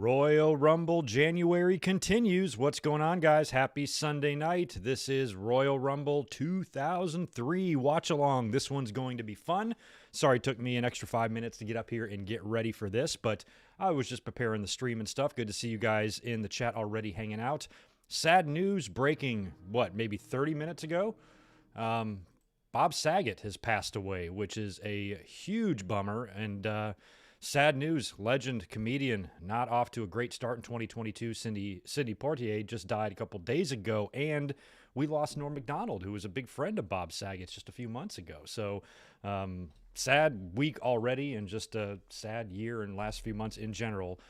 Royal Rumble January continues. What's going on, guys? Happy Sunday night. This is Royal Rumble 2003 watch along. This one's going to be fun. Sorry it took me an extra 5 minutes to get up here and get ready for this, but I was just preparing the stream and stuff. Good to see you guys in the chat already hanging out. Sad news breaking, maybe 30 minutes ago? Bob Saget has passed away, which is a huge bummer, and sad news. Legend, comedian, not off to a great start in 2022. Sidney Poitier just died a couple days ago, and we lost Norm Macdonald, who was a big friend of Bob Saget's just a few months ago. So sad week already, and just a sad year and last few months in general.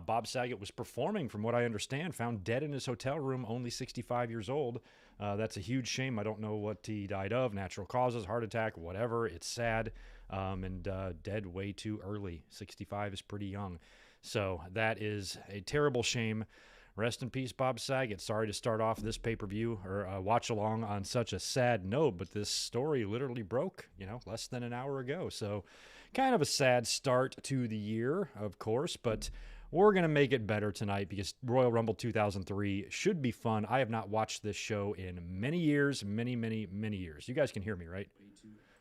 Bob Saget was performing, from what I understand, found dead in his hotel room, only 65 years old. That's a huge shame. I don't know what he died of, natural causes, heart attack, whatever. It's sad, and dead way too early. 65 is pretty young. So that is a terrible shame. Rest in peace, Bob Saget. Sorry to start off this pay-per-view or watch along on such a sad note, but this story literally broke, less than an hour ago. So kind of a sad start to the year, of course, but we're going to make it better tonight because Royal Rumble 2003 should be fun. I have not watched this show in many years, many years. You guys can hear me, right?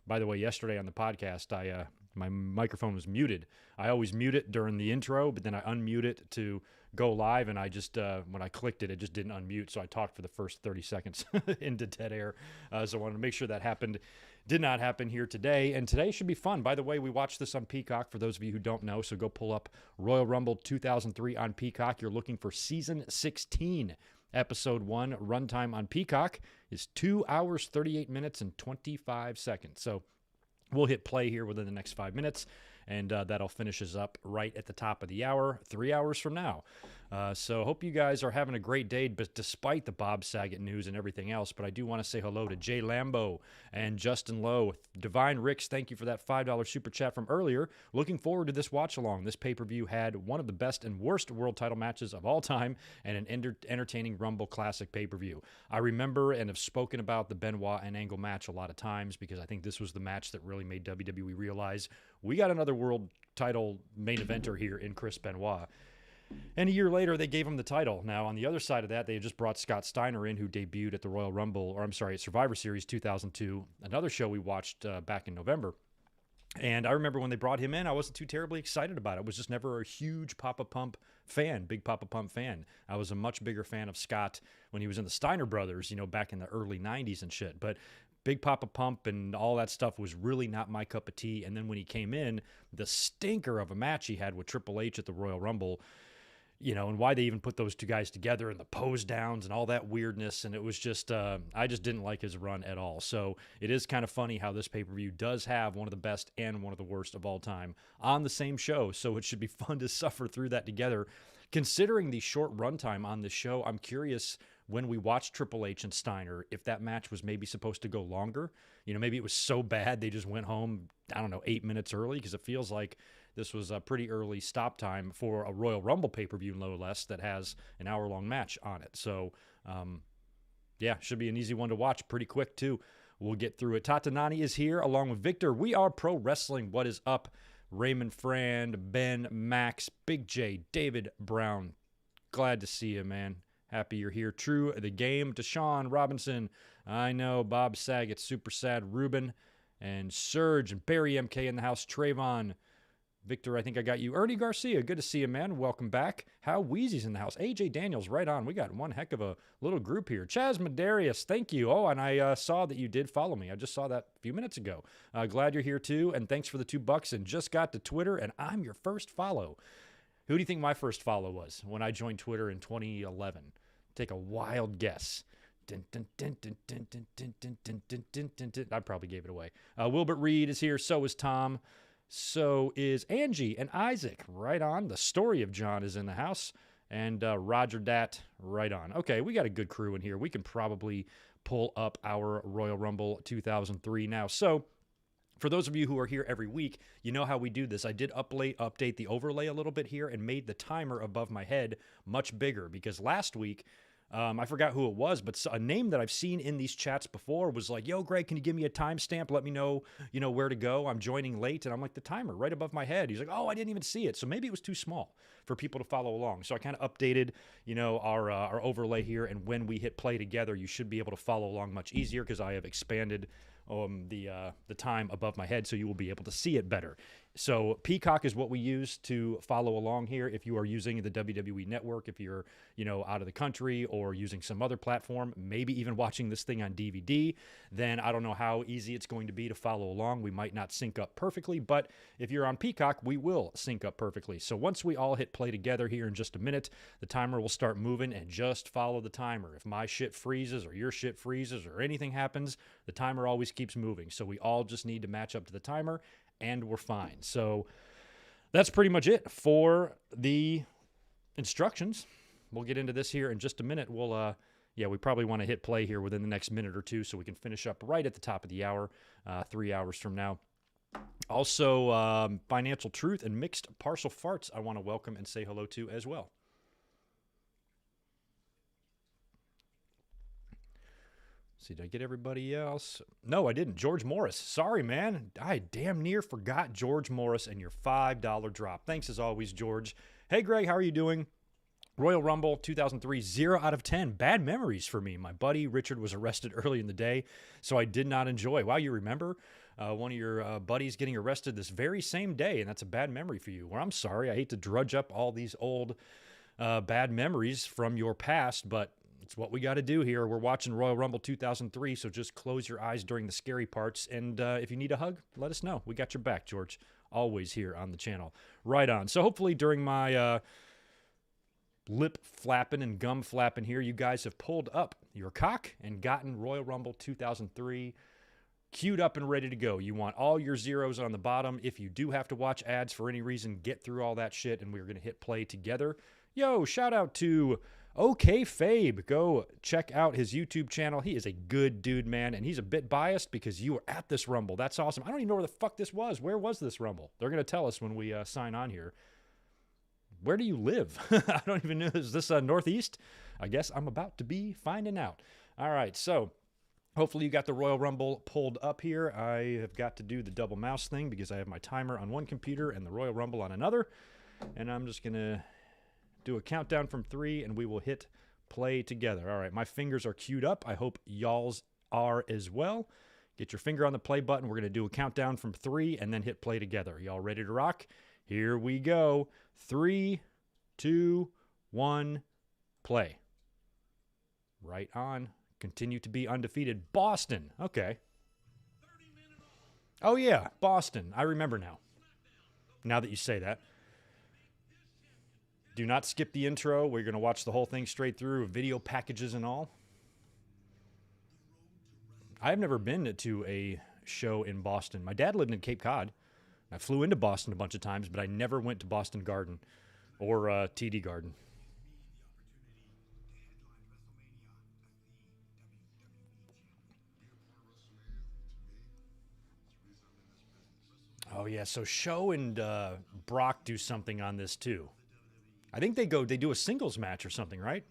By the way, yesterday on the podcast, my microphone was muted. I always mute it during the intro, but then I unmute it to go live, and I just, when I clicked it, it just didn't unmute, so I talked for the first 30 seconds into dead air. So I wanted to make sure that happened. Did not happen here today, and today should be fun. By the way, we watched this on Peacock, for those of you who don't know, so go pull up Royal Rumble 2003 on Peacock. You're looking for Season 16. Episode 1 runtime on Peacock is 2 hours, 38 minutes, and 25 seconds. So we'll hit play here within the next 5 minutes, and that'll finish us up right at the top of the hour, 3 hours from now. So hope you guys are having a great day, but despite the Bob Saget news and everything else. But I do want to say hello to Jay Lambo and Justin Lowe. Divine Ricks, thank you for that $5 super chat from earlier. Looking forward to this watch along. This pay-per-view had one of the best and worst world title matches of all time and an entertaining Rumble Classic pay-per-view. I remember and have spoken about the Benoit and Angle match a lot of times because I think this was the match that really made WWE realize we got another world title main eventer here in Chris Benoit. And a year later, they gave him the title. Now, on the other side of that, they just brought Scott Steiner in, who debuted at the Royal Rumble, at Survivor Series 2002, another show we watched back in November. And I remember when they brought him in, I wasn't too terribly excited about it. I was just never a huge Papa Pump fan, big Papa Pump fan. I was a much bigger fan of Scott when he was in the Steiner Brothers, back in the early 90s and shit. But Big Papa Pump and all that stuff was really not my cup of tea. And then when he came in, the stinker of a match he had with Triple H at the Royal Rumble, and why they even put those two guys together and the pose downs and all that weirdness. And it was just, I just didn't like his run at all. So it is kind of funny how this pay-per-view does have one of the best and one of the worst of all time on the same show. So it should be fun to suffer through that together. Considering the short runtime on this show, I'm curious when we watched Triple H and Steiner, if that match was maybe supposed to go longer. Maybe it was so bad they just went home, 8 minutes early, because it feels like this was a pretty early stop time for a Royal Rumble pay-per-view, no less, that has an hour-long match on it. So, should be an easy one to watch pretty quick, too. We'll get through it. Tatanani is here, along with Victor. We are Pro Wrestling. What is up? Raymond Frand, Ben, Max, Big J, David Brown. Glad to see you, man. Happy you're here. True the Game. Deshaun Robinson. I know. Bob Saget. Super Sad. Ruben. And Serge. And Barry MK in the house. Trayvon. Victor, I think I got you. Ernie Garcia. Good to see you, man. Welcome back. How Wheezy's in the house. AJ Daniels. Right on. We got one heck of a little group here. Chaz Medarius. Thank you. Oh, and I saw that you did follow me. I just saw that a few minutes ago. Glad you're here, too. And thanks for the $2. And just got to Twitter. And I'm your first follow. Who do you think my first follow was when I joined Twitter in 2011? Take a wild guess. I probably gave it away. Wilbert Reed is here. So is Tom. So is Angie and Isaac. Right on. The Story of John is in the house. And Roger Dat. Right on. Okay, we got a good crew in here. We can probably pull up our Royal Rumble 2003 now. So for those of you who are here every week, you know how we do this. I did update the overlay a little bit here and made the timer above my head much bigger because last week I forgot who it was, but a name that I've seen in these chats before was like, yo, Greg, can you give me a timestamp? Let me know, where to go. I'm joining late. And I'm like, the timer right above my head. He's like, oh, I didn't even see it. So maybe it was too small for people to follow along. So I kind of updated, our overlay here. And when we hit play together, you should be able to follow along much easier because I have expanded the time above my head, so you will be able to see it better. So Peacock is what we use to follow along here. If you are using the WWE Network, if you're, out of the country or using some other platform, maybe even watching this thing on DVD, then I don't know how easy it's going to be to follow along. We might not sync up perfectly, but if you're on Peacock, we will sync up perfectly. So once we all hit play together here in just a minute, the timer will start moving, and just follow the timer. If my shit freezes or your shit freezes or anything happens, the timer always keeps moving. So we all just need to match up to the timer, and we're fine. So that's pretty much it for the instructions. We'll get into this here in just a minute. We probably want to hit play here within the next minute or two so we can finish up right at the top of the hour, 3 hours from now. Also, Financial Truth and Mixed Partial Farts I want to welcome and say hello to as well. See, did I get everybody else? No, I didn't. George Morris. Sorry, man. I damn near forgot George Morris and your $5 drop. Thanks as always, George. Hey, Greg, how are you doing? Royal Rumble 2003, 0 out of 10. Bad memories for me. My buddy Richard was arrested early in the day, so I did not enjoy. Wow, you remember one of your buddies getting arrested this very same day, and that's a bad memory for you. Well, I'm sorry. I hate to drudge up all these old bad memories from your past, but it's what we got to do here. We're watching Royal Rumble 2003, so just close your eyes during the scary parts. And if you need a hug, let us know. We got your back, George. Always here on the channel. Right on. So hopefully during my lip flapping and gum flapping here, you guys have pulled up your cock and gotten Royal Rumble 2003 queued up and ready to go. You want all your zeros on the bottom. If you do have to watch ads for any reason, get through all that shit, and we're going to hit play together. Yo, shout out to OK Fabe. Go check out his YouTube channel. He is a good dude, man, and he's a bit biased because you were at this Rumble. That's awesome. I don't even know where the fuck this was. Where was this Rumble? They're going to tell us when we sign on here. Where do you live? I don't even know. Is this Northeast? I guess I'm about to be finding out. All right, so hopefully you got the Royal Rumble pulled up here. I have got to do the double mouse thing because I have my timer on one computer and the Royal Rumble on another, and I'm just going to do a countdown from 3, and we will hit play together. All right, my fingers are queued up. I hope y'all's are as well. Get your finger on the play button. We're going to do a countdown from 3 and then hit play together. Y'all ready to rock? Here we go. 3, 2, 1, play. Right on. Continue to be undefeated. Boston. Okay. Oh, yeah, Boston. I remember now. Now that you say that. Do not skip the intro. We're going to watch the whole thing straight through, video packages and all. I've never been to a show in Boston. My dad lived in Cape Cod. I flew into Boston a bunch of times, but I never went to Boston Garden or TD Garden. Oh, yeah, so Show and Brock do something on this, too. I think they do a singles match or something, right?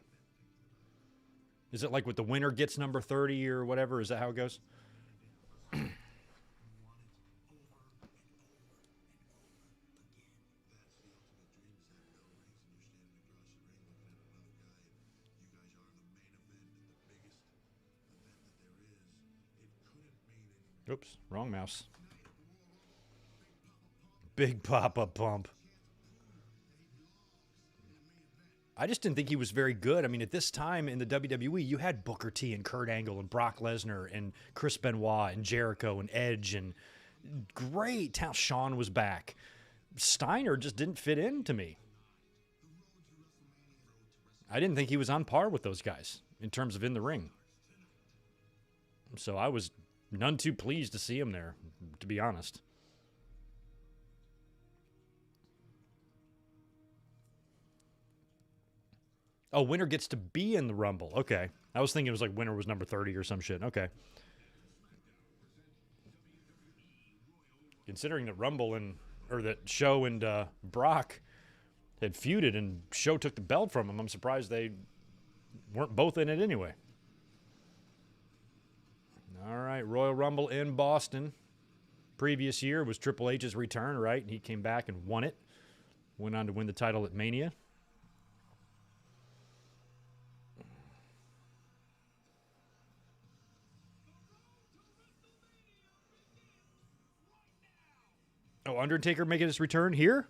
Is it like with the winner gets number 30 or whatever? Is that how it goes? Oops, wrong mouse. Big Papa Pump. I just didn't think he was very good. I mean, at this time in the WWE, you had Booker T and Kurt Angle and Brock Lesnar and Chris Benoit and Jericho and Edge and great talent. Shawn was back. Steiner just didn't fit in to me. I didn't think he was on par with those guys in terms of in the ring. So I was none too pleased to see him there, to be honest. Oh, winner gets to be in the Rumble. Okay. I was thinking it was like winner was number 30 or some shit. Okay. Considering that Rumble or that Show and Brock had feuded and Show took the belt from him, I'm surprised they weren't both in it anyway. All right, Royal Rumble in Boston. Previous year was Triple H's return, right? He came back and won it. Went on to win the title at Mania. Oh, Undertaker making his return here?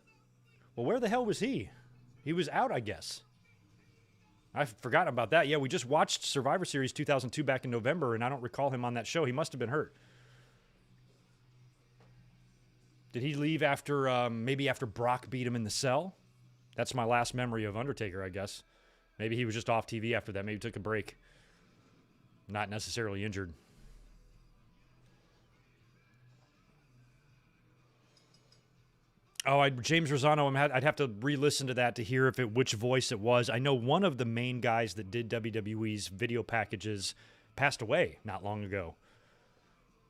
Well, where the hell was he? He was out, I guess. I forgot about that. Yeah, we just watched Survivor Series 2002 back in November, and I don't recall him on that show. He must have been hurt. Did he leave after, maybe after Brock beat him in the cell? That's my last memory of Undertaker, I guess. Maybe he was just off TV after that. Maybe took a break. Not necessarily injured. Oh, James Rosano, I'd have to re-listen to that to hear which voice it was. I know one of the main guys that did WWE's video packages passed away not long ago.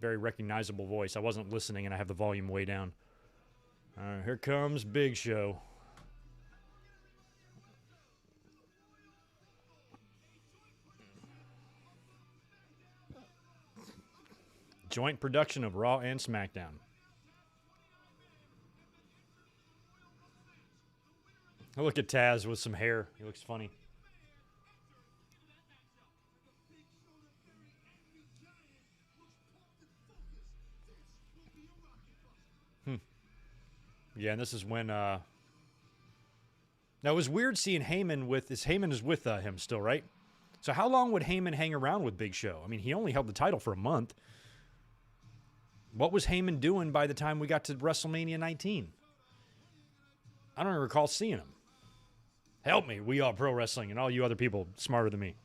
Very recognizable voice. I wasn't listening, and I have the volume way down. All right, here comes Big Show. Joint production of Raw and SmackDown. Look at Taz with some hair. He looks funny. Yeah, and this is when... Now, it was weird seeing Heyman with... Heyman is with him still, right? So how long would Heyman hang around with Big Show? I mean, he only held the title for a month. What was Heyman doing by the time we got to WrestleMania 19? I don't even recall seeing him. Help me, We Are Pro Wrestling, and all you other people smarter than me.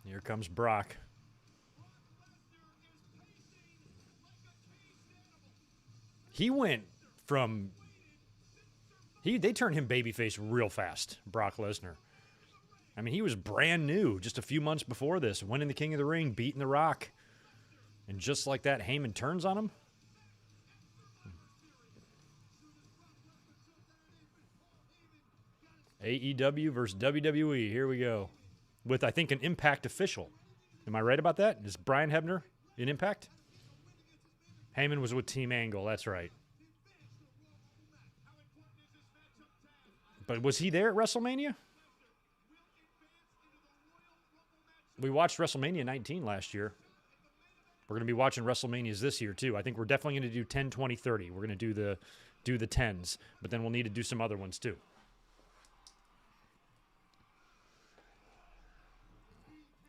Here comes Brock. He went from... They turned him babyface real fast, Brock Lesnar. I mean, he was brand new just a few months before this, winning the King of the Ring, beating The Rock. And just like that, Heyman turns on him. AEW versus WWE. Here we go. With, I think, an Impact official. Am I right about that? Is Brian Hebner in Impact? Heyman was with Team Angle. That's right. But was he there at WrestleMania? We watched WrestleMania 19 last year. We're going to be watching WrestleManias this year, too. I think we're definitely going to do 10, 20, 30. We're going to do the 10s. But then we'll need to do some other ones, too.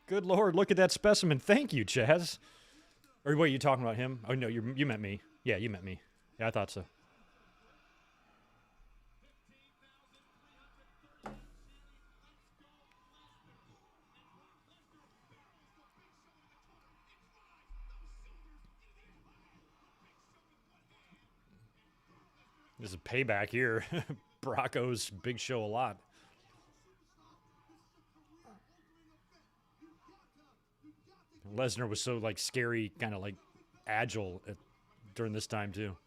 Good Lord, look at that specimen. Thank you, Chaz. Or wait, you talking about him? Oh, no, you meant me. Yeah, you meant me. Yeah, I thought so. This is payback here. Brock owes Big Show a lot. Lesnar was so, like, scary, kind of, like, agile during this time, too.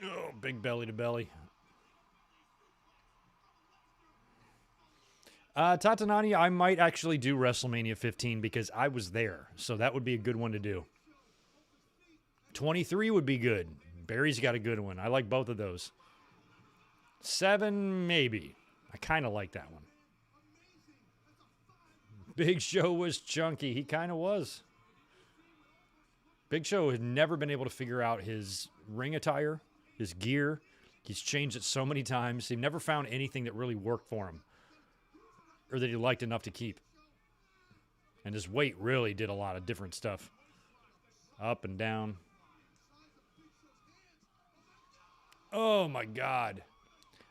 Oh, big belly to belly. Tatanani, I might actually do WrestleMania 15 because I was there, so that would be a good one to do. 23 would be good. Barry's got a good one. I like both of those. 7, maybe. I kind of like that one. Big Show was chunky. He kind of was. Big Show had never been able to figure out his ring attire, his gear. He's changed it so many times. He never found anything that really worked for him or that he liked enough to keep. And his weight really did a lot of different stuff. Up and down. Oh, my God.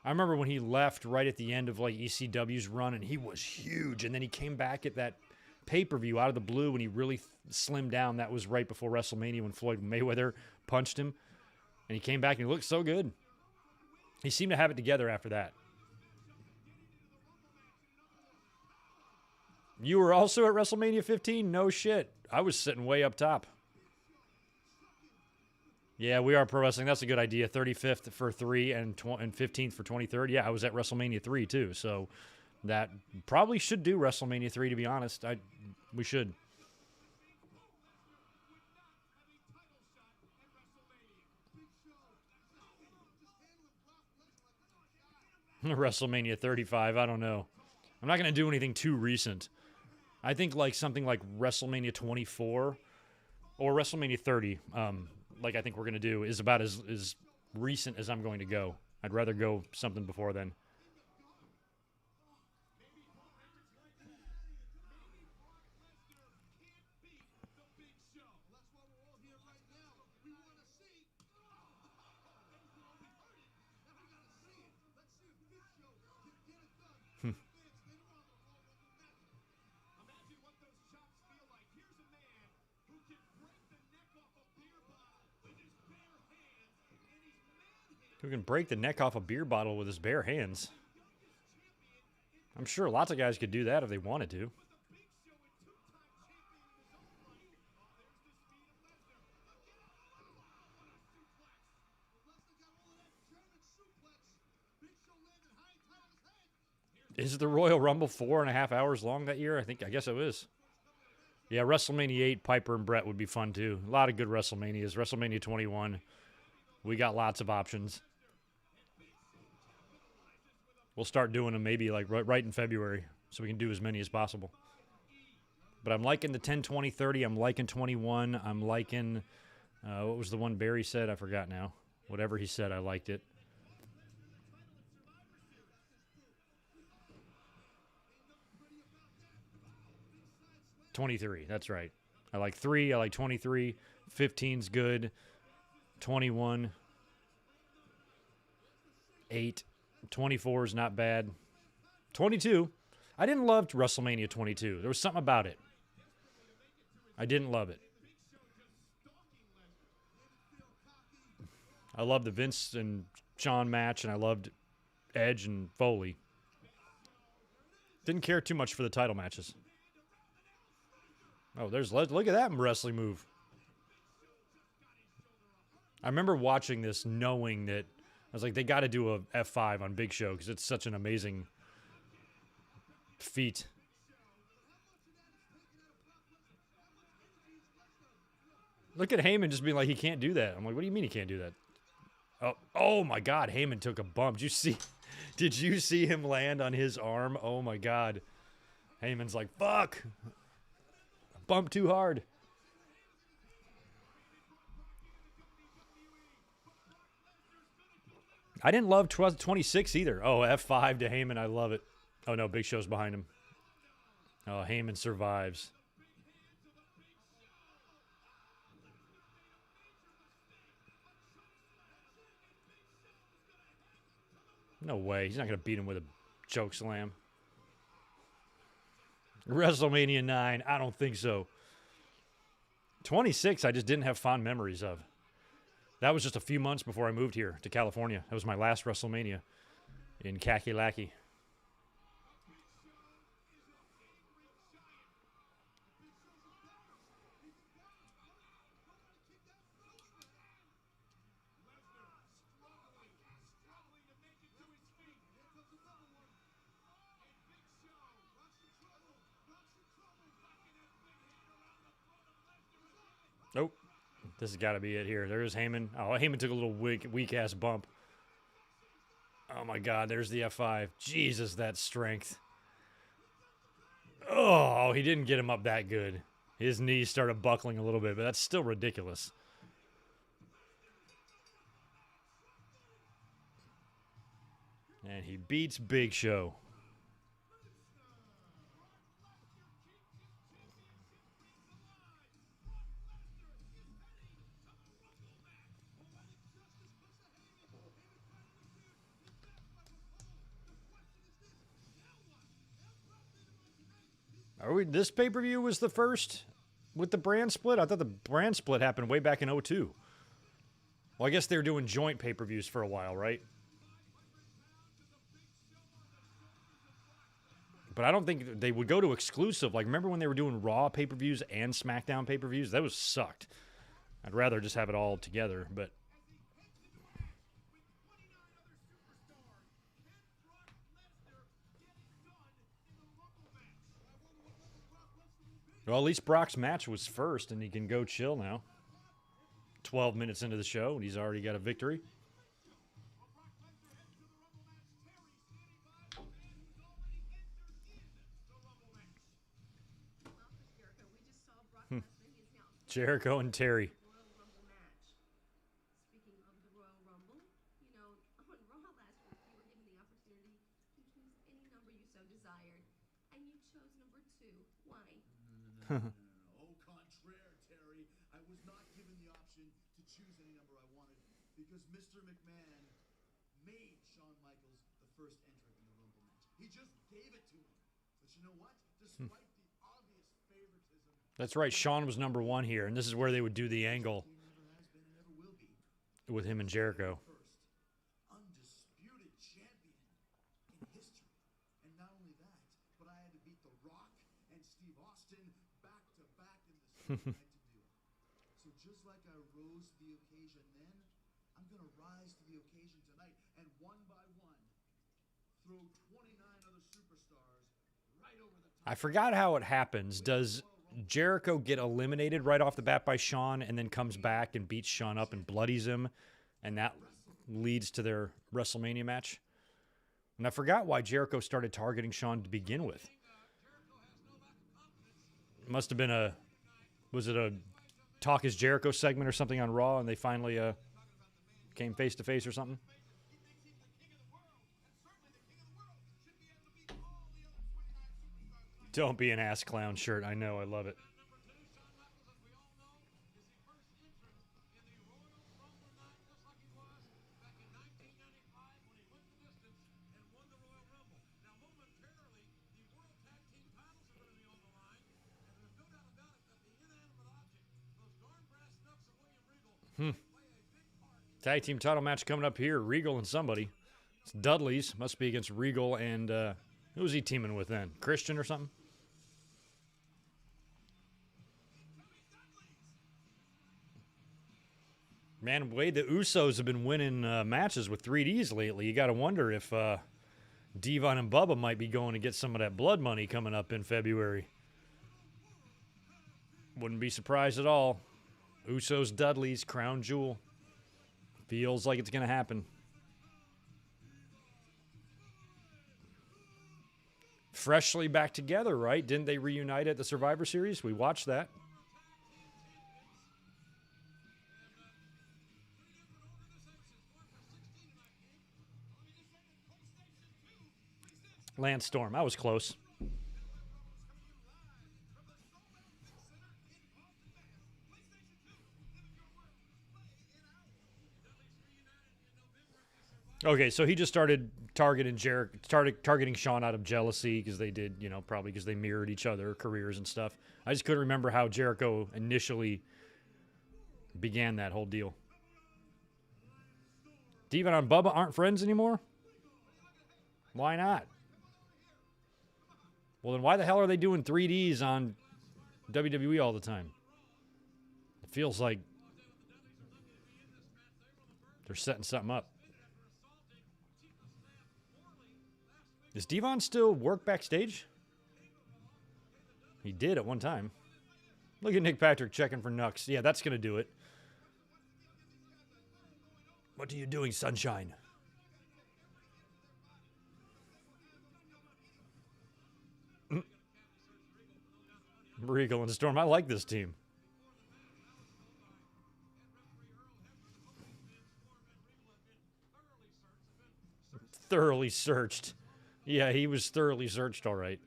I remember when he left right at the end of like ECW's run, and he was huge. And then he came back at that pay-per-view out of the blue when he really slimmed down. That was right before WrestleMania when Floyd Mayweather punched him. And he came back and he looked so good. He seemed to have it together after that. You were also at WrestleMania 15? No shit. I was sitting way up top. Yeah, we are pro wrestling. That's a good idea. 35th for 3 and 15th for 23rd. Yeah, I was at WrestleMania 3 too, so that probably should do WrestleMania 3. To be honest, we should. WrestleMania 35. I don't know. I'm not gonna do anything too recent. I think like something like WrestleMania 24 or WrestleMania 30. Like I think we're gonna do is about as recent as I'm going to go. I'd rather go something before then. Who can break the neck off a beer bottle with his bare hands? I'm sure lots of guys could do that if they wanted to. Is the Royal Rumble 4.5 hours long that year? I guess it is. Yeah, WrestleMania 8, Piper and Brett would be fun too. A lot of good WrestleManias. WrestleMania 21. We got lots of options. We'll start doing them maybe like right in February so we can do as many as possible. But I'm liking the 10, 20, 30. I'm liking 21. I'm liking, what was the one Barry said? I forgot now. Whatever he said, I liked it. $23, that's right. I like 3. I like 23. 15's good. 21. 8. 24 is not bad. 22. I didn't love WrestleMania 22. There was something about it. I didn't love it. I loved the Vince and Shawn match, and I loved Edge and Foley. Didn't care too much for the title matches. Oh, look at that wrestling move. I remember watching this knowing that I was like, they got to do a F5 on Big Show because it's such an amazing feat. Look at Heyman just being like, he can't do that. I'm like, what do you mean he can't do that? Oh my God, Heyman took a bump. Did you see him land on his arm? Oh my God. Heyman's like, fuck. Bumped too hard. I didn't love 26 either. Oh, F5 to Heyman. I love it. Oh, no. Big Show's behind him. Oh, Heyman survives. No way. He's not going to beat him with a choke slam. WrestleMania 9. I don't think so. 26, I just didn't have fond memories of. That was just a few months before I moved here to California. That was my last WrestleMania in Kakalaki. Nope. This has got to be it here. There's Heyman. Oh, Heyman took a little weak-ass bump. Oh, my God. There's the F5. Jesus, that strength. Oh, he didn't get him up that good. His knees started buckling a little bit, but that's still ridiculous. And he beats Big Show. This pay-per-view was the first with the brand split? I thought the brand split happened way back in 2002. Well, I guess they were doing joint pay-per-views for a while, right? But I don't think they would go to exclusive. Like, remember when they were doing Raw pay-per-views and SmackDown pay-per-views? That was sucked. I'd rather just have it all together, but well, at least Brock's match was first, and he can go chill now. 12 minutes into the show, and he's already got a victory. Jericho and Terry. Speaking of the Royal Rumble, you know, on Raw last week, you were given the opportunity to choose any number you so desired, and you chose number 2. Why? Au contraire, Terry. I was not given the option to choose any number I wanted because Mr. McMahon made Shawn Michaels the first entrant in the Rumble match. He just gave it to him. But you know what? Despite the obvious favoritism, That's right. Shawn was number 1 here, and this is where they would do the angle he never has been and never will be. with him and Jericho. First, undisputed champion in history. And not only that, but I had to beat The Rock and Steve Austin back to back in the same night to do it. So just like I rose to the occasion then, I'm going to rise to the occasion tonight. And one by one, throw 29 other superstars right over the top. I forgot how it happens. Does Jericho get eliminated right off the bat by Shawn and then comes back and beats Shawn up and bloodies him, and that leads to their WrestleMania match? And I forgot why Jericho started targeting Shawn to begin with. It must have been was it a Talk is Jericho segment or something on Raw, and they finally came face to face or something? Don't be an ass clown shirt. I know. I love it. Tag team title match coming up here. Regal and somebody. It's Dudley's. Must be against Regal and who was he teaming with then? Christian or something? Man, Wade, the Usos have been winning matches with 3Ds lately. You got to wonder if Devon and Bubba might be going to get some of that blood money coming up in February. Wouldn't be surprised at all. Usos, Dudley's, crown jewel. Feels like it's going to happen. Freshly back together, right? Didn't they reunite at the Survivor Series? We watched that. Lance Storm. I was close. Okay, so he just started targeting Shawn out of jealousy because they did, probably because they mirrored each other careers and stuff. I just couldn't remember how Jericho initially began that whole deal. Devon and Bubba aren't friends anymore? Why not? Well, then why the hell are they doing 3Ds on WWE all the time? It feels like they're setting something up. Does Devon still work backstage? He did at one time. Look at Nick Patrick checking for Nux. Yeah, that's going to do it. What are you doing, sunshine? Regal and Storm. I like this team. Thoroughly searched. Yeah, he was thoroughly searched, all right.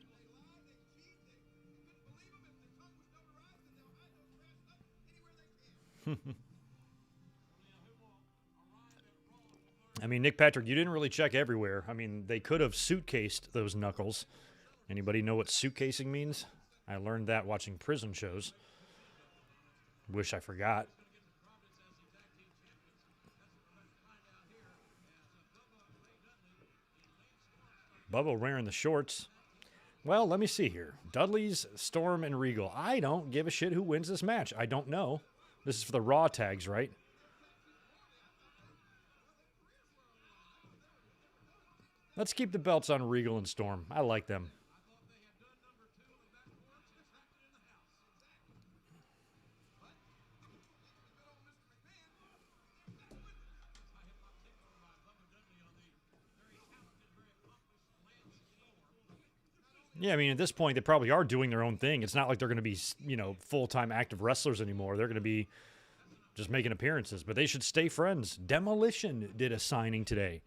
I mean, Nick Patrick, you didn't really check everywhere. I mean, they could have suitcased those knuckles. Anybody know what suitcasing means? I learned that watching prison shows. Wish I forgot. Bubba wearing the shorts. Well, let me see here. Dudley's, Storm, and Regal. I don't give a shit who wins this match. I don't know. This is for the Raw tags, right? Let's keep the belts on Regal and Storm. I like them. Yeah, I mean, at this point, they probably are doing their own thing. It's not like they're going to be, you know, full-time active wrestlers anymore. They're going to be just making appearances, but they should stay friends. Demolition did a signing today.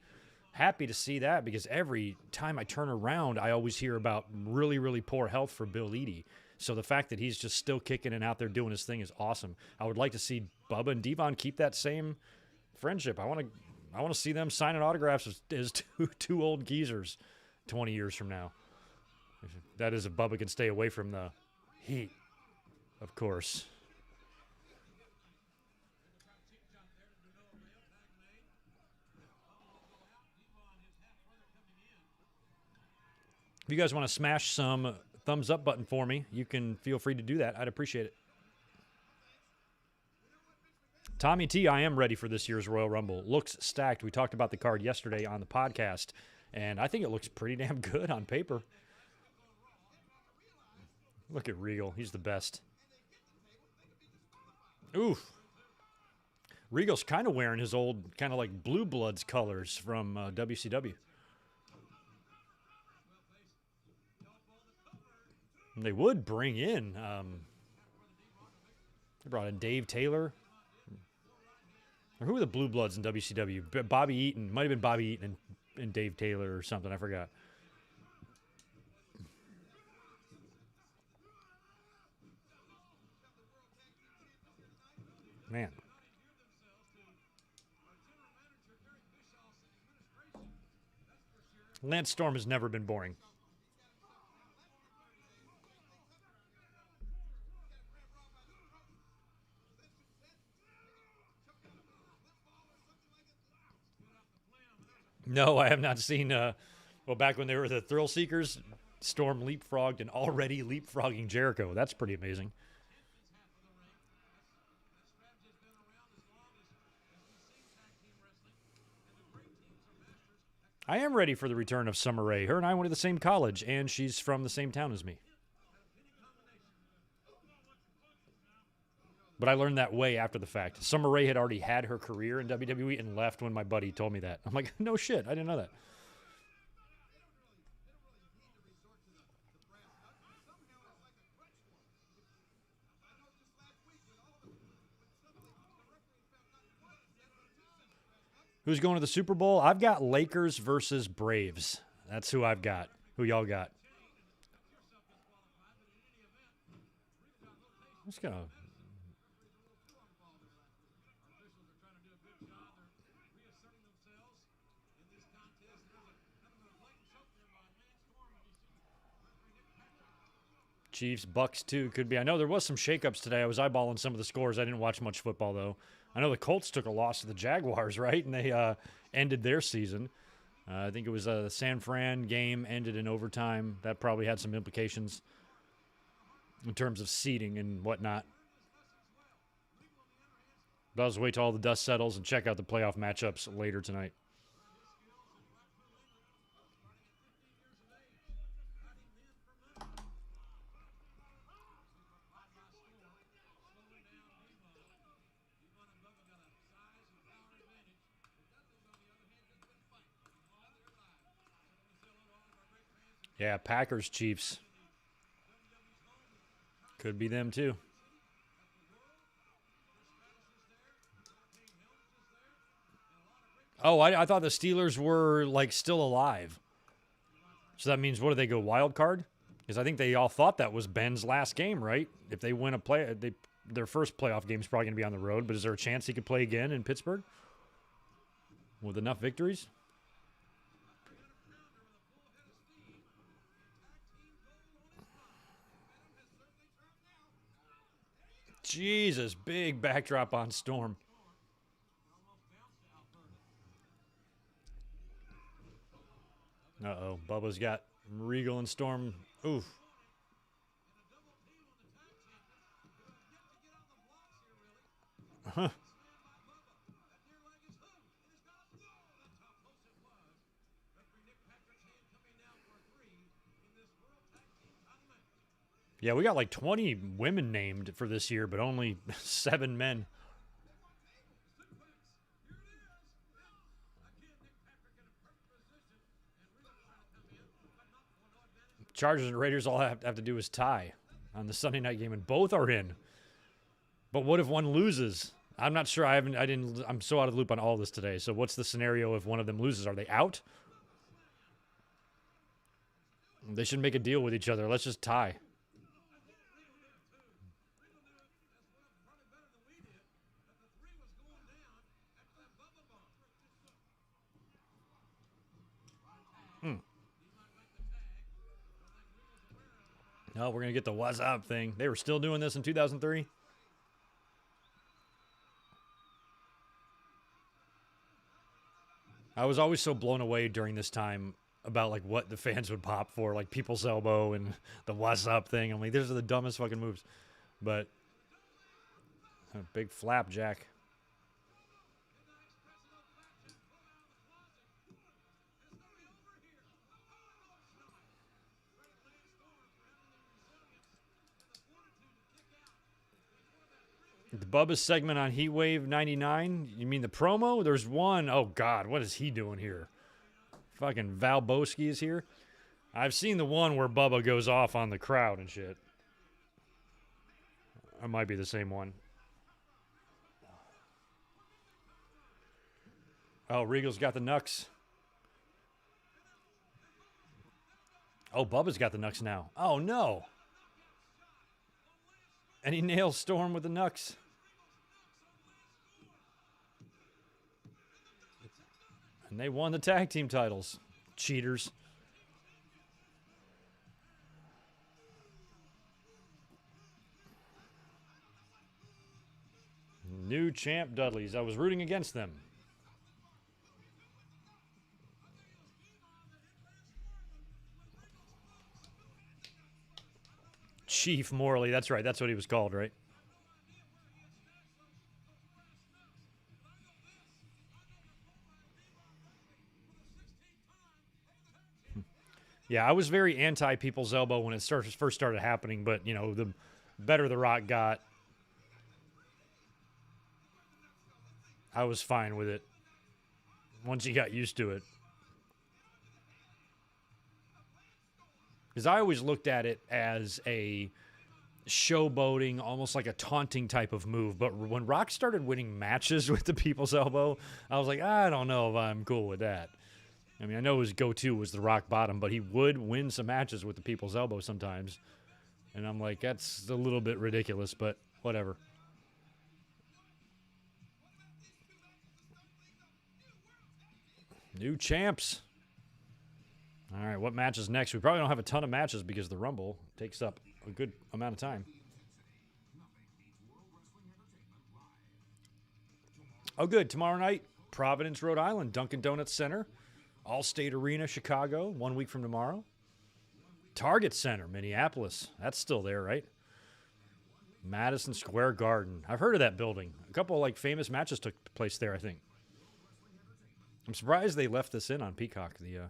Happy to see that because every time I turn around, I always hear about really, really poor health for Bill Eadie. So the fact that he's just still kicking and out there doing his thing is awesome. I would like to see Bubba and Devon keep that same friendship. I want to see them signing autographs as two old geezers 20 years from now. That is if Bubba can stay away from the heat, of course. If you guys want to smash some thumbs up button for me, you can feel free to do that. I'd appreciate it. Tommy T, I am ready for this year's Royal Rumble. Looks stacked. We talked about the card yesterday on the podcast, and I think it looks pretty damn good on paper. Look at Regal. He's the best. Oof. Regal's kind of wearing his old kind of like Blue Bloods colors from WCW. And they would bring in, they brought in Dave Taylor. Or who were the Blue Bloods in WCW? Bobby Eaton. Might have been Bobby Eaton and Dave Taylor or something. I forgot. Man. Lance Storm has never been boring. No, I have not seen, well, back when they were the Thrill Seekers, Storm leapfrogged and already leapfrogging Jericho. That's pretty amazing. I am ready for the return of Summer Rae. Her and I went to the same college, and she's from the same town as me. But I learned that way after the fact. Summer Rae had already had her career in WWE and left when my buddy told me that. I'm like, no shit, I didn't know that. Who's going to the Super Bowl? I've got Lakers versus Braves. That's who I've got. Who y'all got? Let's go. Chiefs, Bucks too could be. I know there was some shakeups today. I was eyeballing some of the scores. I didn't watch much football though. I know the Colts took a loss to the Jaguars, right? And they ended their season. I think it was the San Fran game ended in overtime. That probably had some implications in terms of seeding and whatnot. But I'll just wait till all the dust settles and check out the playoff matchups later tonight. Yeah, Packers, Chiefs. Could be them too. Oh, I thought the Steelers were like still alive. So that means what do they go wild card? Because I think they all thought that was Ben's last game, right? If they win their first playoff game is probably going to be on the road. But is there a chance he could play again in Pittsburgh with enough victories? Jesus, big backdrop on Storm. Uh-oh, Bubba's got Regal and Storm. Oof. Huh. Yeah, we got like 20 women named for this year, but only 7 men. Chargers and Raiders all have to do is tie on the Sunday night game, and both are in. But what if one loses? I'm not sure. I'm so out of the loop on all this today. So what's the scenario if one of them loses? Are they out? They should make a deal with each other. Let's just tie. No, we're going to get the what's up thing. They were still doing this in 2003? I was always so blown away during this time about like what the fans would pop for, like people's elbow and the what's up thing. I'm like, these are the dumbest fucking moves. But a big flapjack. The Bubba segment on Heatwave 99. You mean the promo? There's one. Oh, God. What is he doing here? Fucking Val Boski is here. I've seen the one where Bubba goes off on the crowd and shit. It might be the same one. Oh, Regal's got the knucks. Oh, Bubba's got the knucks now. Oh, no. And he nails Storm with the knucks. And they won the tag team titles. Cheaters. New champ Dudleys. I was rooting against them. Chief Morley. That's right. That's what he was called, right? Yeah, I was very anti People's Elbow when it first started happening, but, you know, the better The Rock got, I was fine with it once you got used to it. Because I always looked at it as a showboating, almost like a taunting type of move. But when Rock started winning matches with the People's Elbow, I was like, I don't know if I'm cool with that. I mean, I know his go-to was the Rock Bottom, but he would win some matches with the People's Elbow sometimes. And I'm like, that's a little bit ridiculous, but whatever. New champs. All right, what match is next? We probably don't have a ton of matches because the Rumble takes up a good amount of time. Oh, good. Tomorrow night, Providence, Rhode Island, Dunkin' Donuts Center. Allstate Arena, Chicago, 1 week from tomorrow. Target Center, Minneapolis. That's still there, right? Madison Square Garden. I've heard of that building. A couple like famous matches took place there, I think. I'm surprised they left this in on Peacock, the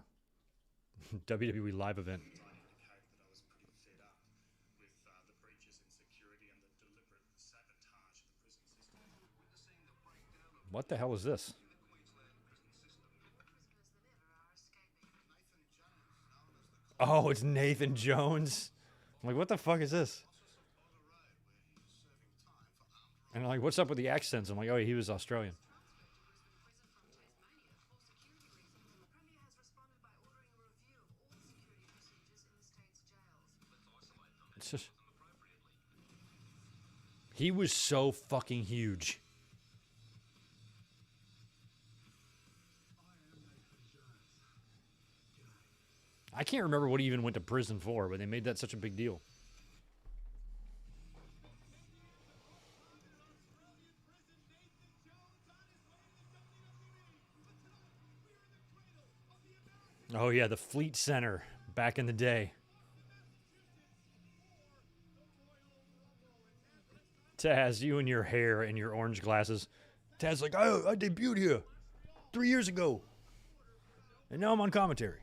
WWE live event. What the hell is this? Oh, it's Nathan Jones. I'm like, what the fuck is this? And I'm like, what's up with the accents? I'm like, oh, he was Australian. It's just, he was so fucking huge. I can't remember what he even went to prison for, but they made that such a big deal. Oh, yeah, the Fleet Center back in the day. Taz, you and your hair and your orange glasses. Taz like, I debuted here 3 years ago. And now I'm on commentary.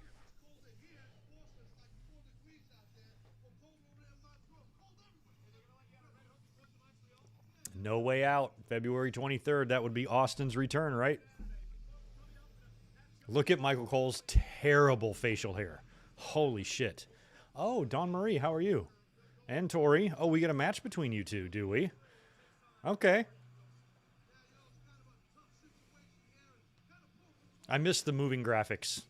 No Way Out, February 23rd. That would be Austin's return, right? Look at Michael Cole's terrible facial hair. Holy shit. Oh, Dawn Marie, how are you? And Torrie. Oh, we get a match between you two, do we? Okay. I missed the moving graphics.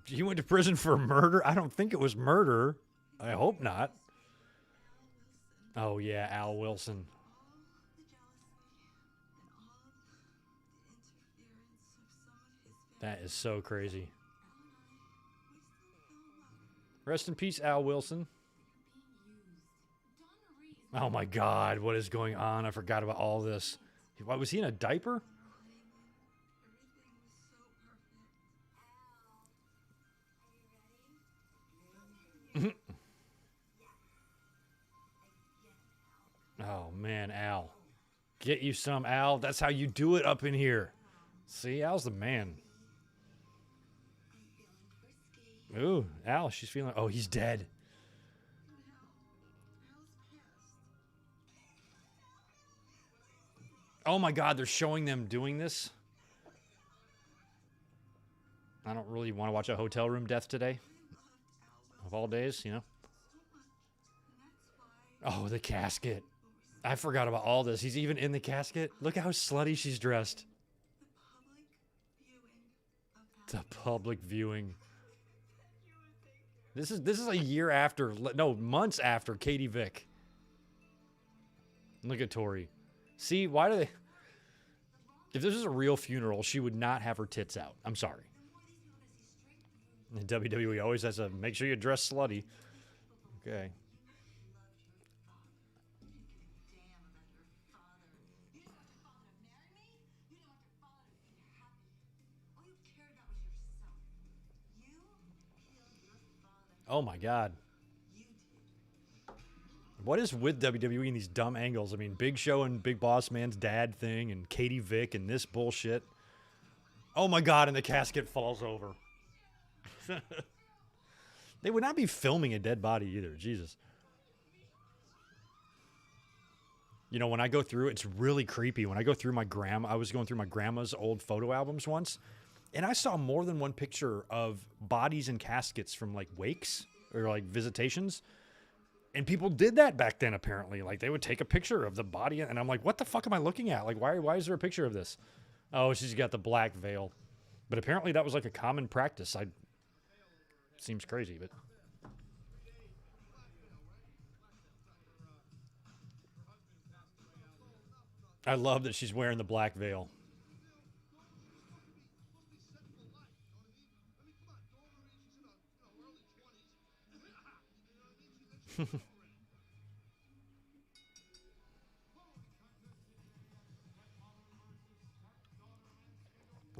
You went to prison for murder? I don't think it was murder. I hope not. Oh, yeah, Al Wilson. That is so crazy. Rest in peace, Al Wilson. Oh, my God. What is going on? I forgot about all this. Why, was he in a diaper? Oh, man, Al. Get you some, Al. That's how you do it up in here. See, Al's the man. Ooh, Al, she's feeling... Oh, he's dead. Oh, my God, they're showing them doing this. I don't really want to watch a hotel room death today. Of all days, you know. Oh, the casket. I forgot about all this. He's even in the casket. Look how slutty she's dressed. The public viewing. This is a year after, no, months after Katie Vick. Look at Torrie. See, why do they... If this was a real funeral, she would not have her tits out. I'm sorry. And WWE always has to make sure you dress slutty. Okay. Oh my God. What is with WWE and these dumb angles? I mean, Big Show and Big Boss Man's dad thing and Katie Vick and this bullshit. Oh my God, and the casket falls over. They would not be filming a dead body either. Jesus. You know, when I go through, it's really creepy. When I go through I was going through my grandma's old photo albums once, and I saw more than one picture of bodies and caskets from like wakes or like visitations. And people did that back then, apparently. Like, they would take a picture of the body, and I'm like, what the fuck am I looking at? Like, why is there a picture of this? Oh, she's got the black veil. But apparently that was like a common practice. Seems crazy, but... I love that she's wearing the black veil.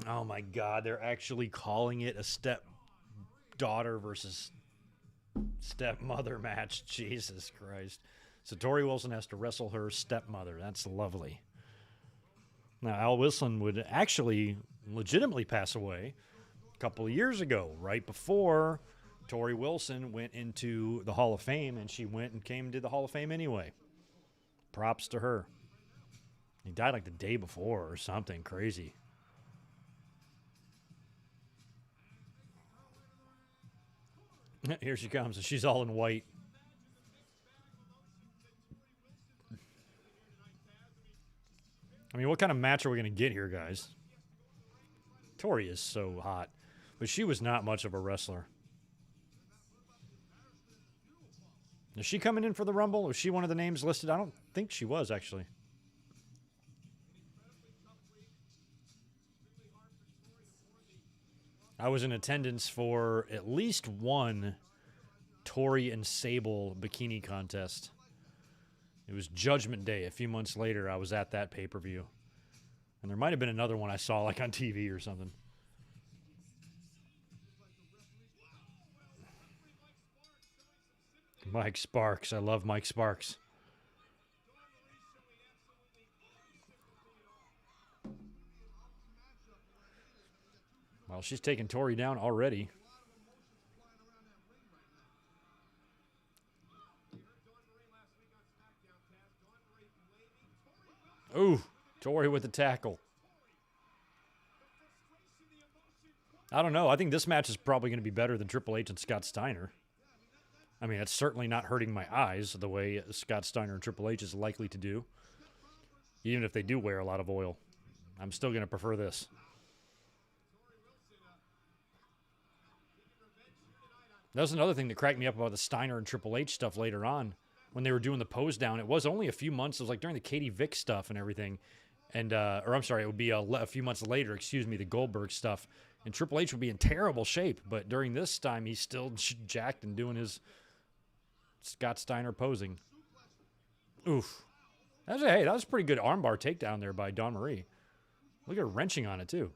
Oh my God, they're actually calling it a stepdaughter versus stepmother match. Jesus Christ. So Torrie Wilson has to wrestle her stepmother. That's lovely. Now, Al Wilson would actually legitimately pass away a couple of years ago, right before Torrie Wilson went into the Hall of Fame, and she went and came to the Hall of Fame anyway. Props to her. He died like the day before or something crazy. Here she comes, and she's all in white. I mean, what kind of match are we going to get here, guys? Torrie is so hot, but she was not much of a wrestler. Is she coming in for the Rumble? Was she one of the names listed? I don't think she was, actually. I was in attendance for at least one Torrie and Sable bikini contest. It was Judgment Day. A few months later, I was at that pay-per-view. And there might have been another one I saw like on TV or something. Mike Sparks. I love Mike Sparks. Well, she's taking Torrie down already. Ooh, Torrie with the tackle. I don't know. I think this match is probably going to be better than Triple H and Scott Steiner. I mean, it's certainly not hurting my eyes the way Scott Steiner and Triple H is likely to do. Even if they do wear a lot of oil. I'm still going to prefer this. That was another thing that cracked me up about the Steiner and Triple H stuff later on. When they were doing the pose down, it was only a few months. It was like during the Katie Vick stuff and everything. And, or I'm sorry, it would be a few months later, the Goldberg stuff. And Triple H would be in terrible shape. But during this time, he's still jacked and doing his Scott Steiner posing. Oof. That was a pretty good armbar takedown there by Dawn Marie. Look at her wrenching on it, too.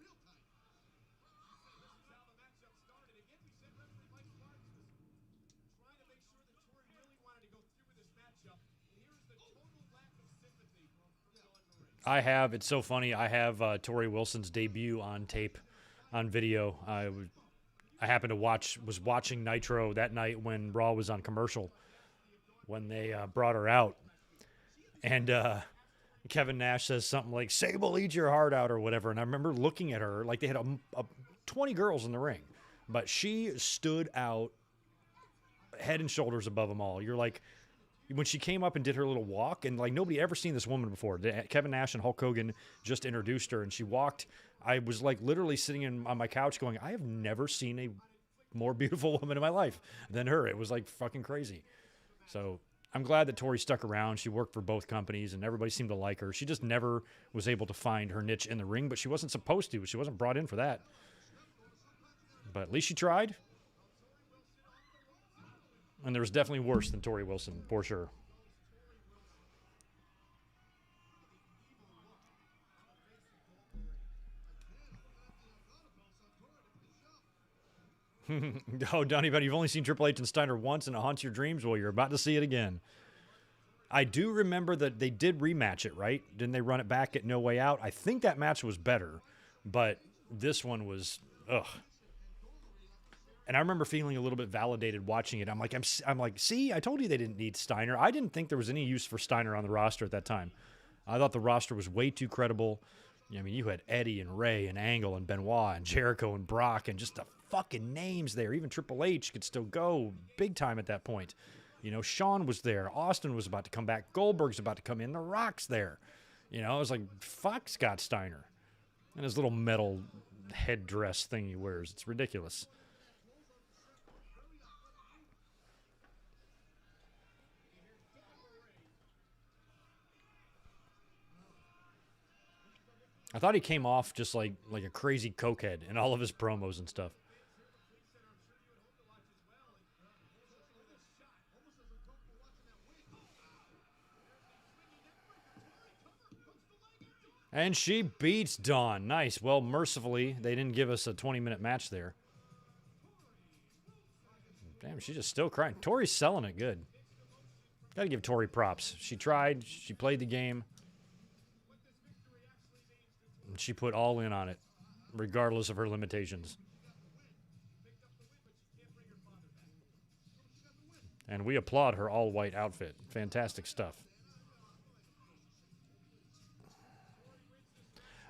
It's so funny. I have Torrie Wilson's debut on tape, on video. I happened to was watching Nitro that night when Raw was on commercial, when they brought her out. And Kevin Nash says something like, "Sable, eat your heart out," or whatever. And I remember looking at her like they had 20 girls in the ring, but she stood out head and shoulders above them all. You're like, when she came up and did her little walk, and like nobody ever seen this woman before. Kevin Nash and Hulk Hogan just introduced her, and she walked. I was like literally sitting on my couch going, I have never seen a more beautiful woman in my life than her. It was like fucking crazy. So I'm glad that Torrie stuck around. She worked for both companies, and everybody seemed to like her. She just never was able to find her niche in the ring, but she wasn't supposed to. She wasn't brought in for that. But at least she tried. And there was definitely worse than Torrie Wilson, for sure. Oh, Donnie, but you've only seen Triple H and Steiner once, and it haunts your dreams. Well, you're about to see it again. I do remember that they did rematch it, right? Didn't they run it back at No Way Out? I think that match was better, but this one was, ugh. And I remember feeling a little bit validated watching it. I'm like, see, I told you they didn't need Steiner. I didn't think there was any use for Steiner on the roster at that time. I thought the roster was way too credible. I mean, you had Eddie and Ray and Angle and Benoit and Jericho and Brock and just the fucking names there. Even Triple H could still go big time at that point. You know, Shawn was there. Austin was about to come back. Goldberg's about to come in. The Rock's there. You know, I was like, fuck Scott Steiner. And his little metal headdress thing he wears. It's ridiculous. I thought he came off just like a crazy cokehead in all of his promos and stuff. And she beats Dawn. Nice. Well, mercifully, they didn't give us a 20-minute match there. Damn, she's just still crying. Torrie's selling it good. Got to give Torrie props. She tried. She played the game. And she put all in on it, regardless of her limitations. And we applaud her all-white outfit. Fantastic stuff.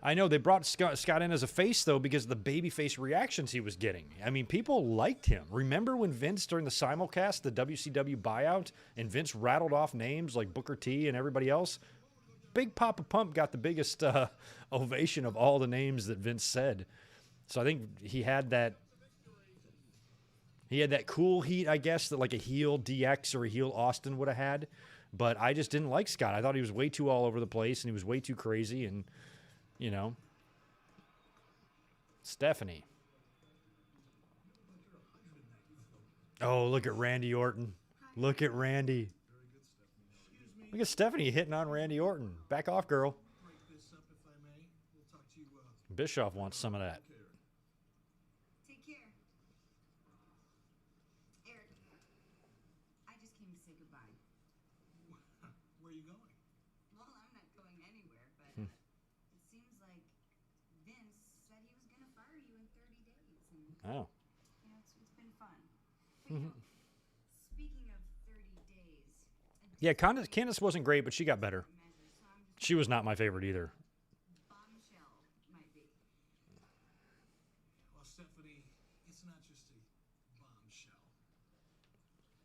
I know they brought Scott in as a face, though, because of the babyface reactions he was getting. I mean, people liked him. Remember when Vince, during the simulcast, the WCW buyout, and Vince rattled off names like Booker T and everybody else? Big Papa Pump got the biggest ovation of all the names that Vince said. So I think he had that cool heat, I guess, that like a heel DX or a heel Austin would have had. But I just didn't like Scott. I thought he was way too all over the place, and he was way too crazy, and you know, Stephanie. Oh, look at Randy Orton. Look at Randy. Look at Stephanie hitting on Randy Orton. Back off, girl. Bischoff wants some of that. Take care. Eric, I just came Oh. You know, it's been fun. But, you know, speaking of 30 days. Yeah, Candace wasn't great, but she got better. She was not my favorite either. Bombshell might be. Well, Stephanie, it's not just a bombshell.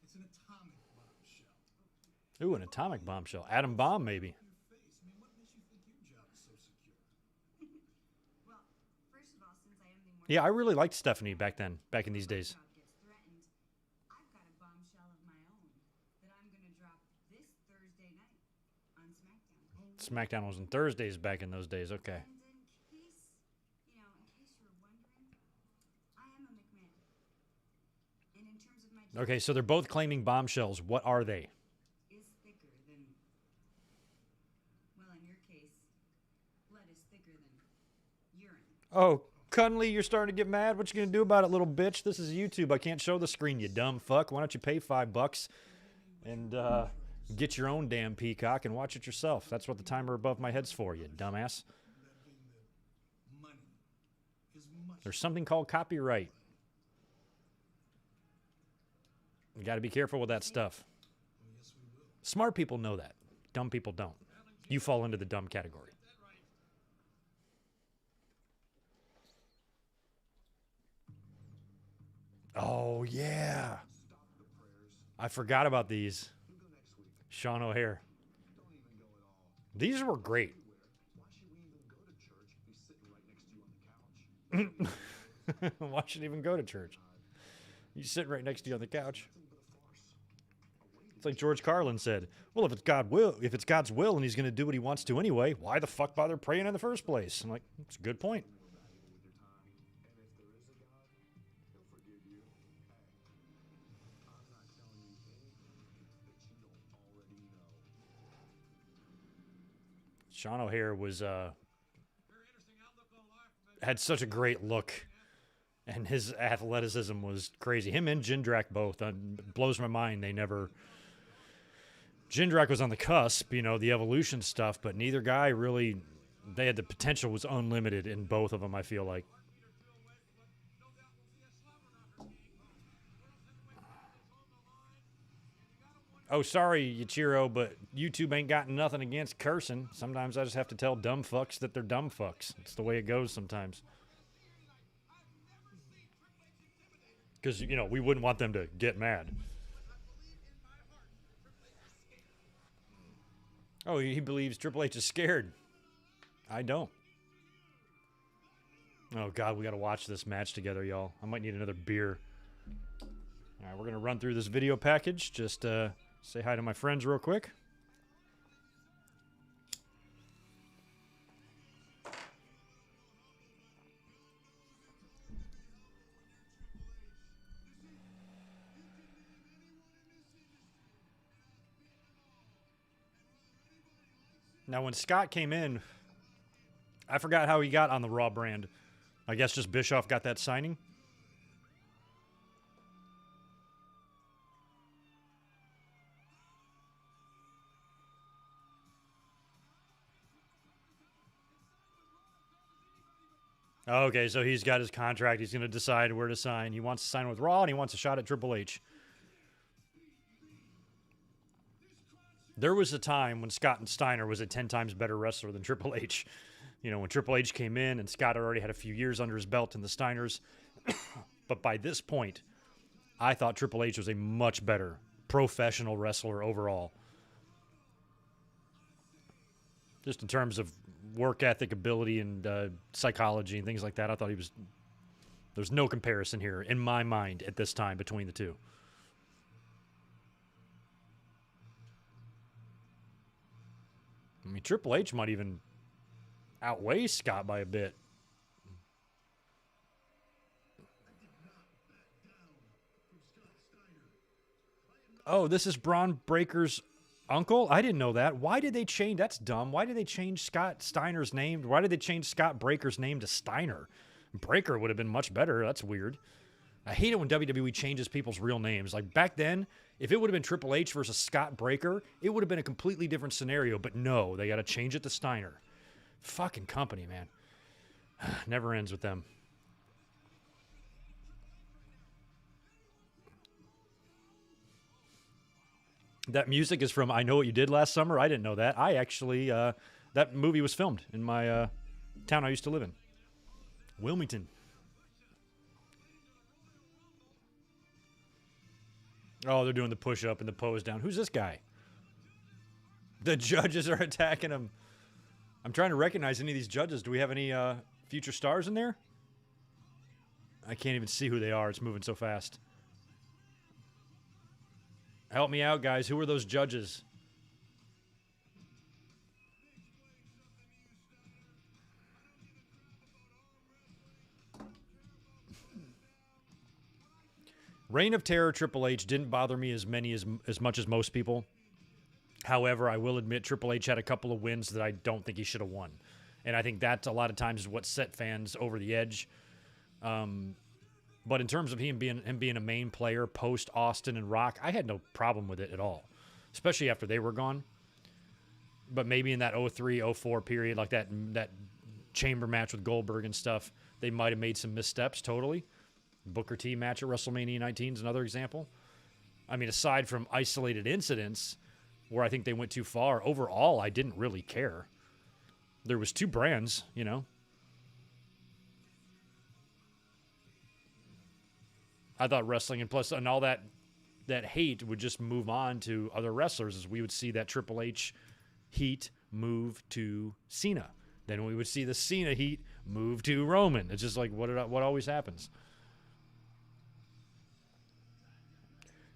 It's an atomic bombshell. Ooh, an atomic bombshell. Atom bomb, maybe. Your face. I mean, what makes you think your job is so secure? Well, first of all, since I am the more Yeah, I really liked Stephanie back then, back in these days. job gets threatened, I've got a bombshell of my own that I'm going to drop this Thursday night on SmackDown. SmackDown was on Thursdays back in those days. Okay. And in case, you know, in case you were wondering, I am a McMahon. And in terms of my job Okay, so they're both claiming bombshells. What are they? is thicker than, well, in your case, blood is thicker than urine. Oh, Cunley, you're starting to get mad. What you gonna do about it, little bitch? This is YouTube. I can't show the screen, you dumb fuck. Why don't you pay $5 and get your own damn Peacock and watch it yourself? That's what the timer above my head's for, you dumbass. Money is much. There's something called copyright. You got to be careful with that stuff. Yes, we will. Smart people know that. Dumb people don't. You fall into the dumb category. Oh, yeah. Stop the prayers. I forgot about these. Who go next week? Sean O'Hare. Don't even go at all. These were great. Why should we even go to church if he's sitting right next to you on the couch? Why should I even go to church? You sit right next to you on the couch. Nothing but a farce. It's like George Carlin said. Well, if it's God's will and he's going to do what he wants to anyway, why the fuck bother praying in the first place? I'm like, it's a good point. Valuable with your time. And if there is a God, he'll forgive you. Hey, I'm not telling you anything that you don't already know. Sean O'Hare was had such a great look, and his athleticism was crazy. Him and Jindrak both. It blows my mind they never. Jindrak was on the cusp, you know, the evolution stuff, but neither guy really. They had the potential was unlimited in both of them. I feel like. Oh, sorry, Ichiro, but YouTube ain't got nothing against cursing. Sometimes I just have to tell dumb fucks that they're dumb fucks. It's the way it goes sometimes. Because, you know, we wouldn't want them to get mad. Oh, he believes Triple H is scared. I don't. Oh, God, we got to watch this match together, y'all. I might need another beer. All right, we're going to run through this video package. Just say hi to my friends real quick. Now, when Scott came in, I forgot how he got on the Raw brand. I guess just Bischoff got that signing. Okay, so he's got his contract. He's going to decide where to sign. He wants to sign with Raw, and he wants a shot at Triple H. There was a time when Scott and Steiner was a 10 times better wrestler than Triple H. You know, when Triple H came in and Scott already had a few years under his belt in the Steiners. But by this point, I thought Triple H was a much better professional wrestler overall. Just in terms of work ethic, ability, and psychology and things like that, I thought he was... There's no comparison here, in my mind, at this time between the two. I mean, Triple H might even outweigh Scott by a bit. Oh, this is Braun Breaker's uncle? I didn't know that. Why did they change? That's dumb. Why did they change Scott Steiner's name? Why did they change Scott Breaker's name to Steiner? Breaker would have been much better. That's weird. I hate it when WWE changes people's real names. Like back then, if it would have been Triple H versus Scott Breaker, it would have been a completely different scenario. But no, they got to change it to Steiner. Fucking company, man. Never ends with them. That music is from I Know What You Did Last Summer. I didn't know that. I actually, that movie was filmed in my town I used to live in, Wilmington. Oh, they're doing the push-up and the pose down. Who's this guy? The judges are attacking him. I'm trying to recognize any of these judges. Do we have any future stars in there? I can't even see who they are. It's moving so fast. Help me out, guys. Who are those judges? Reign of Terror Triple H didn't bother me as much as most people. However, I will admit Triple H had a couple of wins that I don't think he should have won. And I think that a lot of times is what set fans over the edge. But in terms of him being a main player post Austin and Rock, I had no problem with it at all, especially after they were gone. But maybe in that 03-04 period, like that chamber match with Goldberg and stuff, they might have made some missteps totally. Booker T match at WrestleMania 19 is another example. I mean, aside from isolated incidents where I think they went too far, overall, I didn't really care. There was two brands, you know. I thought wrestling and all that hate would just move on to other wrestlers as we would see that Triple H heat move to Cena. Then we would see the Cena heat move to Roman. It's just like what always happens.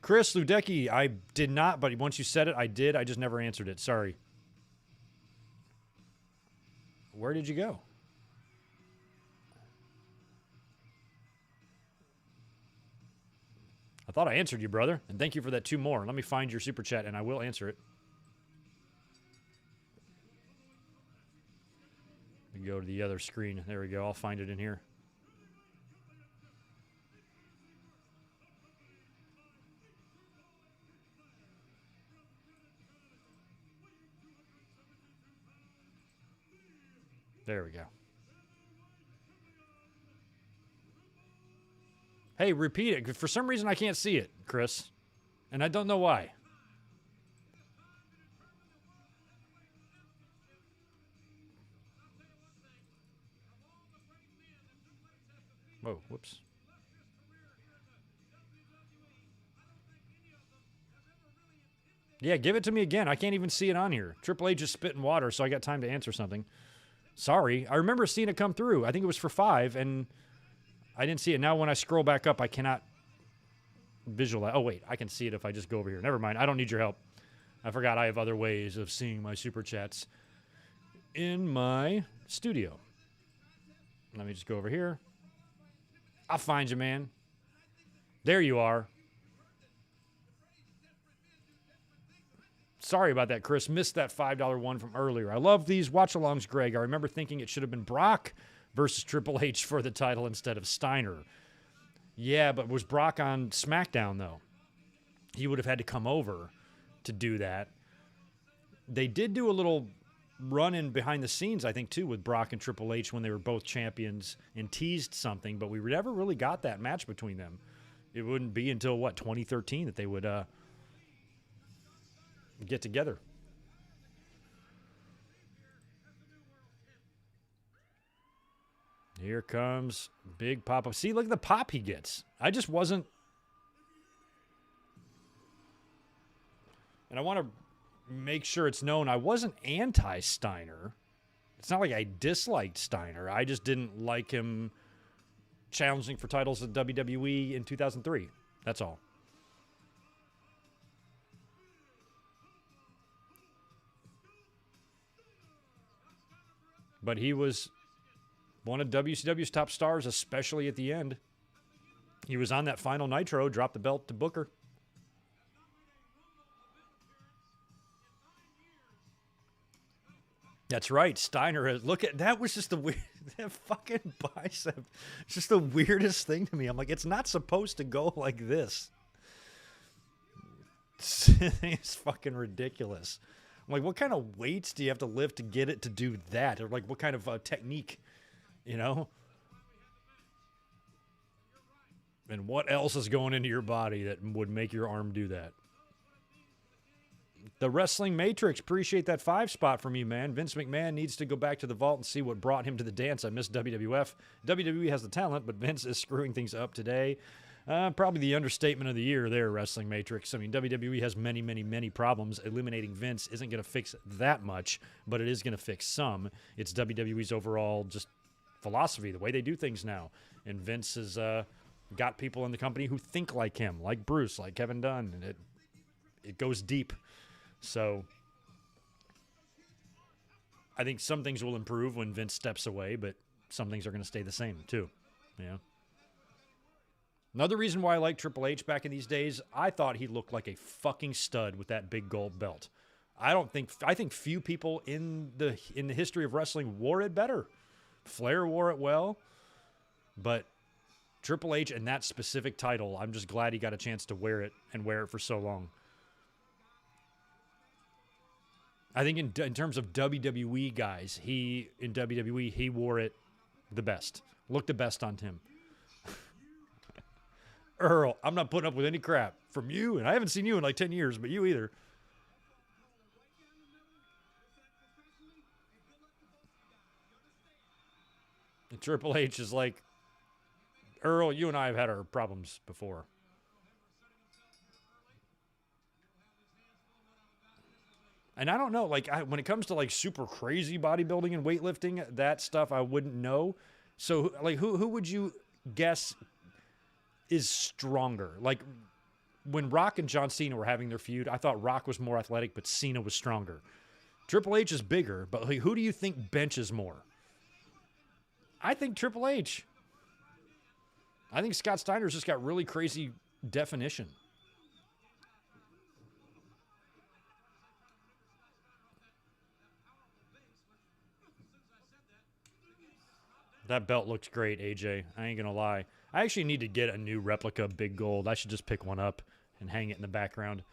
Chris Ludecki, I did not, but once you said it, I did. I just never answered it. Sorry. Where did you go? I thought I answered you, brother. And thank you for that 2 more. Let me find your super chat, and I will answer it. Let me go to the other screen. There we go. I'll find it in here. There we go. Hey, repeat it. For some reason, I can't see it, Chris. And I don't know why. Whoa, whoops. Yeah, give it to me again. I can't even see it on here. Triple H is spitting water, so I got time to answer something. Sorry. I remember seeing it come through. I think it was for 5, and I didn't see it. Now when I scroll back up, I cannot visualize. Oh, wait. I can see it if I just go over here. Never mind. I don't need your help. I forgot I have other ways of seeing my super chats in my studio. Let me just go over here. I'll find you, man. There you are. Sorry about that, Chris. Missed that $5 one from earlier. I love these watch-alongs, Greg. I remember thinking it should have been Brock versus Triple H for the title instead of Steiner. Yeah, but was Brock on SmackDown, though? He would have had to come over to do that. They did do a little run-in behind the scenes, I think, too, with Brock and Triple H when they were both champions and teased something, but we never really got that match between them. It wouldn't be until, 2013 that they would get together. Here comes Big Pop. See, look at the pop he gets. I just wasn't. And I want to make sure it's known I wasn't anti-Steiner. It's not like I disliked Steiner. I just didn't like him challenging for titles at WWE in 2003. That's all. But he was one of WCW's top stars, especially at the end. He was on that final Nitro, dropped the belt to Booker. That's right. Steiner, look at that. Was just the weird, that fucking bicep. It's just the weirdest thing to me. I'm like, it's not supposed to go like this. It's fucking ridiculous. I'm like, what kind of weights do you have to lift to get it to do that? Or like, what kind of technique, you know? And what else is going into your body that would make your arm do that? The Wrestling Matrix, appreciate that 5 spot from you, man. Vince McMahon needs to go back to the vault and see what brought him to the dance. I miss WWF. WWE has the talent, but Vince is screwing things up today. Probably the understatement of the year there, Wrestling Matrix. I mean, WWE has many, many, many problems. Eliminating Vince isn't going to fix that much, but it is going to fix some. It's WWE's overall just philosophy, the way they do things now. And Vince has got people in the company who think like him, like Bruce, like Kevin Dunn, and it goes deep. So I think some things will improve when Vince steps away, but some things are going to stay the same too. Yeah. Another reason why I like Triple H back in these days, I thought he looked like a fucking stud with that big gold belt. I think few people in the history of wrestling wore it better. Flair wore it well, but Triple H and that specific title, I'm just glad he got a chance to wear it and wear it for so long. I think in terms of WWE guys, in WWE, he wore it the best. Looked the best on him. Earl, I'm not putting up with any crap from you, and I haven't seen you in like 10 years, but you either. And Triple H is like, Earl, you and I have had our problems before. And I don't know, like, when it comes to like super crazy bodybuilding and weightlifting, that stuff I wouldn't know. So, like, who would you guess is stronger? Like, when Rock and John Cena were having their feud, I thought Rock was more athletic, but Cena was stronger. Triple H is bigger, but like, who do you think benches more? I think Triple H. I think Scott Steiner's just got really crazy definition. That belt looks great, AJ. I ain't going to lie. I actually need to get a new replica Big Gold. I should just pick one up and hang it in the background.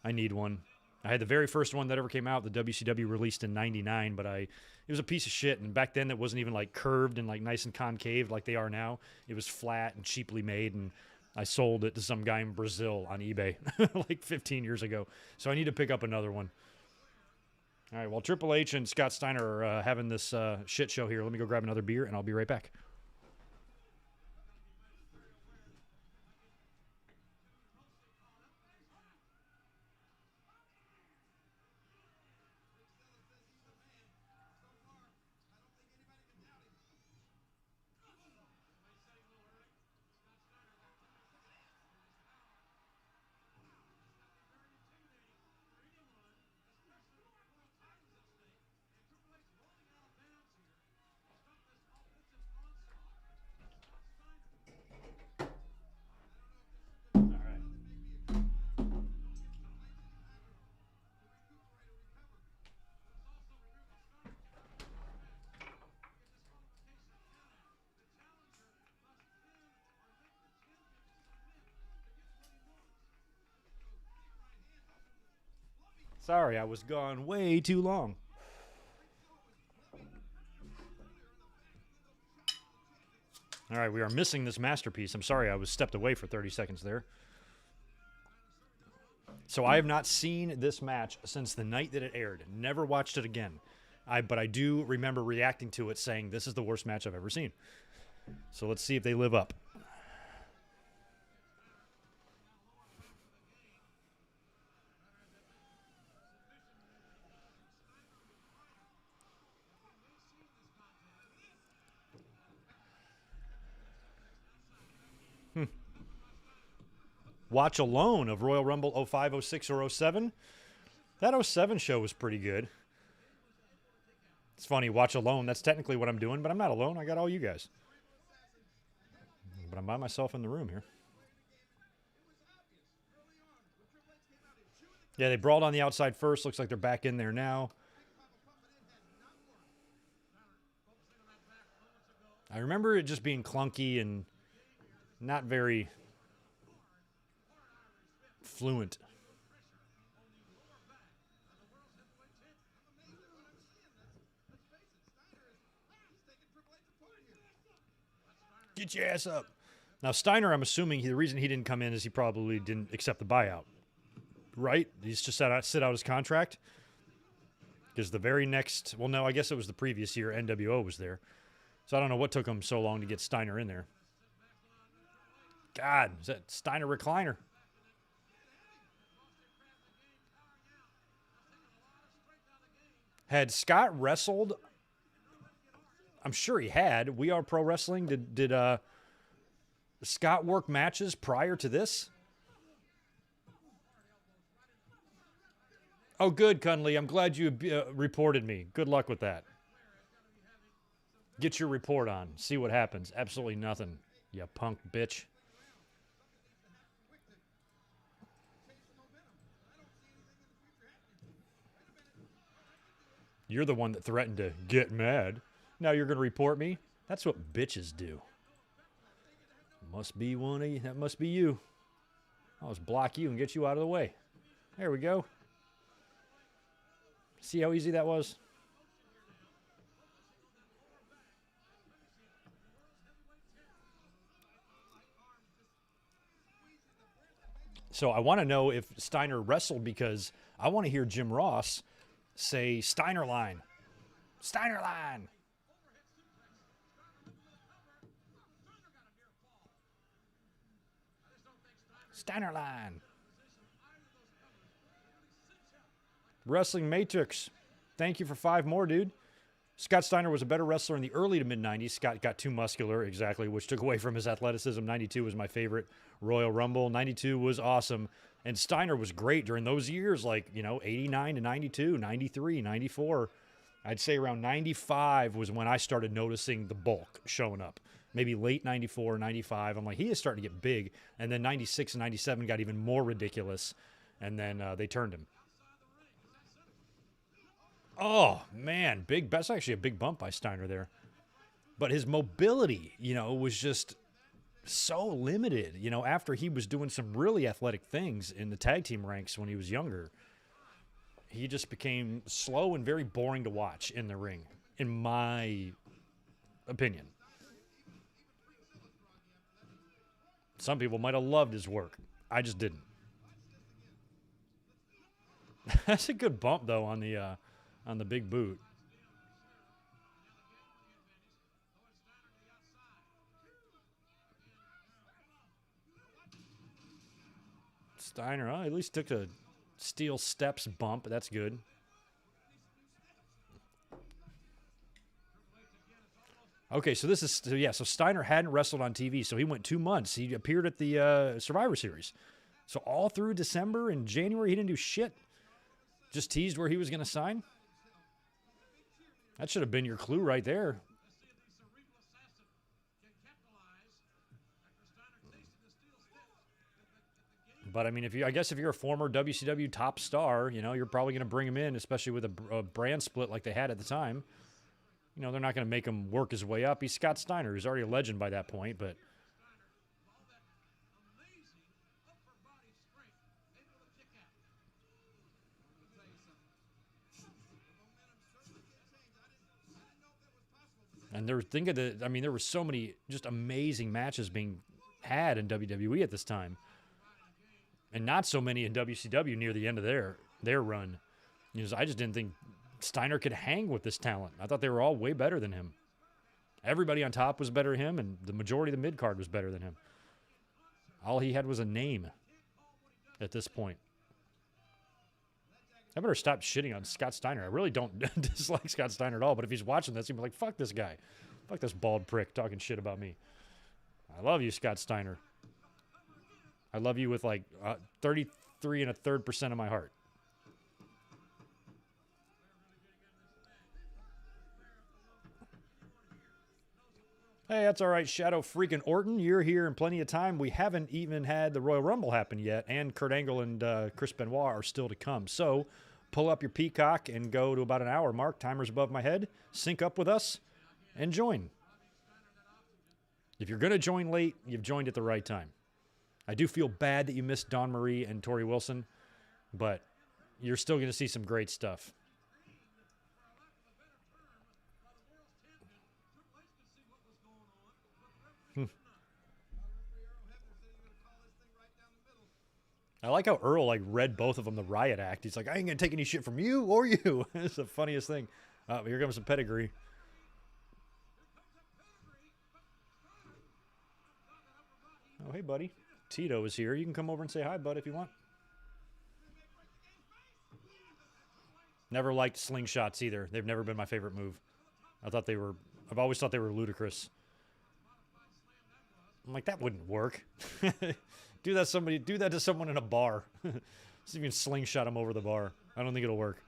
I need one. I had the very first one that ever came out, the WCW released in '99, but it was a piece of shit. And back then it wasn't even like curved and like nice and concave like they are now. It was flat and cheaply made, and I sold it to some guy in Brazil on eBay like 15 years ago. So I need to pick up another one. All right, well, Triple H and Scott Steiner are having this shit show here. Let me go grab another beer, and I'll be right back. Sorry, I was gone way too long. All right, we are missing this masterpiece. I'm sorry, I was stepped away for 30 seconds there. So I have not seen this match since the night that it aired. Never watched it again. But I do remember reacting to it saying, this is the worst match I've ever seen. So let's see if they live up. Watch alone of Royal Rumble 05, 06, or 07. That 07 show was pretty good. It's funny, watch alone. That's technically what I'm doing, but I'm not alone. I got all you guys. But I'm by myself in the room here. Yeah, they brawled on the outside first. Looks like they're back in there now. I remember it just being clunky and not very fluent. Get your ass up. Now, Steiner, I'm assuming the reason he didn't come in is he probably didn't accept the buyout. right? He's just sit out his contract. Because the very next, well, no, I guess it was the previous year, NWO was there. So I don't know what took him so long to get Steiner in there. God, is that Steiner recliner? Had Scott wrestled? I'm sure he had. We Are Pro Wrestling. Did Scott work matches prior to this? Oh, good, Cunley. I'm glad you reported me. Good luck with that. Get your report on. See what happens. Absolutely nothing, you punk bitch. You're the one that threatened to get mad. Now you're going to report me? That's what bitches do. Must be one of you. That must be you. I'll just block you and get you out of the way. There we go. See how easy that was? So I want to know if Steiner wrestled because I want to hear Jim Ross say Steiner line. Steiner line. Steiner line. Wrestling Matrix. Thank you for 5 more, dude. Scott Steiner was a better wrestler in the early to mid-90s. Scott got too muscular, exactly, which took away from his athleticism. 92 was my favorite Royal Rumble. 92 was awesome. And Steiner was great during those years, like, 89 to 92, 93, 94. I'd say around 95 was when I started noticing the bulk showing up. Maybe late 94, 95. I'm like, he is starting to get big. And then 96 and 97 got even more ridiculous. And then they turned him. Oh, man, that's actually a big bump by Steiner there. But his mobility, was just so limited, after he was doing some really athletic things in the tag team ranks when he was younger. He just became slow and very boring to watch in the ring, in my opinion. Some people might have loved his work. I just didn't. That's a good bump, though, on the big boot. Steiner, at least took a steel steps bump. That's good. Okay, so so Steiner hadn't wrestled on TV, so he went 2 months. He appeared at the Survivor Series. So all through December and January, he didn't do shit. Just teased where he was going to sign. That should have been your clue right there. But I mean, if you're a former WCW top star, you're probably going to bring him in, especially with a brand split like they had at the time. They're not going to make him work his way up. He's Scott Steiner, who's already a legend by that point, but and there were so many just amazing matches being had in WWE at this time. And not so many in WCW near the end of their run. I just didn't think Steiner could hang with this talent. I thought they were all way better than him. Everybody on top was better than him, and the majority of the mid-card was better than him. All he had was a name at this point. I better stop shitting on Scott Steiner. I really don't dislike Scott Steiner at all, but if he's watching this, he'll be like, fuck this guy. Fuck this bald prick talking shit about me. I love you, Scott Steiner. I love you with like 33 1/3% of my heart. Hey, that's all right, Shadow freaking Orton. You're here in plenty of time. We haven't even had the Royal Rumble happen yet, and Kurt Angle and Chris Benoit are still to come. So pull up your Peacock and go to about an hour mark. Timer's above my head. Sync up with us and join. If you're going to join late, you've joined at the right time. I do feel bad that you missed Dawn Marie and Torrie Wilson, but you're still going to see some great stuff. I like how Earl like read both of them the riot act. He's like, I ain't gonna take any shit from you or you. It's the funniest thing. Here comes some pedigree. Oh, hey, buddy. Tito is here. You can come over and say hi, bud, if you want. Never liked slingshots either. They've never been my favorite move. I've always thought they were ludicrous. I'm like, that wouldn't work. Do that to someone in a bar. See if you can slingshot them over the bar. I don't think it'll work.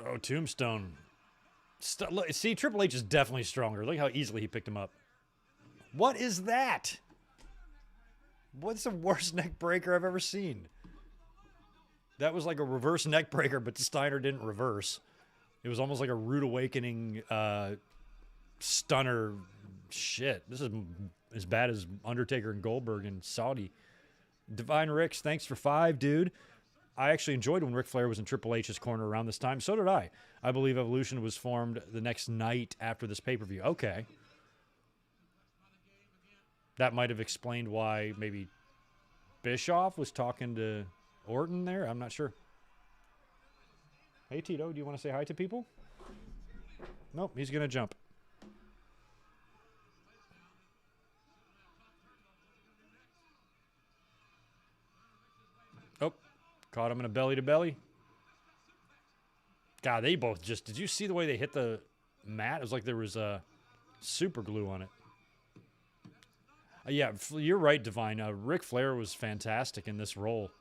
Oh, Tombstone. See, Triple H is definitely stronger. Look how easily he picked him up. What is that? What's the worst neck breaker I've ever seen? That was like a reverse neck breaker, but Steiner didn't reverse. It was almost like a rude awakening stunner. Shit, this is as bad as Undertaker and Goldberg and Saudi. Divine Ricks, thanks for 5, dude. I actually enjoyed when Ric Flair was in Triple H's corner around this time. So did I. I believe Evolution was formed the next night after this pay-per-view. Okay. That might have explained why maybe Bischoff was talking to Orton there. I'm not sure. Hey, Tito, do you want to say hi to people? Nope, he's going to jump. Oh, caught him in a belly-to-belly. God, they both just... Did you see the way they hit the mat? It was like there was super glue on it. Yeah, you're right, Divine. Ric Flair was fantastic in this role.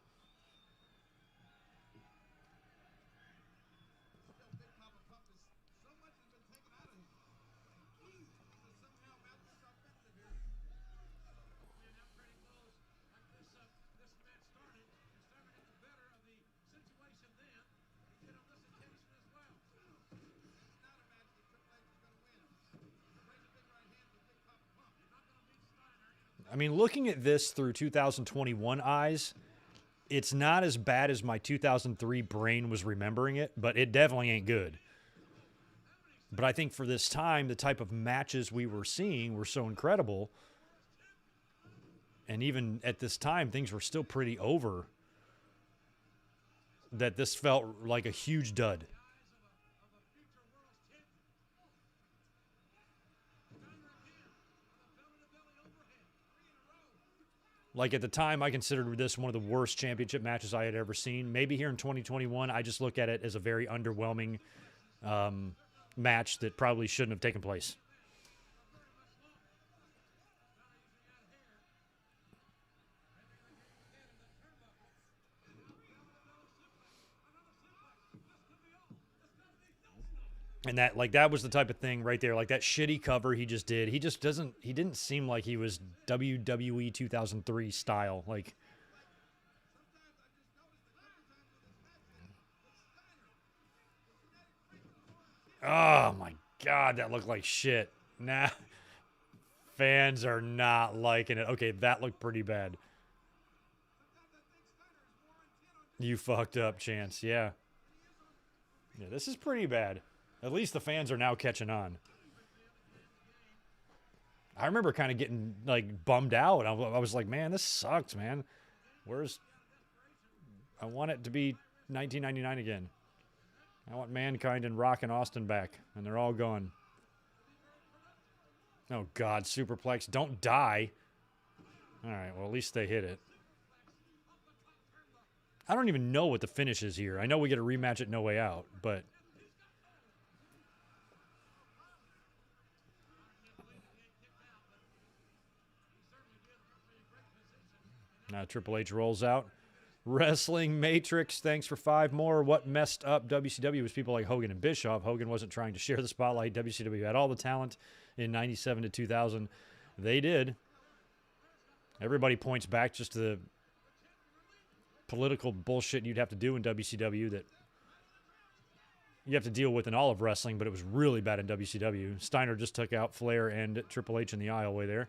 I mean, looking at this through 2021 eyes, it's not as bad as my 2003 brain was remembering it, but it definitely ain't good. But I think for this time, the type of matches we were seeing were so incredible. And even at this time, things were still pretty over, that this felt like a huge dud. Like at the time, I considered this one of the worst championship matches I had ever seen. Maybe here in 2021, I just look at it as a very underwhelming match that probably shouldn't have taken place. And that was the type of thing right there. Like that shitty cover he just did. He didn't seem like he was WWE 2003 style. Like, oh my God, that looked like shit. Nah, fans are not liking it. Okay, that looked pretty bad. You fucked up, Chance. Yeah. Yeah, this is pretty bad. At least the fans are now catching on. I remember kind of getting, like, bummed out. I was like, man, this sucks, man. I want it to be 1999 again. I want Mankind and Rock and Austin back, and they're all gone. Oh, God, Superplex. Don't die. All right, well, at least they hit it. I don't even know what the finish is here. I know we get a rematch at No Way Out, but... Triple H rolls out. Wrestling Matrix, thanks for 5 more. What messed up WCW was people like Hogan and Bischoff. Hogan wasn't trying to share the spotlight. WCW had all the talent in 97 to 2000. They did. Everybody points back just to the political bullshit you'd have to do in WCW that you have to deal with in all of wrestling, but it was really bad in WCW. Steiner just took out Flair and Triple H in the aisleway there.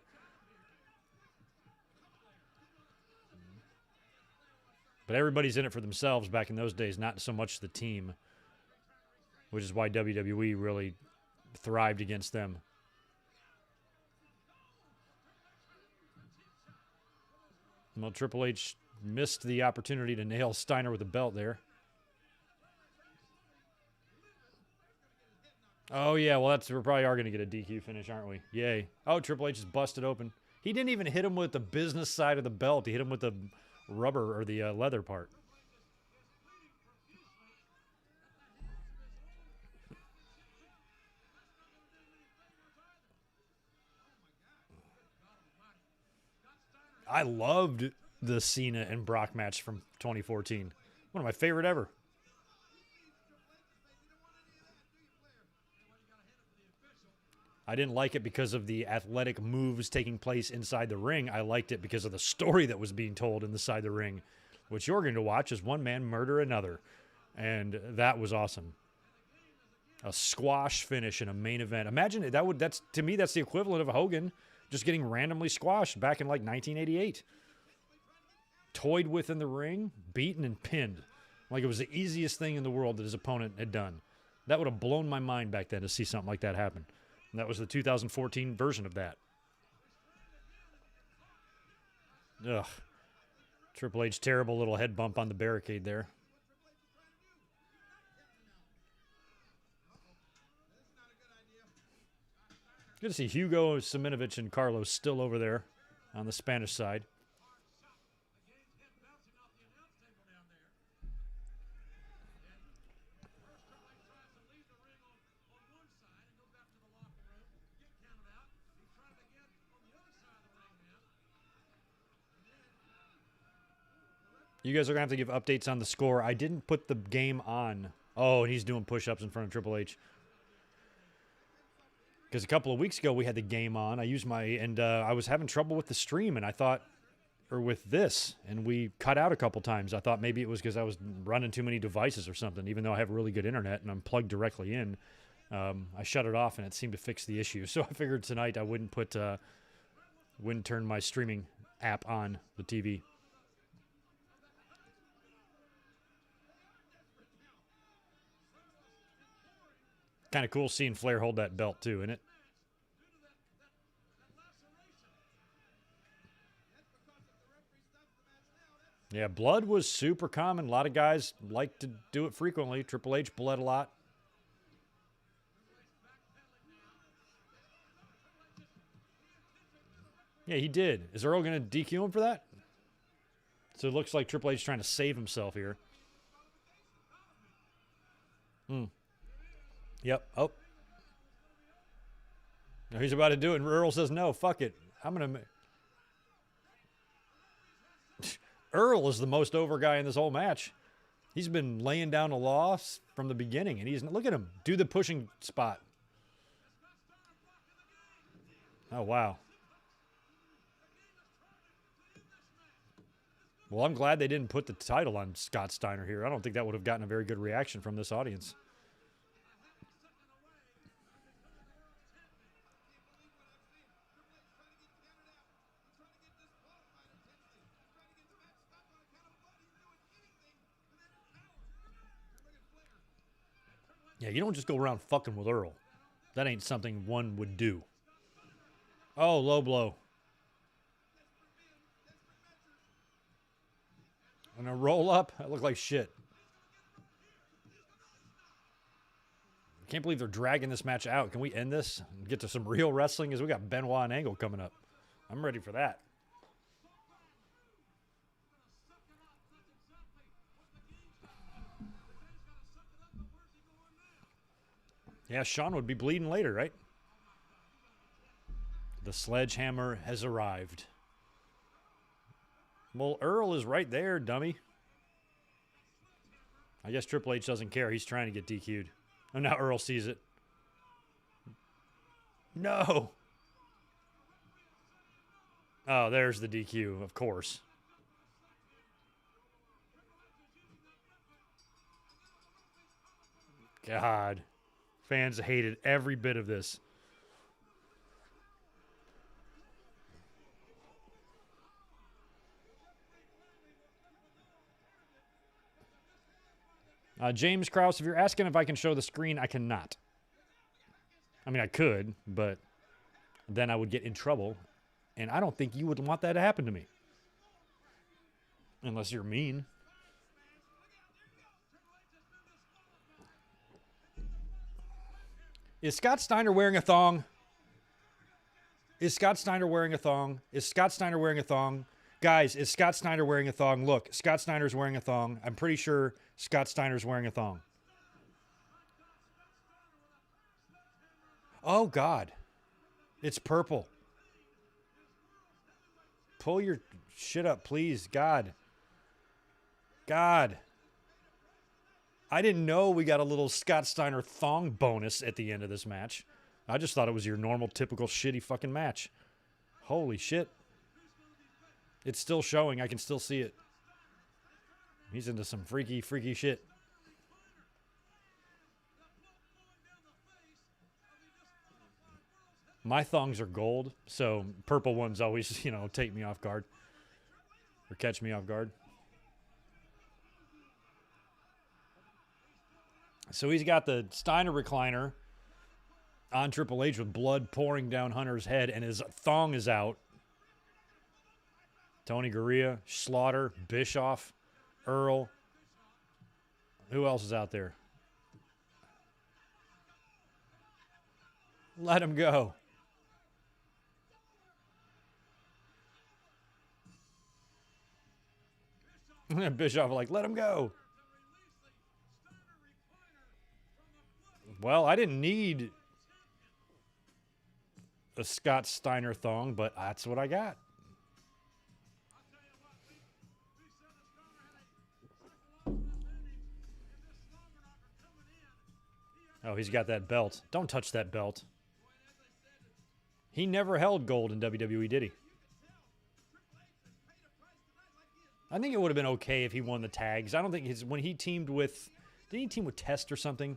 But everybody's in it for themselves back in those days, not so much the team, which is why WWE really thrived against them. Well, Triple H missed the opportunity to nail Steiner with a belt there. Oh, yeah, well, we probably are going to get a DQ finish, aren't we? Yay. Oh, Triple H is busted open. He didn't even hit him with the business side of the belt. He hit him with the rubber or the leather part. I loved the Cena and Brock match from 2014. One of my favorite ever. I didn't like it because of the athletic moves taking place inside the ring. I liked it because of the story that was being told inside the ring, which you're going to watch as one man murder another. And that was awesome. A squash finish in a main event. Imagine it. That's to me, that's the equivalent of Hogan just getting randomly squashed back in like 1988. Toyed with in the ring, beaten and pinned. Like it was the easiest thing in the world that his opponent had done. That would have blown my mind back then to see something like that happen. And that was the 2014 version of that. Ugh. Triple H, terrible little head bump on the barricade there. Good to see Hugo, Siminovich, and Carlos still over there on the Spanish side. You guys are going to have to give updates on the score. I didn't put the game on. Oh, and he's doing push-ups in front of Triple H. Because a couple of weeks ago, we had the game on. I used I was having trouble with the stream, and I thought, or with this, and we cut out a couple times. I thought maybe it was because I was running too many devices or something, even though I have really good internet and I'm plugged directly in. I shut it off, and it seemed to fix the issue. So I figured tonight I wouldn't turn my streaming app on the TV. Kind of cool seeing Flair hold that belt too, isn't it? Yeah, blood was super common. A lot of guys like to do it frequently. Triple H bled a lot. Yeah, he did. Is Earl going to DQ him for that? So it looks like Triple H is trying to save himself here. Yep. Oh. No, he's about to do it, and Earl says, no, fuck it. I'm going to... Earl is the most over guy in this whole match. He's been laying down a law from the beginning, and look at him. Do the pushing spot. Oh, wow. Well, I'm glad they didn't put the title on Scott Steiner here. I don't think that would have gotten a very good reaction from this audience. Yeah, you don't just go around fucking with Earl. That ain't something one would do. Oh, low blow. And a roll up. That looked like shit. I can't believe they're dragging this match out. Can we end this and get to some real wrestling? Because we got Benoit and Angle coming up. I'm ready for that. Yeah, Sean would be bleeding later, right? The sledgehammer has arrived. Well, Earl is right there, dummy. I guess Triple H doesn't care. He's trying to get DQ'd. Oh, now Earl sees it. No. Oh, there's the DQ, of course. God. Fans hated every bit of this. James Krause, if you're asking if I can show the screen, I cannot. I mean, I could, but then I would get in trouble, and I don't think you would want that to happen to me. Unless you're mean. Is Scott Steiner wearing a thong? Is Scott Steiner wearing a thong? Is Scott Steiner wearing a thong? Guys, is Scott Steiner wearing a thong? Look, Scott Steiner's wearing a thong. I'm pretty sure Scott Steiner's wearing a thong. Oh, God. It's purple. Pull your shit up, please. God. God. I didn't know we got a little Scott Steiner thong bonus at the end of this match. I just thought it was your normal, typical, shitty fucking match. Holy shit. It's still showing. I can still see it. He's into some freaky, freaky shit. My thongs are gold, so purple ones always, you know, take me off guard. Or catch me off guard. So he's got the Steiner recliner on Triple H with blood pouring down Hunter's head, and his thong is out. Tony Gurria, Slaughter, Bischoff, Earl. Who else is out there? Let him go. Bischoff like, let him go. Well, I didn't need a Scott Steiner thong, but that's what I got. Oh, he's got that belt. Don't touch that belt. He never held gold in WWE, did he? I think it would have been okay if he won the tags. I don't think when he teamed with... Did he team with Test or something?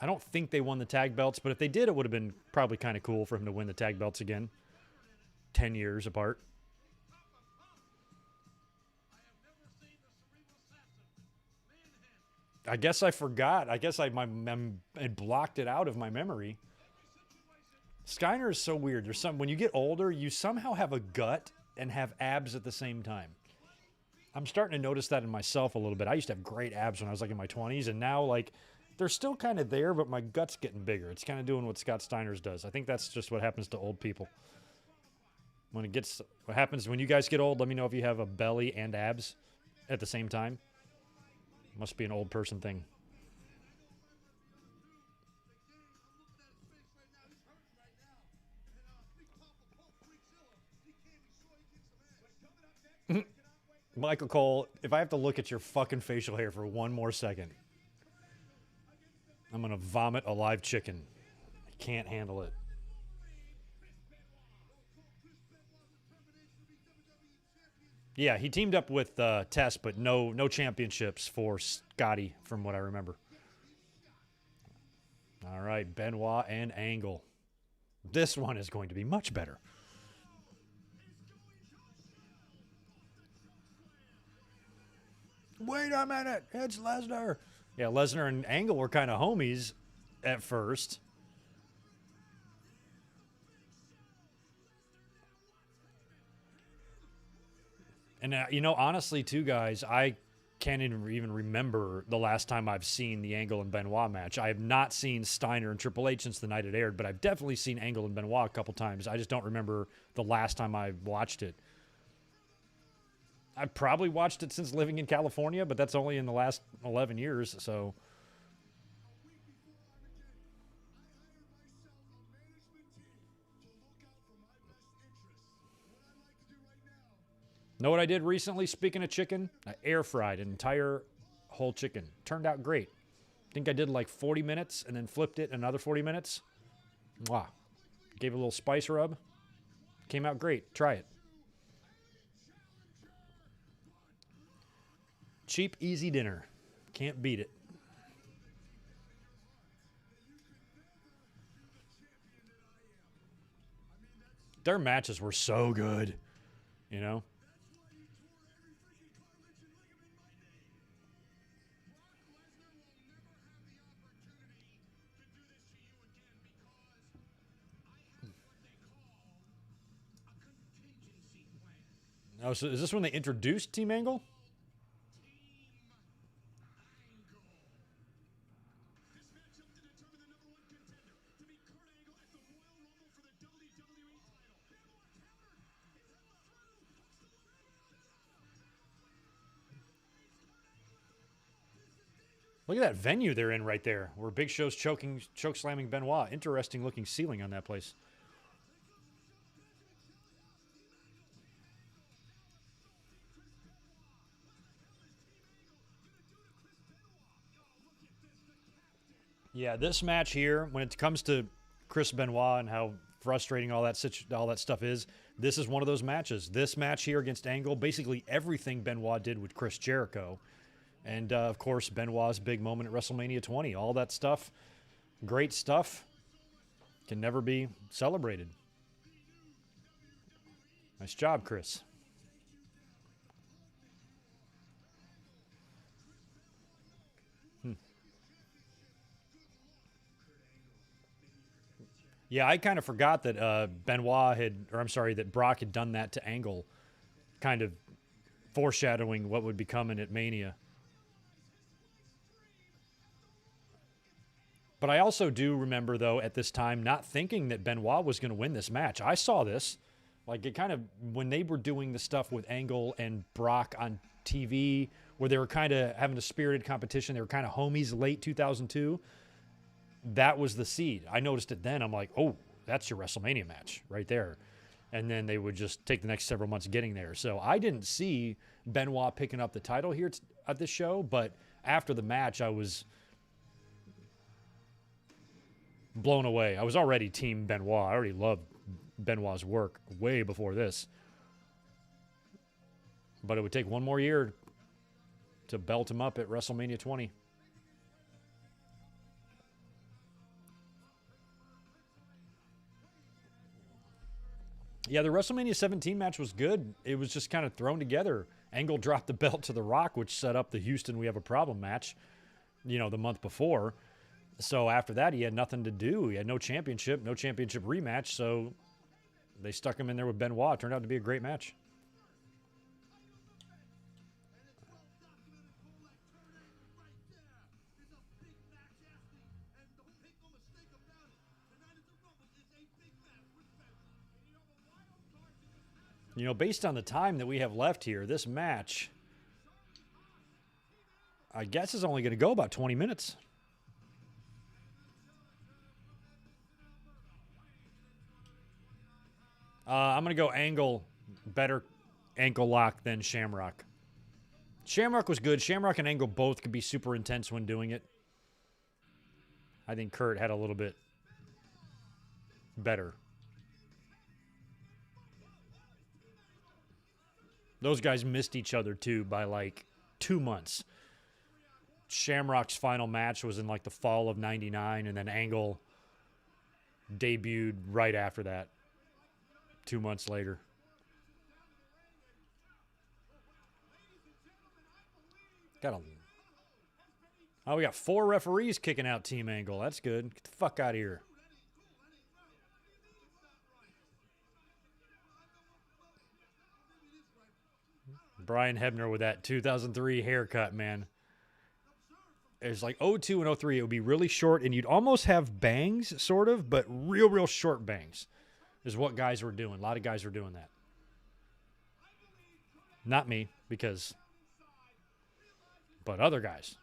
I don't think they won the tag belts, but if they did, it would have been probably kind of cool for him to win the tag belts again. 10 years apart. I guess I forgot. I guess I blocked it out of my memory. Steiner is so weird. There's some when you get older, you somehow have a gut and have abs at the same time. I'm starting to notice that in myself a little bit. I used to have great abs when I was like in my 20s, and now like they're still kind of there, but my gut's getting bigger. It's kind of doing what Scott Steiner's does. I think that's just what happens to old people. What happens when you guys get old, let me know if you have a belly and abs at the same time. Must be an old person thing. Michael Cole, if I have to look at your fucking facial hair for one more second, I'm going to vomit a live chicken. I can't handle it. Yeah, he teamed up with Tess, but no championships for Scotty, from what I remember. All right, Benoit and Angle. This one is going to be much better. Wait a minute, it's Lesnar. Yeah, Lesnar and Angle were kind of homies at first. And, you know, honestly, too, guys, I can't even remember the last time I've seen the Angle and Benoit match. I have not seen Steiner and Triple H since the night it aired, but I've definitely seen Angle and Benoit a couple times. I just don't remember the last time I watched it. I've probably watched it since living in California, but that's only in the last 11 years, so... Know what I did recently, speaking of chicken? I air fried an entire whole chicken. Turned out great. I think I did like 40 minutes and then flipped it another 40 minutes. Mwah. Gave it a little spice rub. Came out great. Try it. Cheap, easy dinner. Can't beat it. Their matches were so good, you know? Oh, so is this when they introduced Team Angle? Look at that venue they're in right there, where Big Show's choke slamming Benoit. Interesting looking ceiling on that place. Yeah, this match here, when it comes to Chris Benoit and how frustrating all that stuff is, this is one of those matches. This match here against Angle, basically everything Benoit did with Chris Jericho. And, of course, Benoit's big moment at WrestleMania 20. All that stuff, great stuff, can never be celebrated. Nice job, Chris. Yeah, I kind of forgot that that Brock had done that to Angle, kind of foreshadowing what would be coming at Mania. But I also do remember, though, at this time, not thinking that Benoit was going to win this match. I saw this. Like, it kind of, when they were doing the stuff with Angle and Brock on TV, where they were kind of having a spirited competition, they were kind of homies late 2002, that was the seed. I noticed it then. I'm like, oh, that's your WrestleMania match right there. And then they would just take the next several months getting there. So I didn't see Benoit picking up the title here at this show, but after the match, I was blown away. I was already Team Benoit. I already loved Benoit's work way before this. But it would take one more year to belt him up at WrestleMania 20. Yeah, the WrestleMania 17 match was good. It was just kind of thrown together. Angle dropped the belt to The Rock, which set up the Houston We Have a Problem match, the month before. So after that, he had nothing to do. He had no championship rematch, so they stuck him in there with Benoit. It turned out to be a great match. Based on the time that we have left here, this match, I guess, is only going to go about 20 minutes. I'm going to go Angle, better ankle lock than Shamrock. Shamrock was good. Shamrock and Angle both could be super intense when doing it. I think Kurt had a little bit better. Those guys missed each other, too, by like 2 months. Shamrock's final match was in like the fall of '99, and then Angle debuted right after that, 2 months later. We got 4 referees kicking out Team Angle. That's good. Get the fuck out of here. Brian Hebner with that 2003 haircut, man. It's like 02 and 03. It would be really short, and you'd almost have bangs, sort of, but real short bangs is what guys were doing. A lot of guys were doing that. Not me, but other guys.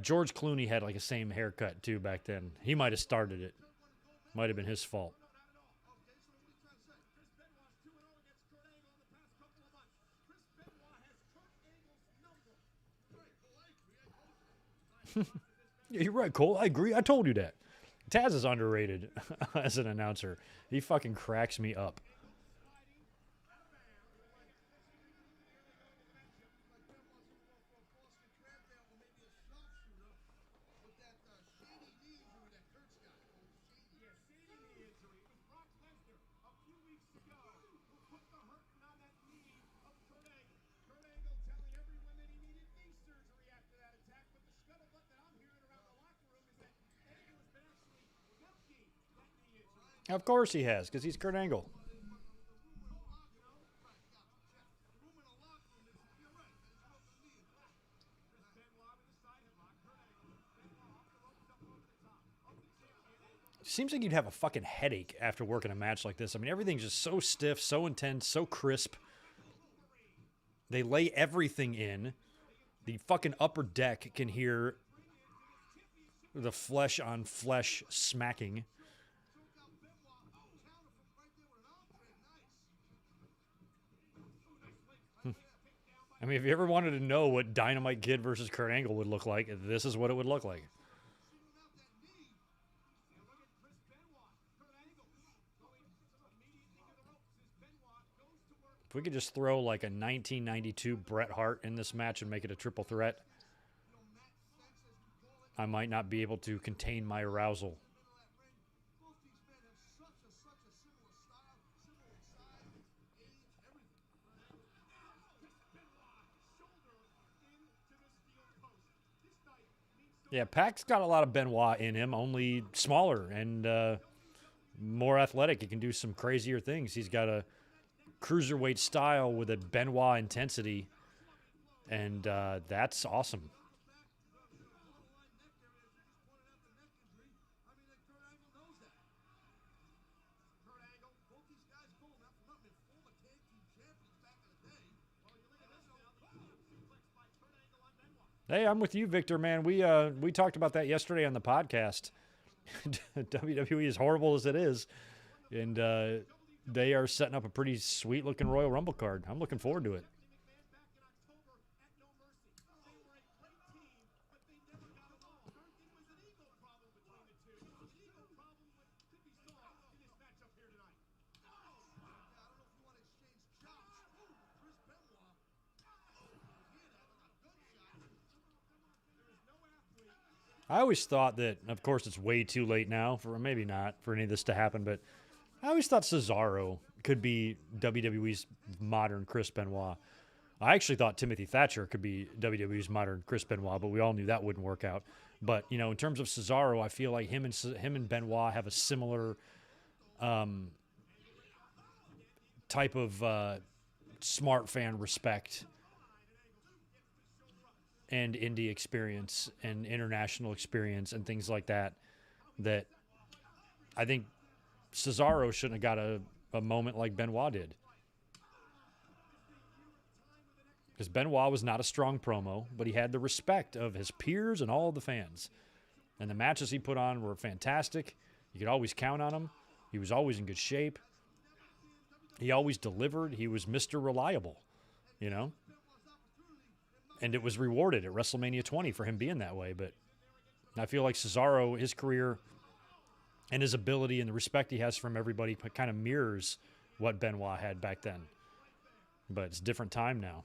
George Clooney had like the same haircut, too, back then. He might have started it. Might have been his fault. Yeah, you're right, Cole. I agree. I told you that. Taz is underrated as an announcer. He fucking cracks me up. Of course he has, because he's Kurt Angle. Seems like you'd have a fucking headache after working a match like this. I mean, everything's just so stiff, so intense, so crisp. They lay everything in. The fucking upper deck can hear the flesh on flesh smacking. I mean, if you ever wanted to know what Dynamite Kid versus Kurt Angle would look like, this is what it would look like. If we could just throw like a 1992 Bret Hart in this match and make it a triple threat, I might not be able to contain my arousal. Yeah, Pac's got a lot of Benoit in him, only smaller and more athletic. He can do some crazier things. He's got a cruiserweight style with a Benoit intensity, and that's awesome. Hey, I'm with you, Victor, man. We talked about that yesterday on the podcast. WWE, as horrible as it is, and they are setting up a pretty sweet-looking Royal Rumble card. I'm looking forward to it. I always thought that, of course, it's way too late now, for maybe not, for any of this to happen, but I always thought Cesaro could be WWE's modern Chris Benoit. I actually thought Timothy Thatcher could be WWE's modern Chris Benoit, but we all knew that wouldn't work out. But, you know, in terms of Cesaro, I feel like him and Benoit have a similar type of smart fan respect and indie experience and international experience and things like that, that I think Cesaro shouldn't have got a moment like Benoit did. Because Benoit was not a strong promo, but he had the respect of his peers and all of the fans. And the matches he put on were fantastic. You could always count on him. He was always in good shape. He always delivered. He was Mr. Reliable, you know? And it was rewarded at WrestleMania 20 for him being that way. But I feel like Cesaro, his career and his ability and the respect he has from everybody kind of mirrors what Benoit had back then. But it's a different time now.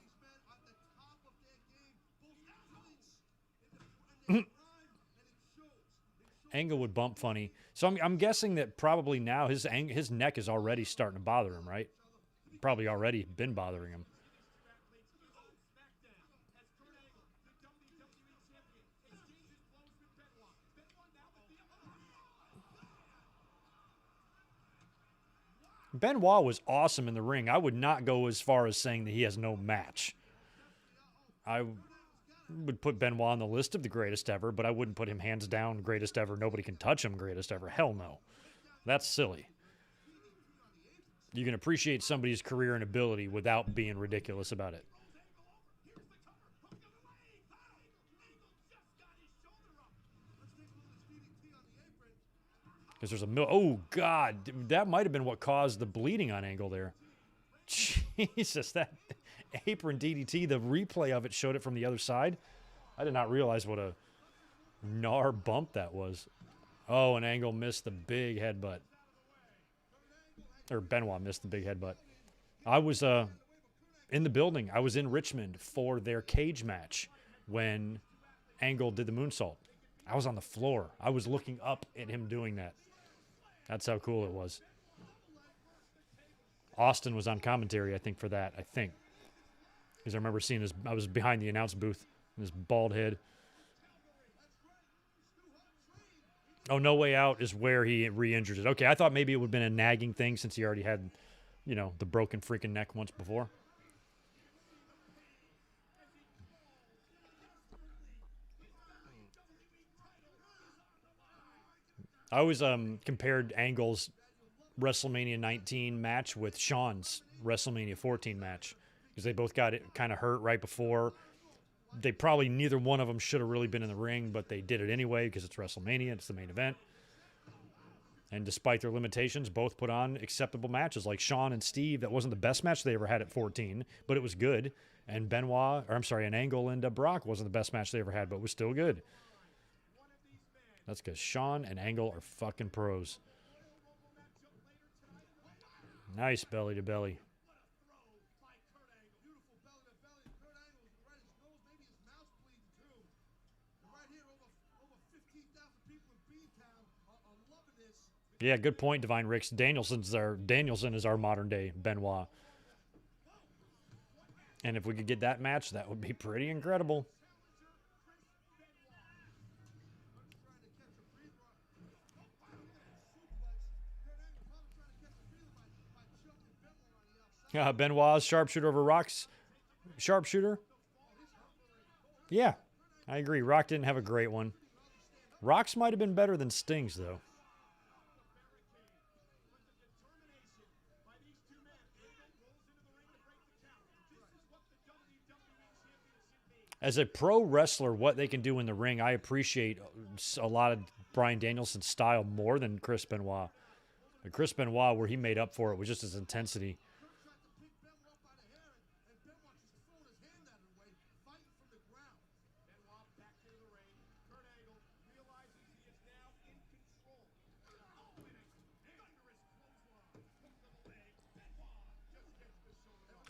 Angle would bump funny. So I'm guessing that probably now his neck is already starting to bother him, right? Probably already been bothering him. Benoit was awesome in the ring. I would not go as far as saying that he has no match. I would put Benoit on the list of the greatest ever, but I wouldn't put him hands down greatest ever. Nobody can touch him greatest ever. Hell no. That's silly. You can appreciate somebody's career and ability without being ridiculous about it. Because there's oh, God. That might have been what caused the bleeding on Angle there. Jesus, that apron DDT, the replay of it showed it from the other side. I did not realize what a gnar bump that was. Oh, and Angle missed the big headbutt. Or Benoit missed the big headbutt. I was in the building. I was in Richmond for their cage match when Angle did the moonsault. I was on the floor. I was looking up at him doing that. That's how cool it was. Austin was on commentary, I think, for that. I think. Because I remember seeing his, I was behind the announce booth, and his bald head. Oh, No Way Out is where he re-injured it. Okay, I thought maybe it would have been a nagging thing since he already had, you know, the broken freaking neck once before. I always compared Angle's WrestleMania 19 match with Shawn's WrestleMania 14 match because they both got it kind of hurt right before. They probably neither one of them should have really been in the ring, but they did it anyway because it's WrestleMania. It's the main event. And despite their limitations, both put on acceptable matches. Like Shawn and Steve, that wasn't the best match they ever had at 14, but it was good. And and Angle and Brock wasn't the best match they ever had, but it was still good. That's because Shawn and Angle are fucking pros. Nice belly to belly. Yeah, good point, Divine Ricks. Danielson is our modern day Benoit. And if we could get that match, that would be pretty incredible. Benoit's sharpshooter over Rock's sharpshooter. Yeah, I agree. Rock didn't have a great one. Rock's might have been better than Sting's, though. As a pro wrestler, what they can do in the ring, I appreciate a lot of Bryan Danielson's style more than Chris Benoit. But Chris Benoit, where he made up for it, was just his intensity.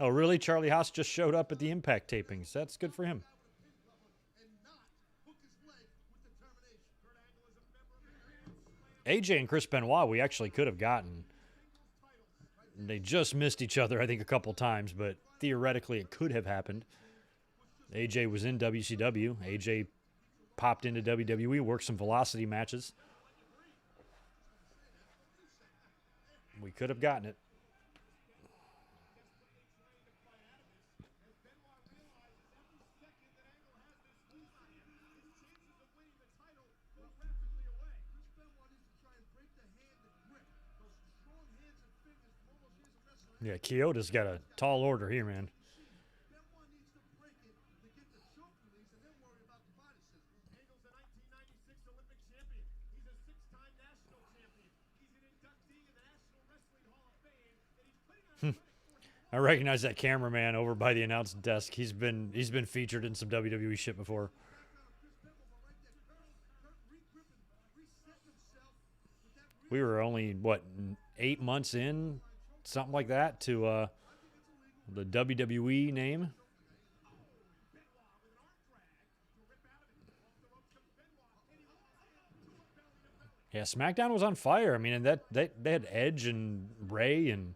Oh, really? Charlie Haas just showed up at the Impact tapings. That's good for him. AJ and Chris Benoit, we actually could have gotten. They just missed each other, I think, a couple times, but theoretically it could have happened. AJ was in WCW. AJ popped into WWE, worked some velocity matches. We could have gotten it. Yeah, Kyoto's got a tall order here, man. I recognize that cameraman over by the announce desk. He's been featured in some WWE shit before. We were only, what, 8 months in? Something like that to the WWE name. Yeah, SmackDown was on fire. I mean, and they had Edge and Ray and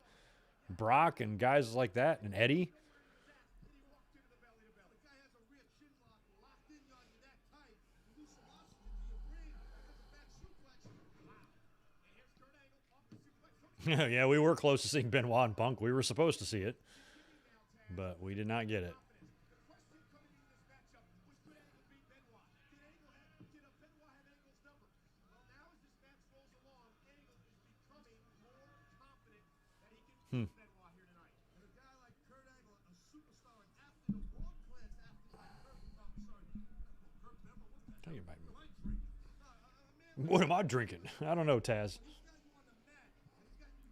Brock and guys like that and Eddie. Yeah, we were close to seeing Benoit and Punk. We were supposed to see it, but we did not get it. What am I drinking? I don't know, Taz.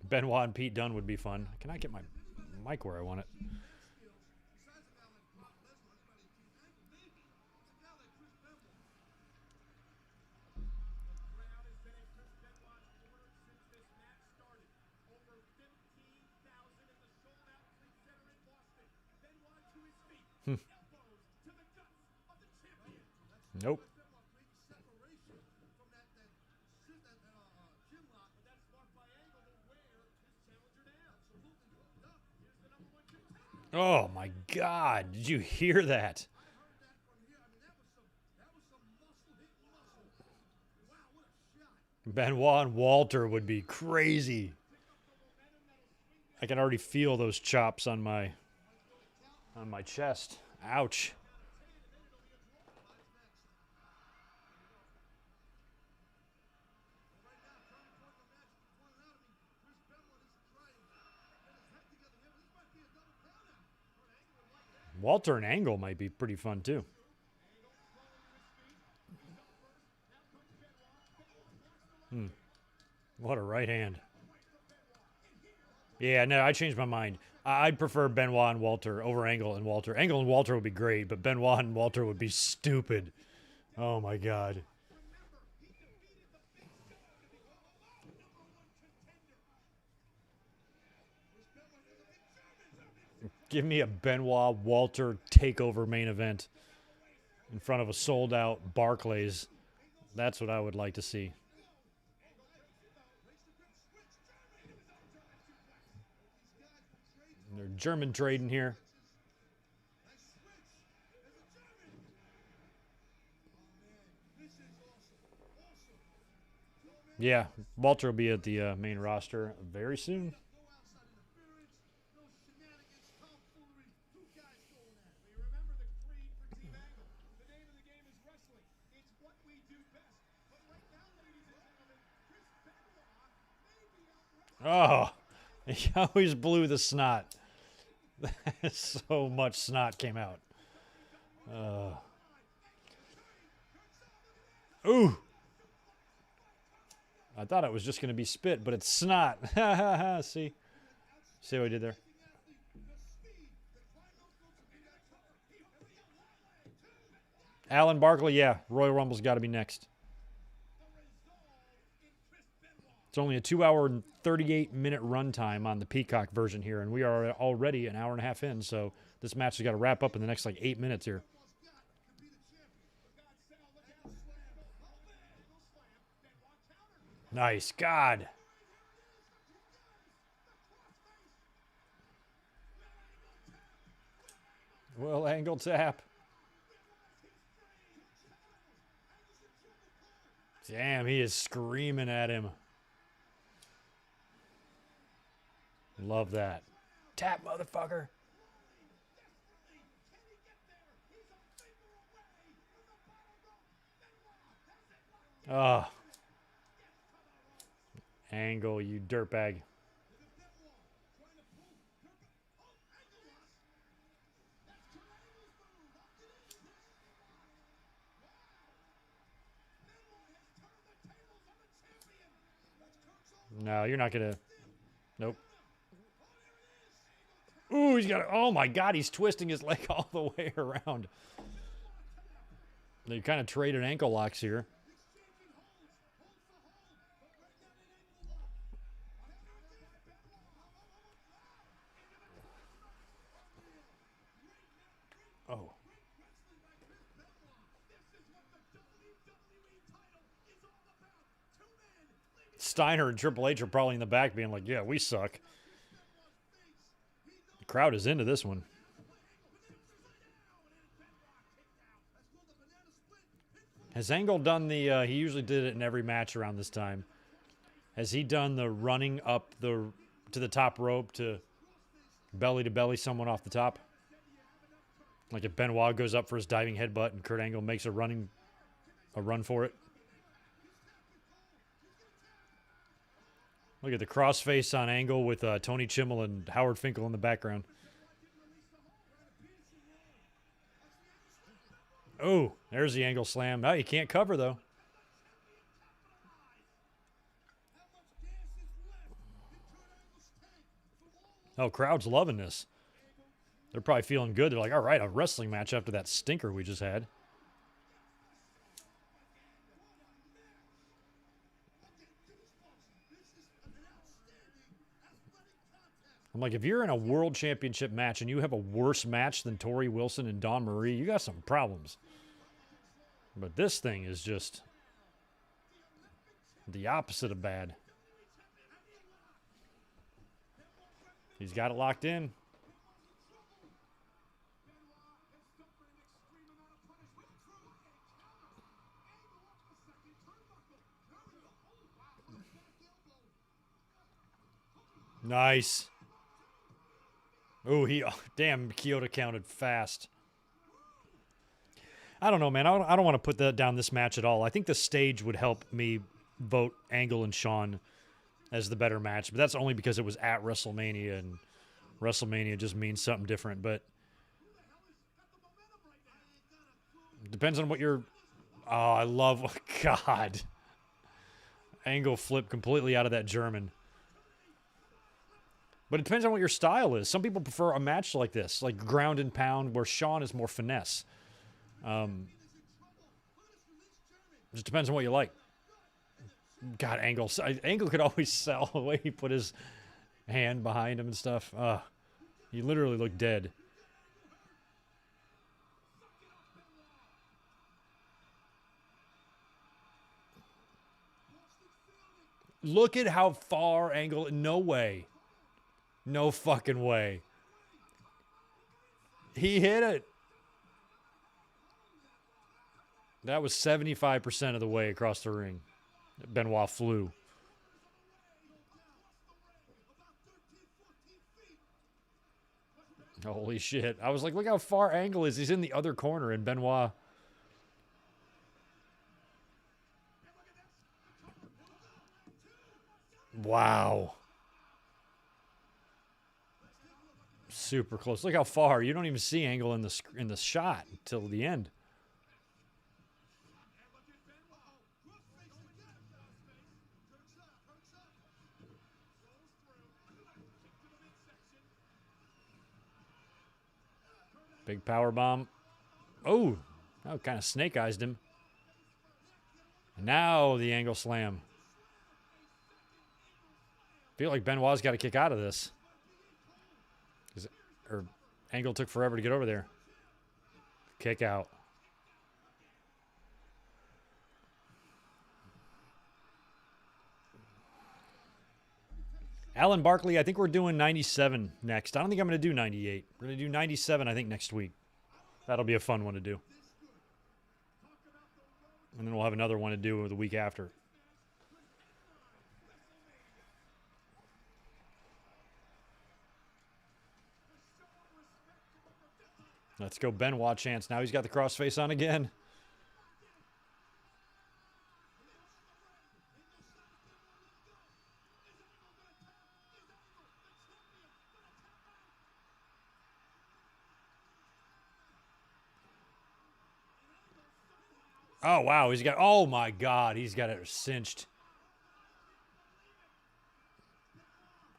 Benoit and Pete Dunne would be fun. Can I get my mic where I want it? Nope. Oh my God, did you hear that? Benoit and Walter would be crazy. I can already feel those chops on my chest. Ouch. Walter and Angle might be pretty fun too. What a right hand. Yeah, no, I changed my mind. I'd prefer Benoit and Walter over Angle and Walter. Angle and Walter would be great, but Benoit and Walter would be stupid. Oh my God. Give me a Benoit Walter takeover main event in front of a sold out Barclays. That's what I would like to see. They're German trading here. Yeah, Walter will be at the main roster very soon. Oh, he always blew the snot. So much snot came out. Ooh. I thought it was just going to be spit, but it's snot. See? See what I did there? Alan Barkley, yeah. Royal Rumble's got to be next. It's only a 2-hour and 38-minute runtime on the Peacock version here, and we are already an hour and a half in, so this match has got to wrap up in the next, 8 minutes here. Nice. God. Well, angle tap. Damn, he is screaming at him. Love that. Tap, motherfucker. Oh. Angle, you dirtbag. No, you're not going to. Nope. Ooh, he's got. Oh my God, he's twisting his leg all the way around. They kind of traded ankle locks here. Oh. Steiner and Triple H are probably in the back being like, yeah, we suck. The crowd is into this one. Has Angle done the, he usually did it in every match around this time. Has he done the running up to the top rope to belly someone off the top? Like if Benoit goes up for his diving headbutt and Kurt Angle makes a run for it. Look at the crossface on Angle with Tony Chimmel and Howard Finkel in the background. Oh, there's the Angle slam. Oh, you can't cover, though. Oh, crowd's loving this. They're probably feeling good. They're like, all right, a wrestling match after that stinker we just had. I'm like, if you're in a world championship match and you have a worse match than Torrie Wilson and Dawn Marie, you got some problems. But this thing is just the opposite of bad. He's got it locked in. Nice. Oh, damn, Kyoto counted fast. I don't know, man. I don't want to put that down this match at all. I think the stage would help me vote Angle and Shawn as the better match, but that's only because it was at WrestleMania, and WrestleMania just means something different. But it depends on what you're... Oh, I love... Oh, God. Angle flipped completely out of that German. But it depends on what your style is. Some people prefer a match like this, like ground and pound, where Shawn is more finesse. Just depends on what you like. God, Angle could always sell the way he put his hand behind him and stuff. He literally looked dead. Look at how far Angle... No way. No fucking way. He hit it. That was 75% of the way across the ring. Benoit flew. Holy shit. I was like, look how far Angle is. He's in the other corner, and Benoit... Wow. Super close. Look how far. You don't even see Angle in the shot until the end. Big power bomb. Oh, that kind of snake eyes him. And now the Angle slam. I feel like Benoit's got to kick out of this. Or Angle took forever to get over there. Kick out. Alan Barkley, I think we're doing 97 next. I don't think I'm going to do 98. We're going to do 97, I think, next week. That'll be a fun one to do. And then we'll have another one to do the week after. Let's go Benoit chance. Now he's got the crossface on again. Oh, wow. He's got... Oh, my God. He's got it cinched.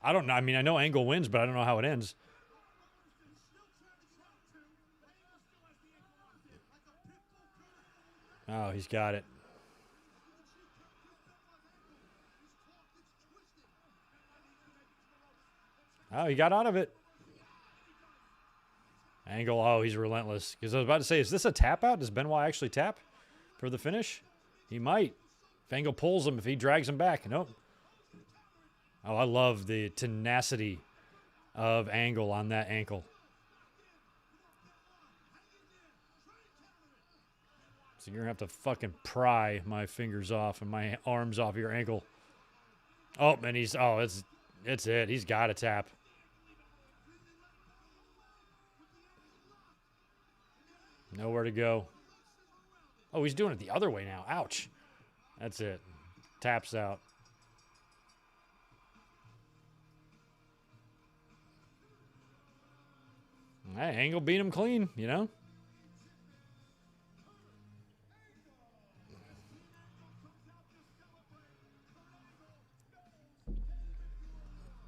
I don't know. I mean, I know Angle wins, but I don't know how it ends. Oh, he's got it. Oh, he got out of it. Angle, oh, he's relentless. Because I was about to say, is this a tap out? Does Benoit actually tap for the finish? He might. If Angle pulls him, if he drags him back. Nope. Oh, I love the tenacity of Angle on that ankle. So you're going to have to fucking pry my fingers off and my arms off your ankle. Oh, and he's... Oh, it's it. He's got to tap. Nowhere to go. Oh, he's doing it the other way now. Ouch. That's it. Taps out. Hey, Angle beat him clean, you know?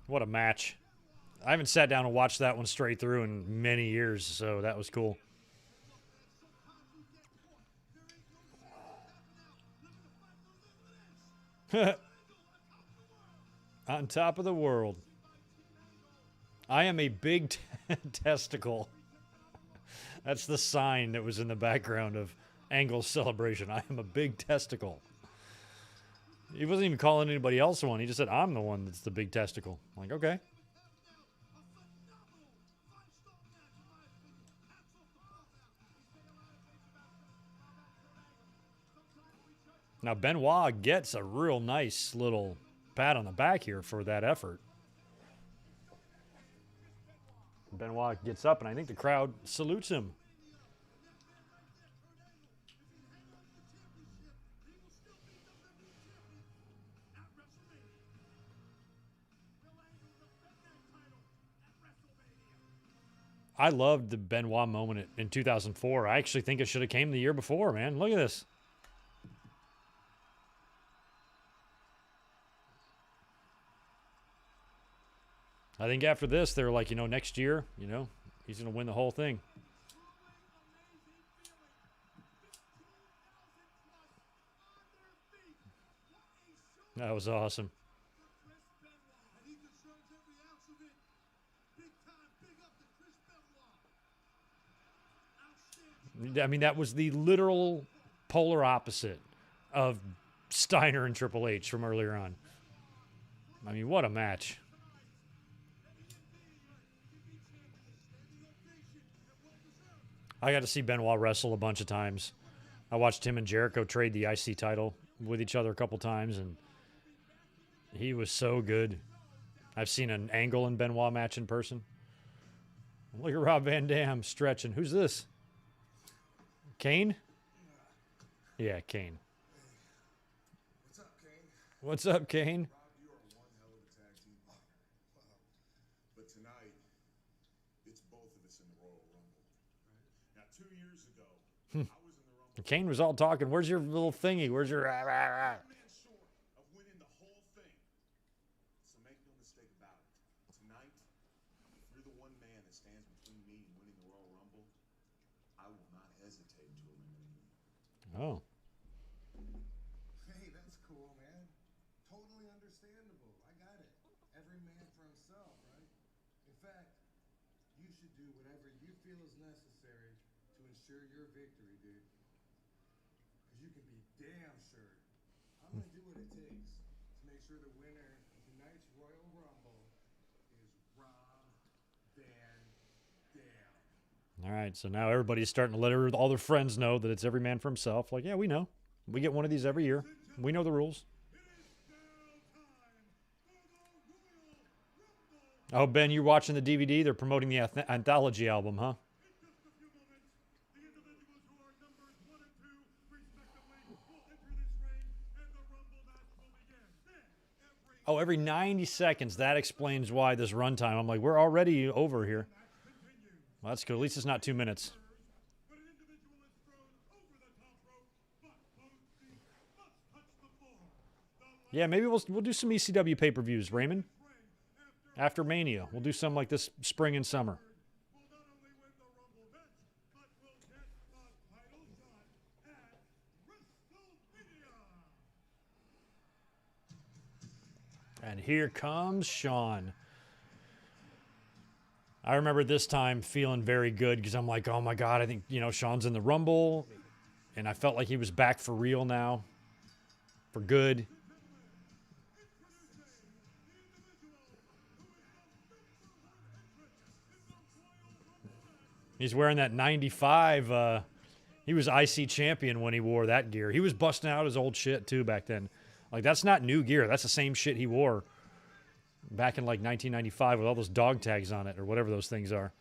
What a match. I haven't sat down and watched that one straight through in many years, so that was cool. On top of the world. I am a big testicle. That's the sign that was in the background of Angle's celebration. I am a big testicle. He wasn't even calling anybody else one. He just said, I'm the one that's the big testicle. I'm like, okay. Now, Benoit gets a real nice little pat on the back here for that effort. Benoit gets up, and I think the crowd salutes him. I loved the Benoit moment in 2004. I actually think it should have came the year before, man. Look at this. I think after this, they're like, next year, he's going to win the whole thing. That was awesome. I mean, that was the literal polar opposite of Steiner and Triple H from earlier on. I mean, what a match. I got to see Benoit wrestle a bunch of times. I watched him and Jericho trade the IC title with each other a couple times, and he was so good. I've seen an Angle and Benoit match in person. Look at Rob Van Dam stretching. Who's this? Kane? Yeah, Kane. What's up, Kane? What's up, Kane? Rob, you are one hell of a tag team partner. But tonight, it's both of us in the Royal Rumble. Right? Now, 2 years ago, I was in the Rumble. Kane was all talking. Where's your little thingy? Where's your... Man short of winning the whole thing. So make no mistake about it. Tonight, if you're the one man that stands between me and winning the Royal Rumble, I will not hesitate to eliminate you. Oh. Hey, that's cool, man. Totally understandable. I got it. Every man for himself, right? In fact, you should do whatever you feel is necessary to ensure your victory, dude. Because you can be damn sure I'm going to do what it takes to make sure the winner of tonight's Royal Rumble is Rob Van Dam. All right, so now everybody's starting to let all their friends know that it's every man for himself. Like, yeah, we know. We get one of these every year. We know the rules. Oh, Ben, you're watching the DVD? They're promoting the anthology album, huh? Oh, every 90 seconds. That explains why this runtime. I'm like, we're already over here. Well, that's good. At least it's not 2 minutes. Yeah, maybe we'll do some ECW pay-per-views, Raymond. After Mania. We'll do some like this spring and summer. And here comes Sean. I remember this time feeling very good because I'm like, oh my God, I think, Sean's in the Rumble. And I felt like he was back for real now. For good. He's wearing that 95. He was IC champion when he wore that gear. He was busting out his old shit too back then. Like, that's not new gear. That's the same shit he wore back in like 1995 with all those dog tags on it or whatever those things are.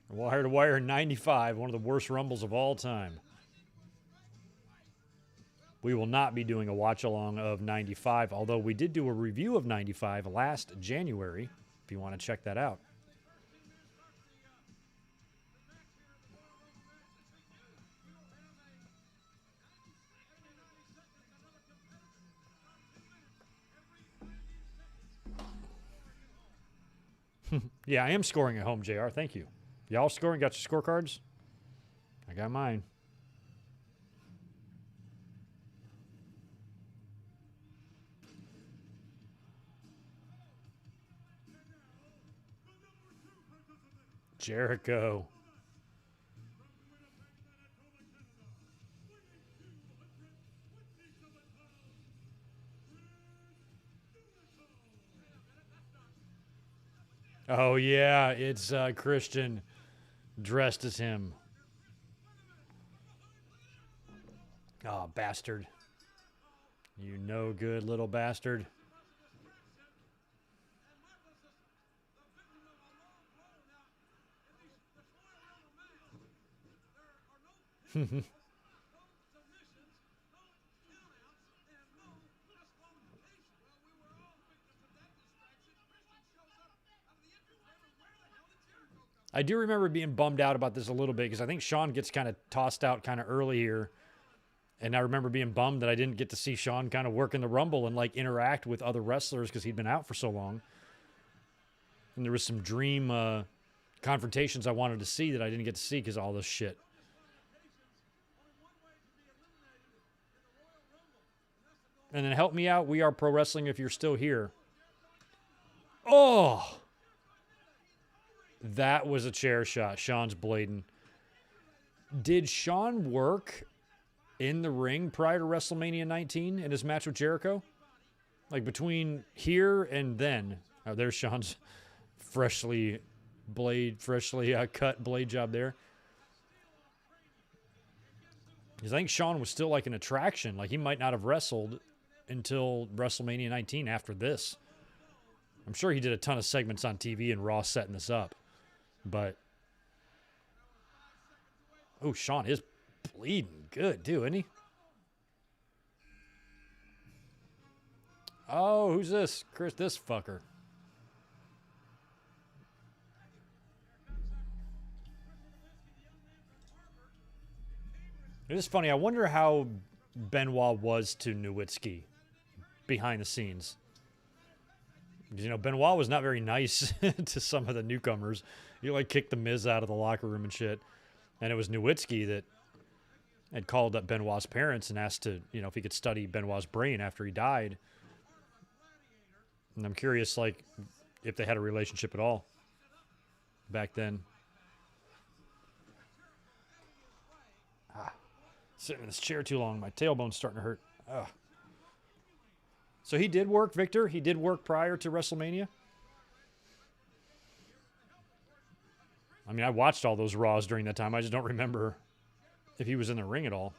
Wire to Wire 95, one of the worst Rumbles of all time. We will not be doing a watch-along of 95, although we did do a review of 95 last January, if you want to check that out. Yeah, I am scoring at home, JR. Thank you. Y'all scoring? Got your scorecards? I got mine. Jericho. Oh, yeah, it's Christian dressed as him. Oh, bastard. You no good little bastard. I do remember being bummed out about this a little bit because I think Sean gets kind of tossed out kind of early here. And I remember being bummed that I didn't get to see Sean kind of work in the Rumble and like interact with other wrestlers because he'd been out for so long. And there was some dream confrontations I wanted to see that I didn't get to see because of all this shit. And then help me out. We Are Pro Wrestling if you're still here. Oh! That was a chair shot. Sean's blading. Did Sean work in the ring prior to WrestleMania 19 in his match with Jericho? Like between here and then. Oh, there's Sean's freshly cut blade job there. Because I think Sean was still like an attraction. Like he might not have wrestled until WrestleMania 19 after this. I'm sure he did a ton of segments on TV and Raw setting this up. But, oh, Sean is bleeding good, too, isn't he? Oh, who's this? Chris, this fucker. It is funny. I wonder how Benoit was to Nowitzki behind the scenes. You know, Benoit was not very nice to some of the newcomers. He, like, kicked the Miz out of the locker room and shit. And it was Nowitzki that had called up Benoit's parents and asked to, you know, if he could study Benoit's brain after he died. And I'm curious, like, if they had a relationship at all back then. Sitting in this chair too long. My tailbone's starting to hurt. Ugh. So he did work, Victor? He did work prior to WrestleMania? I mean, I watched all those Raws during that time. I just don't remember if he was in the ring at all.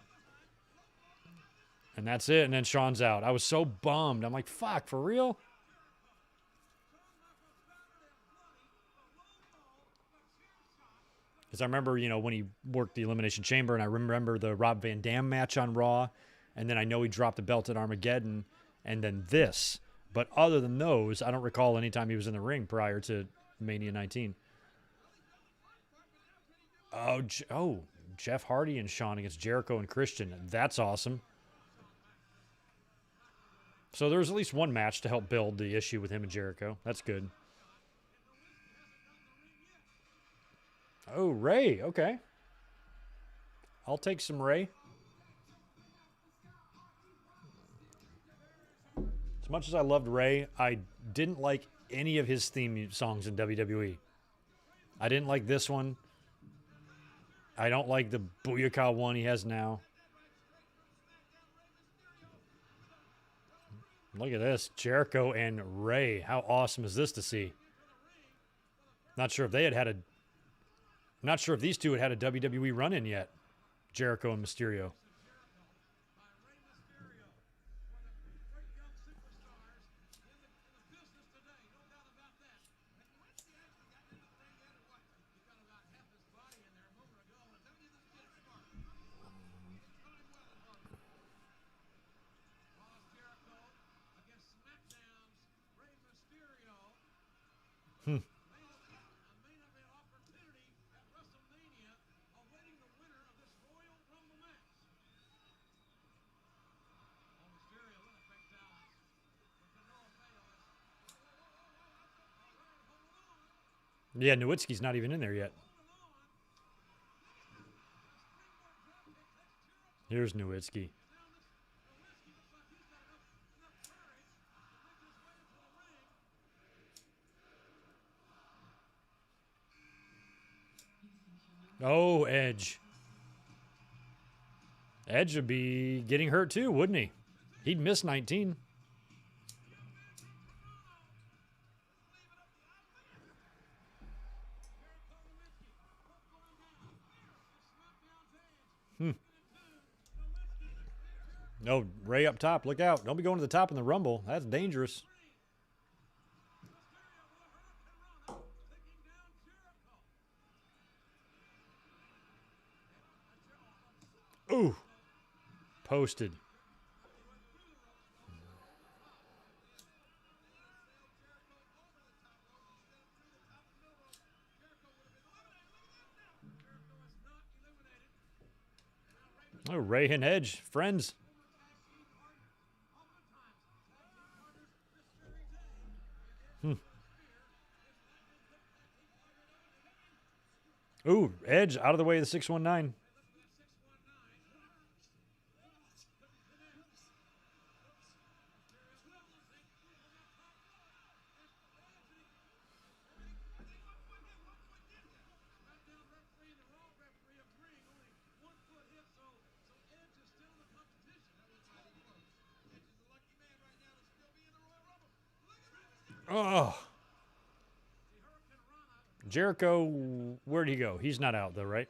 And that's it. And then Sean's out. I was so bummed. I'm like, fuck, for real? Because I remember, you know, when he worked the Elimination Chamber, and I remember the Rob Van Dam match on Raw, and then I know he dropped the belt at Armageddon, and then this. But other than those, I don't recall any time he was in the ring prior to Mania 19. Oh, Jeff Hardy and Sean against Jericho and Christian. That's awesome. So there's at least one match to help build the issue with him and Jericho. That's good. Oh, Ray. Okay. I'll take some Ray. As much as I loved Ray, I didn't like any of his theme songs in WWE. I didn't like this one. I don't like the Booyaka one he has now. Look at this. Jericho and Ray. How awesome is this to see? Not sure if they had a... Not sure if these two had a WWE run-in yet. Jericho and Mysterio. Yeah, Nowitzki's not even in there yet. Here's Nowitzki. Oh, Edge. Edge would be getting hurt too, wouldn't he? He'd miss 19. No, Ray up top. Look out. Don't be going to the top in the Rumble. That's dangerous. Ooh. Posted. Oh, Ray and Edge, friends. Ooh, Edge out of the way of the 619. Oh. Jericho, where'd he go? He's not out, though, right?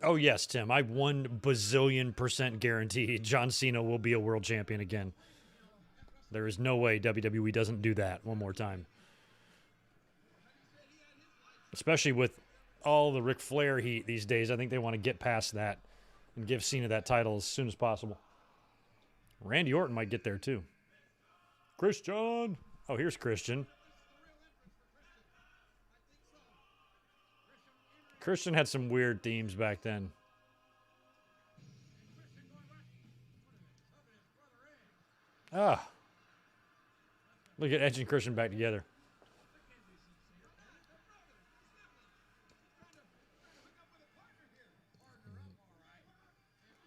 Oh, yes, Tim. I 1 bazillion% guarantee John Cena will be a world champion again. There is no way WWE doesn't do that one more time. Especially with all the Ric Flair heat these days. I think they want to get past that and give Cena that title as soon as possible. Randy Orton might get there, too. Christian. Oh, here's Christian. Christian had some weird themes back then. Ah. Look at Edge and Christian back together.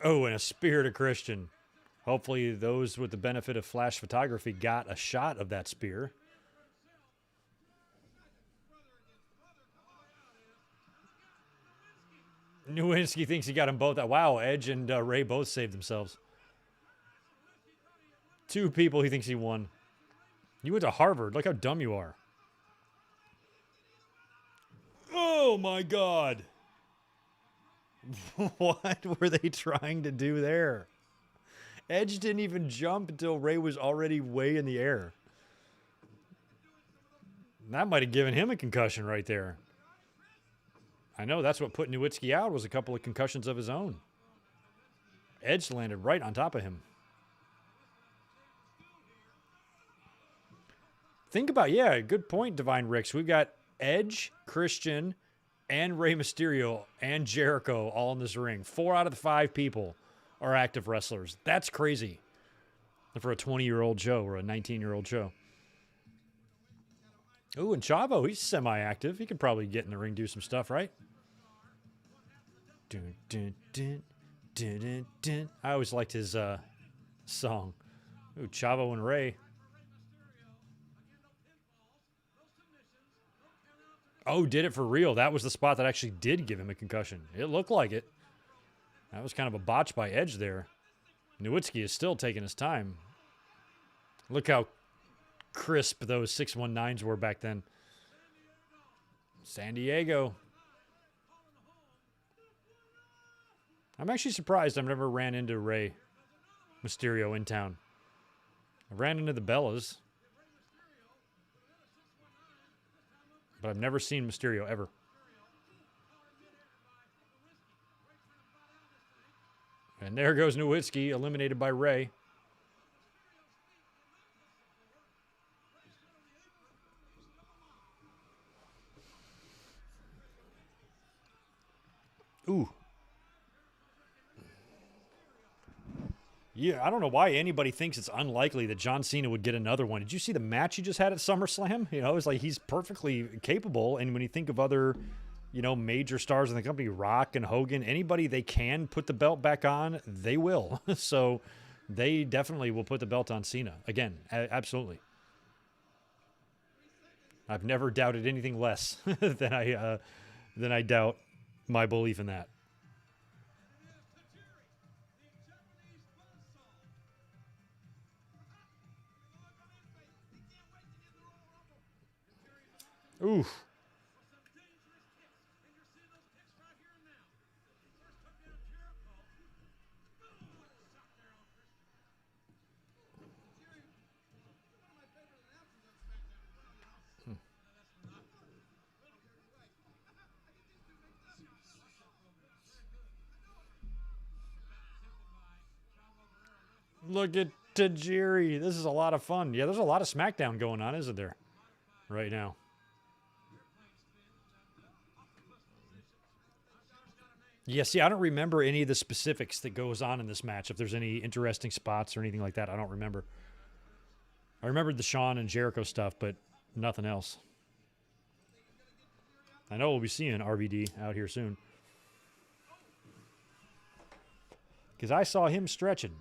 Oh, and a spear to Christian. Hopefully those with the benefit of flash photography got a shot of that spear. Nowinski thinks he got them both. Wow, Edge and Ray both saved themselves. 2 people he thinks he won. You went to Harvard. Look how dumb you are. Oh, my God. What were they trying to do there? Edge didn't even jump until Ray was already way in the air. That might have given him a concussion right there. I know that's what put Nowinski out, was a couple of concussions of his own. Edge landed right on top of him. Think about, yeah, good point, Divine Ricks. We've got Edge, Christian, and Rey Mysterio and Jericho all in this ring. 4 out of the 5 people are active wrestlers. That's crazy for a 20-year-old show or a 19-year-old show. Ooh, and Chavo, he's semi-active. He could probably get in the ring, do some stuff, right? Dun, dun, dun, dun, dun, dun. I always liked his song. Ooh, Chavo and Ray. Oh, did it for real. That was the spot that actually did give him a concussion. It looked like it. That was kind of a botch by Edge there. Nowinski is still taking his time. Look how crisp those 619s were back then. San Diego. I'm actually surprised I've never ran into Rey Mysterio in town. I ran into the Bellas, but I've never seen Mysterio ever. And there goes Nowinski, eliminated by Ray. Ooh. Yeah, I don't know why anybody thinks it's unlikely that John Cena would get another one. Did you see the match he just had at SummerSlam? You know, it's like he's perfectly capable. And when you think of other, you know, major stars in the company, Rock and Hogan, anybody they can put the belt back on, they will. So they definitely will put the belt on Cena. Again, absolutely. I've never doubted anything less than I doubt my belief in that. Oof. Look at Tajiri. This is a lot of fun. Yeah, there's a lot of SmackDown going on, isn't there? Right now. Yeah, see, I don't remember any of the specifics that goes on in this match. If there's any interesting spots or anything like that, I don't remember. I remembered the Shawn and Jericho stuff, but nothing else. I know we'll be seeing RVD out here soon. Because I saw him stretching.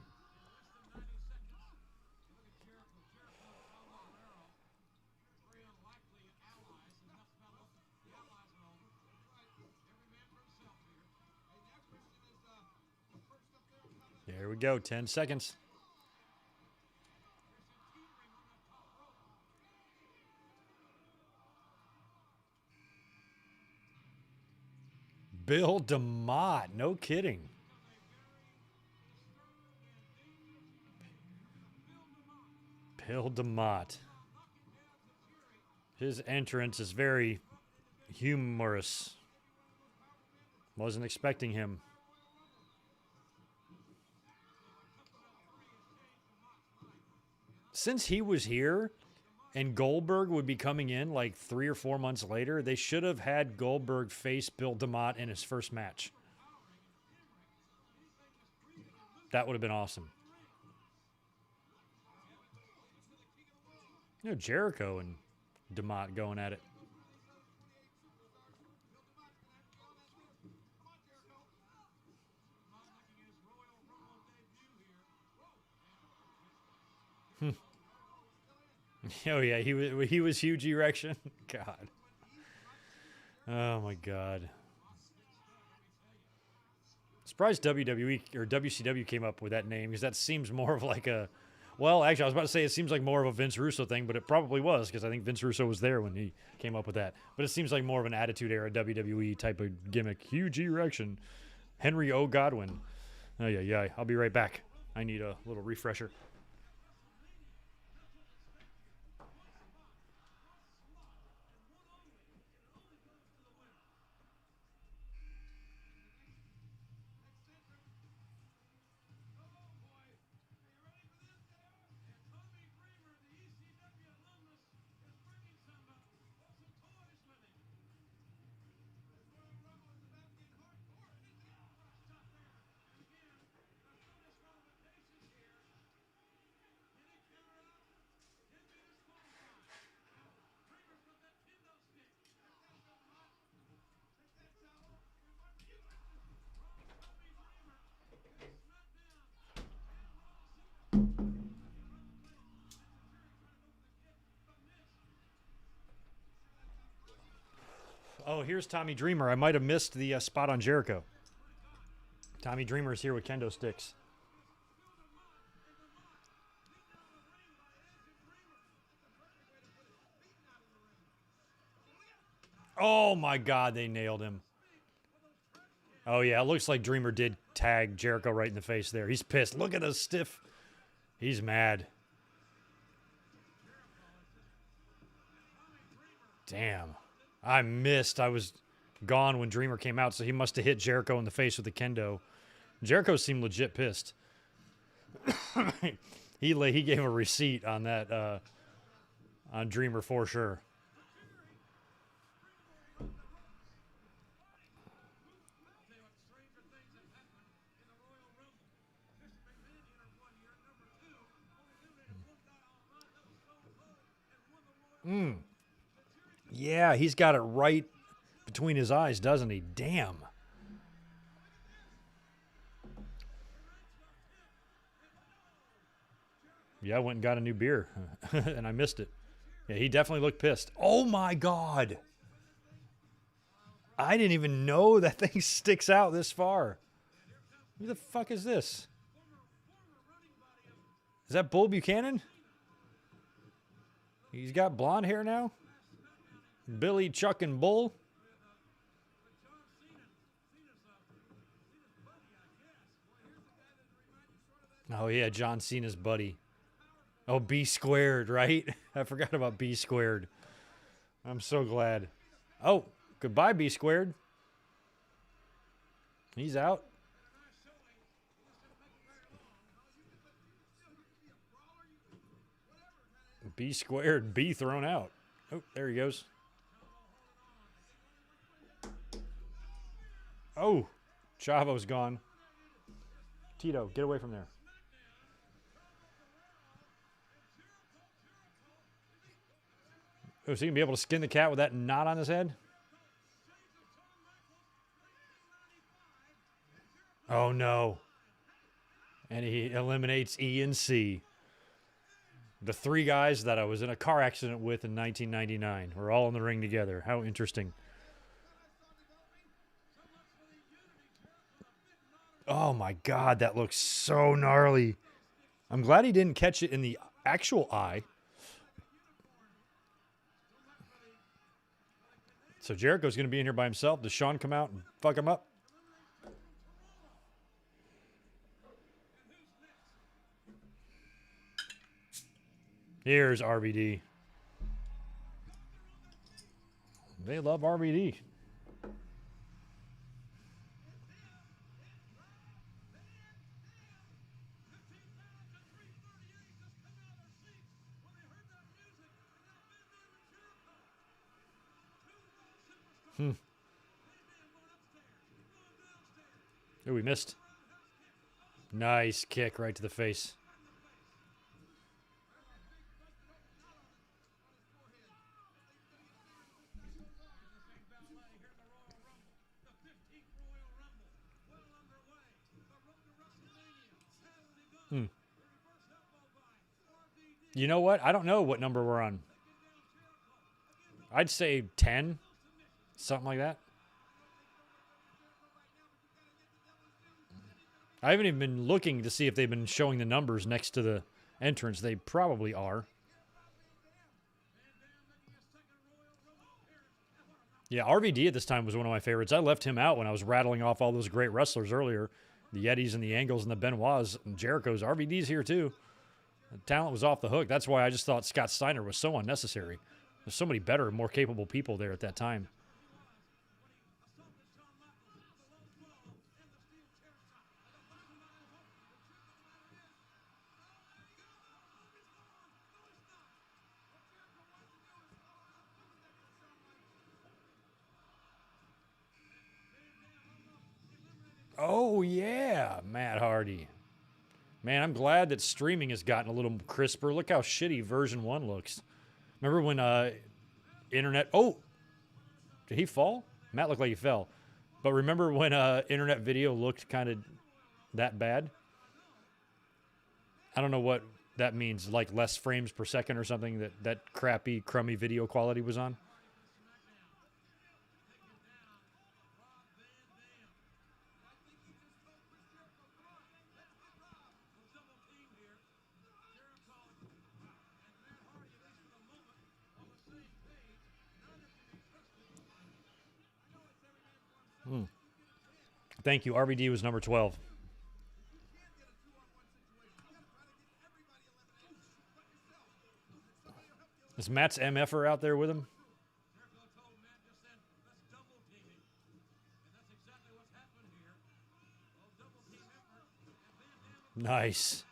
There we go, 10 seconds. Bill DeMott, no kidding. Bill DeMott. His entrance is very humorous. Wasn't expecting him. Since he was here and Goldberg would be coming in like 3 or 4 months later, they should have had Goldberg face Bill DeMott in his first match. That would have been awesome. You know, Jericho and DeMott going at it. Oh yeah, he was huge erection. God. Oh my God. Surprised WWE or WCW came up with that name, because that seems more of like a, well, actually I was about to say it seems like more of a Vince Russo thing, but it probably was, because I think Vince Russo was there when he came up with that. But it seems like more of an Attitude Era WWE type of gimmick. Huge erection. Henry O. Godwin. Oh yeah. I'll be right back. I need a little refresher. Oh, here's Tommy Dreamer. I might have missed the spot on Jericho. Tommy Dreamer is here with kendo sticks. Oh my God, they nailed him. Oh yeah, it looks like Dreamer did tag Jericho right in the face there. He's pissed. Look at us stiff. He's mad. Damn. I missed. I was gone when Dreamer came out, so he must have hit Jericho in the face with the kendo. Jericho seemed legit pissed. He gave a receipt on that on Dreamer for sure. Yeah, he's got it right between his eyes, doesn't he? Damn. Yeah, I went and got a new beer, and I missed it. Yeah, he definitely looked pissed. Oh, my God. I didn't even know that thing sticks out this far. Who the fuck is this? Is that Bull Buchanan? He's got blonde hair now? Billy, Chuck, and Bull? Oh, yeah, John Cena's buddy. Oh, B squared, right? I forgot about B squared. I'm so glad. Oh, goodbye, B squared. He's out. B squared, B thrown out. Oh, there he goes. Oh, Chavo's gone. Tito, get away from there. Oh, is he going to be able to skin the cat with that knot on his head? Oh, no. And he eliminates E and C. The three guys that I was in a car accident with in 1999 were all in the ring together. How interesting. Oh, my God. That looks so gnarly. I'm glad he didn't catch it in the actual eye. So Jericho's going to be in here by himself. Does Shawn come out and fuck him up? Here's RVD. They love RVD. Oh, we missed. Nice kick right to the face. You know what? I don't know what number we're on. I'd say 10, something like that. I haven't even been looking to see if they've been showing the numbers next to the entrance. They probably are. Yeah, RVD at this time was one of my favorites. I left him out when I was rattling off all those great wrestlers earlier. The Yetis and the Angles and the Benoits and Jericho's. RVD's here too. The talent was off the hook. That's why I just thought Scott Steiner was so unnecessary. There's so many better, more capable people there at that time. Oh, yeah, Matt Hardy. Man, I'm glad that streaming has gotten a little crisper. Look how shitty version 1 looks. Remember when internet... Oh! Did he fall? Matt looked like he fell. But remember when internet video looked kind of that bad? I don't know what that means. Like less frames per second or something that crappy, crummy video quality was on? Thank you. RVD was number 12. Is Matt's MFer out there with him? Nice.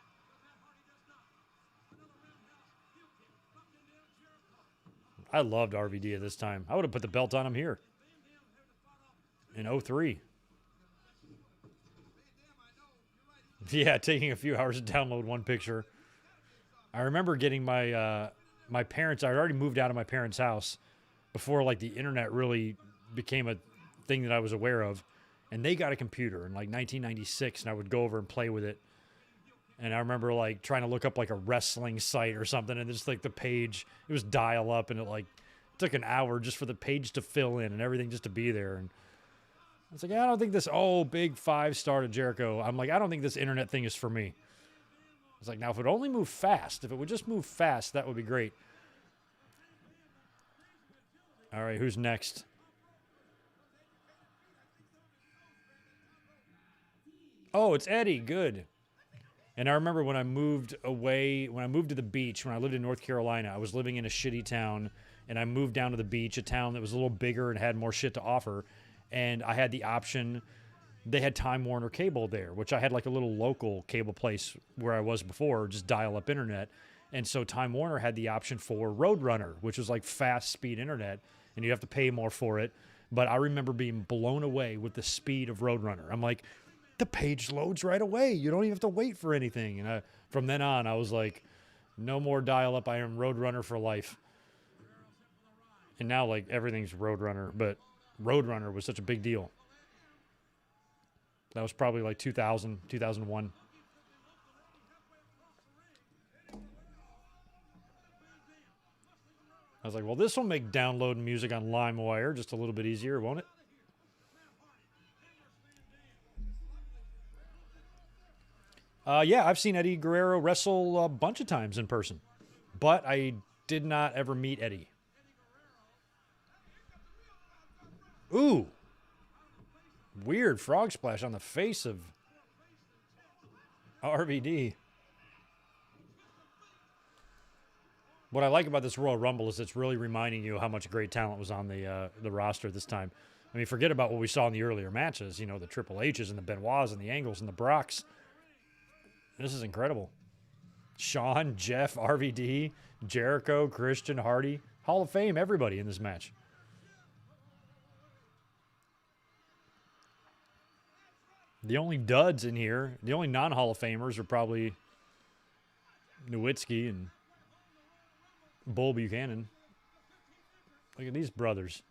I loved RVD at this time. I would have put the belt on him here in 03. Yeah, taking a few hours to download one picture. I remember getting my my parents. I already moved out of my parents' house before like the internet really became a thing that I was aware of, and they got a computer in like 1996, and I would go over and play with it. And I remember like trying to look up like a wrestling site or something, and just like the page, it was dial up, and it took an hour just for the page to fill in and everything just to be there. And it's like, I don't think this, big 5-star to Jericho. I'm like, I don't think this internet thing is for me. It's like, now if it only moved fast, if it would just move fast, that would be great. All right, who's next? Oh, it's Eddie. Good. And I remember when I moved away, when I moved to the beach, when I lived in North Carolina, I was living in a shitty town, and I moved down to the beach, a town that was a little bigger and had more shit to offer. And I had the option, they had Time Warner cable there, which I had like a little local cable place where I was before, just dial-up internet. And so Time Warner had the option for Roadrunner, which was like fast speed internet, and you have to pay more for it. But I remember being blown away with the speed of Roadrunner. I'm like, the page loads right away. You don't even have to wait for anything. And from then on, I was like, no more dial-up. I am Roadrunner for life. And now, like, everything's Roadrunner. But Roadrunner was such a big deal. That was probably like 2000, 2001. I was like, well, this will make downloading music on LimeWire just a little bit easier, won't it? Yeah, I've seen Eddie Guerrero wrestle a bunch of times in person, but I did not ever meet Eddie. Ooh. Weird frog splash on the face of RVD. What I like about this Royal Rumble is it's really reminding you how much great talent was on the roster this time. I mean, forget about what we saw in the earlier matches, you know, the Triple H's and the Benoits and the Angles and the Brocks. This is incredible. Shawn, Jeff, RVD, Jericho, Christian, Hardy. Hall of Fame, everybody in this match. The only duds in here, the only non-Hall of Famers are probably Nowitzki and Bull Buchanan. Look at these brothers.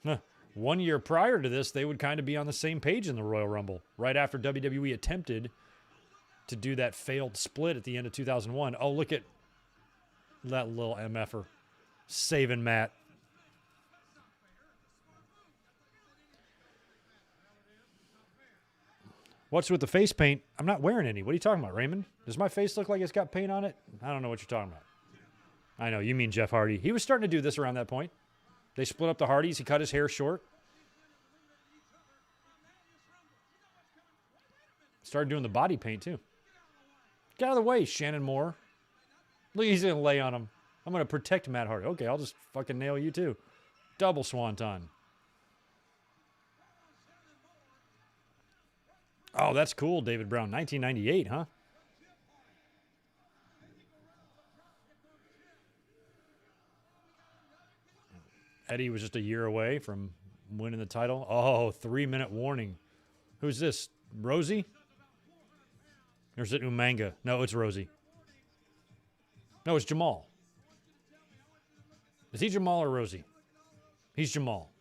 Huh. 1 year prior to this, they would kind of be on the same page in the Royal Rumble, right after WWE attempted to do that failed split at the end of 2001. Oh, look at that little MFer saving Matt. What's with the face paint? I'm not wearing any. What are you talking about, Raymond? Does my face look like it's got paint on it? I don't know what you're talking about. I know, you mean Jeff Hardy. He was starting to do this around that point. They split up the Hardys. He cut his hair short. Started doing the body paint, too. Get out of the way, Shannon Moore. Look, he's going to lay on him. I'm going to protect Matt Hardy. Okay, I'll just fucking nail you, too. Double swanton. Oh, that's cool, David Brown. 1998, huh? Eddie was just a year away from winning the title. Oh, 3-minute warning. Who's this? Rosie? Or is it Umanga? No, it's Rosie. No, it's Jamal. Is he Jamal or Rosie? He's Jamal.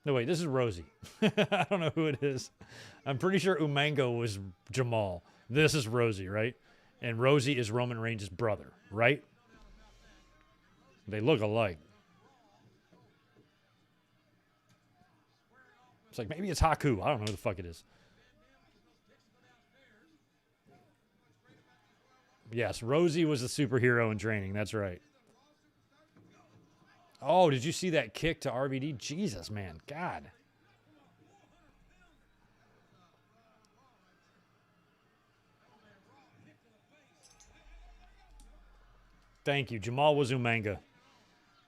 No, wait, this is Rosie. I don't know who it is. I'm pretty sure Umango was Jamal. This is Rosie, right? And Rosie is Roman Reigns' brother, right? They look alike. It's like, maybe it's Haku. I don't know who the fuck it is. Yes, Rosie was a superhero in training. That's right. Oh, did you see that kick to RVD? Jesus, man. God. Thank you. Jamal was Umanga.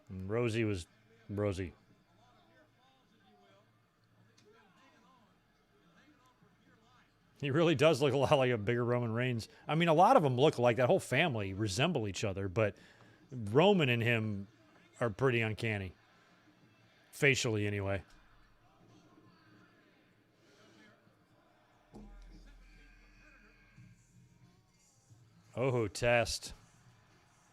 And Rosie was Rosie. He really does look a lot like a bigger Roman Reigns. I mean, a lot of them look like that whole family resemble each other, but Roman and him are pretty uncanny. Facially, anyway. Oh, test.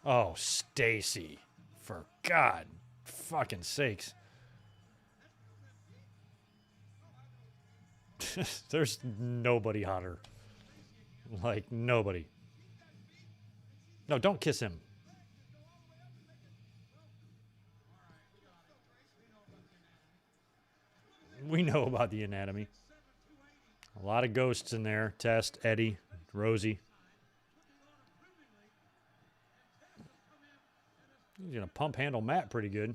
Oh, Stacy. For God fucking sakes. There's nobody hotter. Like, nobody. No, don't kiss him. We know about the anatomy. A lot of ghosts in there. Test, Eddie, Rosie. He's going to pump handle Matt pretty good.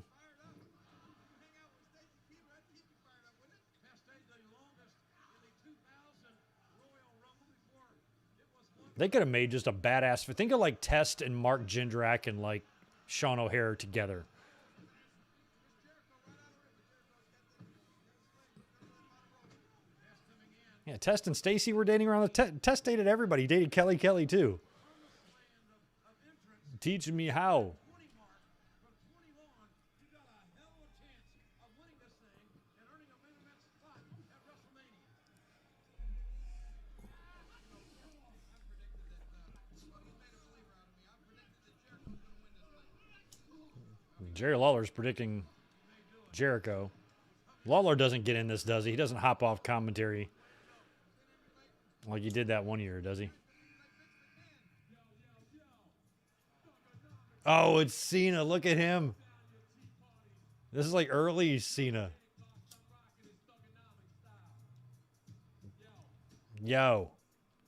They could have made just a badass. Think of like Test and Mark Jindrak and like Sean O'Hare together. Yeah, Test and Stacy were dating around the Test dated everybody. He dated Kelly too. Teaching me how. Jerry Lawler's predicting Jericho. Lawler doesn't get in this, does he? He doesn't hop off commentary like he did that one year, does he? Oh, it's Cena. Look at him. This is like early Cena. Yo.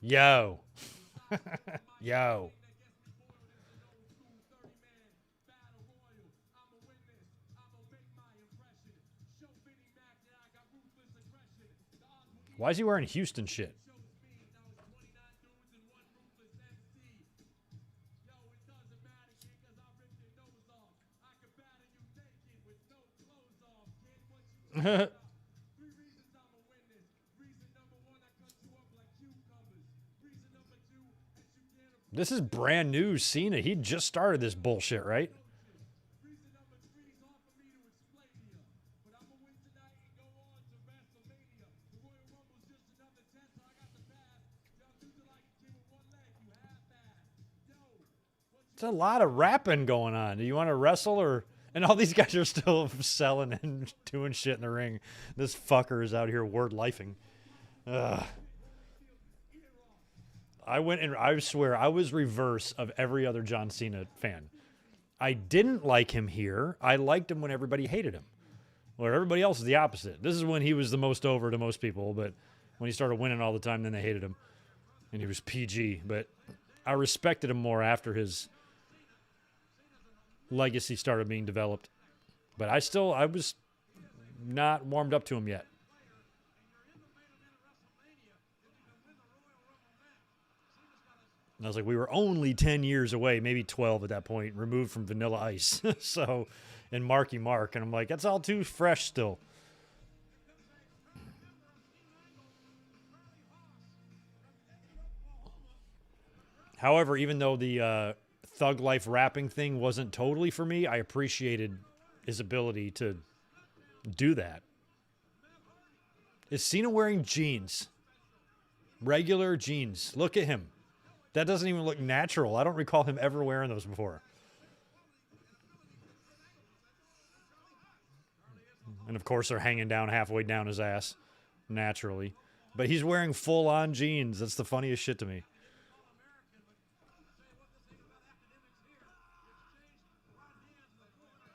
Yo. Yo. Why is he wearing Houston shit? This is brand new Cena. He just started this bullshit, right? It's a lot of rapping going on. Do you want to wrestle or... And all these guys are still selling and doing shit in the ring. This fucker is out here word lifing. Ugh. I went and I swear I was reverse of every other John Cena fan. I didn't like him here. I liked him when everybody hated him. Where everybody else is the opposite. This is when he was the most over to most people, but when he started winning all the time, then they hated him. And he was PG. But I respected him more after his legacy started being developed. But I was not warmed up to him yet. And I was like, we were only 10 years away, maybe 12 at that point, removed from Vanilla Ice. So, and Marky Mark. And I'm like, that's all too fresh still. However, even though the Thug Life rapping thing wasn't totally for me, I appreciated his ability to do that. Is Cena wearing jeans? Regular jeans. Look at him. That doesn't even look natural. I don't recall him ever wearing those before. And of course, they're hanging down halfway down his ass, naturally. But he's wearing full-on jeans. That's the funniest shit to me.